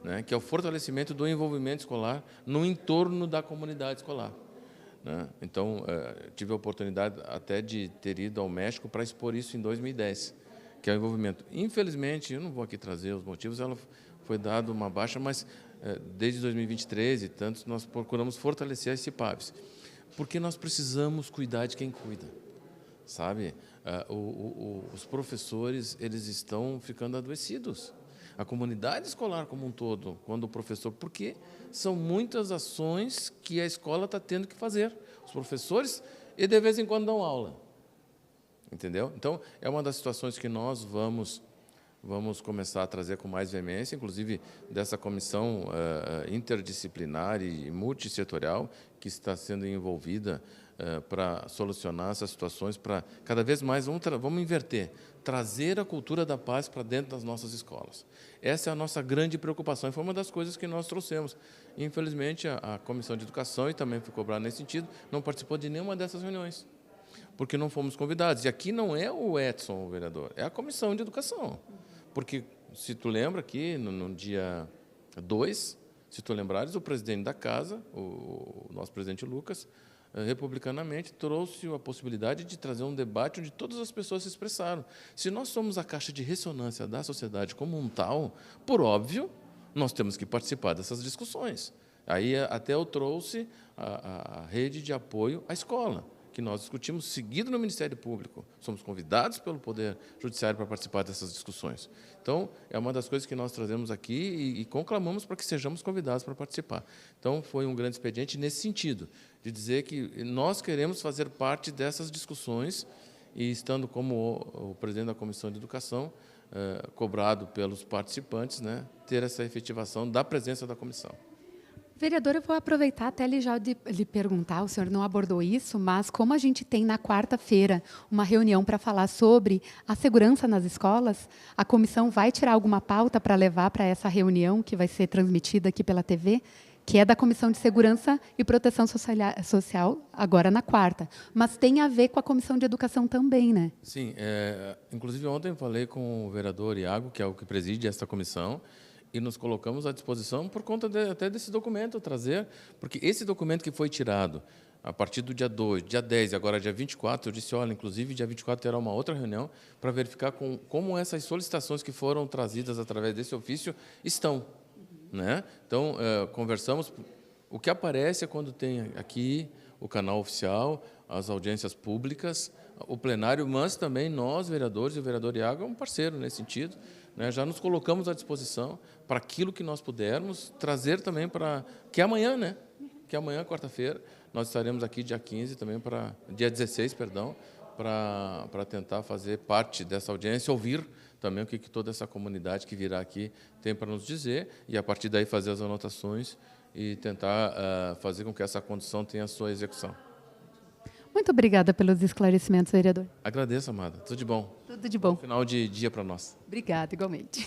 né, que é o fortalecimento do envolvimento escolar no entorno da comunidade escolar. Né? Então, tive a oportunidade até de ter ido ao México para expor isso em 2010, que é o envolvimento. Infelizmente, eu não vou aqui trazer os motivos, ela foi dada uma baixa, mas desde 2023 e tantos, nós procuramos fortalecer as CIPAVs, porque nós precisamos cuidar de quem cuida, sabe? Os professores, eles estão ficando adoecidos. A comunidade escolar como um todo, quando o professor... Porque são muitas ações que a escola está tendo que fazer. Os professores, e de vez em quando dão aula. Entendeu? Então, é uma das situações que nós vamos começar a trazer com mais veemência, inclusive dessa comissão interdisciplinar e multissetorial que está sendo envolvida para solucionar essas situações, para cada vez mais vamos inverter, trazer a cultura da paz para dentro das nossas escolas. Essa é a nossa grande preocupação e foi uma das coisas que nós trouxemos. Infelizmente, a Comissão de Educação, e também fui cobrado nesse sentido, não participou de nenhuma dessas reuniões, porque não fomos convidados. E aqui não é o Edson, o vereador, é a Comissão de Educação. Porque, se tu lembra aqui, no dia 2, se tu lembrares, o presidente da casa, o nosso presidente Lucas, republicanamente trouxe a possibilidade de trazer um debate onde todas as pessoas se expressaram. Se nós somos a caixa de ressonância da sociedade como um tal, por óbvio, nós temos que participar dessas discussões. Aí até eu trouxe a rede de apoio à escola, que nós discutimos seguido no Ministério Público. Somos convidados pelo Poder Judiciário para participar dessas discussões. Então, é uma das coisas que nós trazemos aqui e conclamamos para que sejamos convidados para participar. Então, foi um grande expediente nesse sentido, de dizer que nós queremos fazer parte dessas discussões e, estando como o presidente da Comissão de Educação, cobrado pelos participantes, né, ter essa efetivação da presença da comissão. Vereador, eu vou aproveitar até lhe perguntar, o senhor não abordou isso, mas como a gente tem na quarta-feira uma reunião para falar sobre a segurança nas escolas, a comissão vai tirar alguma pauta para levar para essa reunião que vai ser transmitida aqui pela TV, que é da Comissão de Segurança e Proteção Social, agora na quarta, mas tem a ver com a Comissão de Educação também, né? Sim, inclusive ontem eu falei com o vereador Iago, que é o que preside esta comissão, e nos colocamos à disposição por conta até desse documento trazer, porque esse documento que foi tirado a partir do dia 2, dia 10 e agora dia 24, eu disse, olha, inclusive dia 24 terá uma outra reunião para verificar como essas solicitações que foram trazidas através desse ofício estão. Né? Então, conversamos, o que aparece é quando tem aqui o canal oficial, as audiências públicas, o plenário, mas também nós, vereadores, e o vereador Iago é um parceiro nesse sentido, né? Já nos colocamos à disposição para aquilo que nós pudermos, trazer também para... Que é amanhã, né? Que é amanhã, quarta-feira, nós estaremos aqui dia 15 também, dia 16, perdão, para tentar fazer parte dessa audiência, ouvir também o que toda essa comunidade que virá aqui tem para nos dizer e, a partir daí, fazer as anotações e tentar fazer com que essa condição tenha a sua execução. Muito obrigada pelos esclarecimentos, vereador. Agradeço, amada. Tudo de bom. Tudo de bom. Final de dia para nós. Obrigada, igualmente.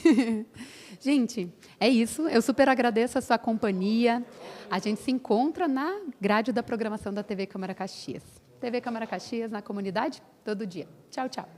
Gente, é isso. Eu super agradeço a sua companhia. A gente se encontra na grade da programação da TV Câmara Caxias. TV Câmara Caxias, na comunidade, todo dia. Tchau, tchau.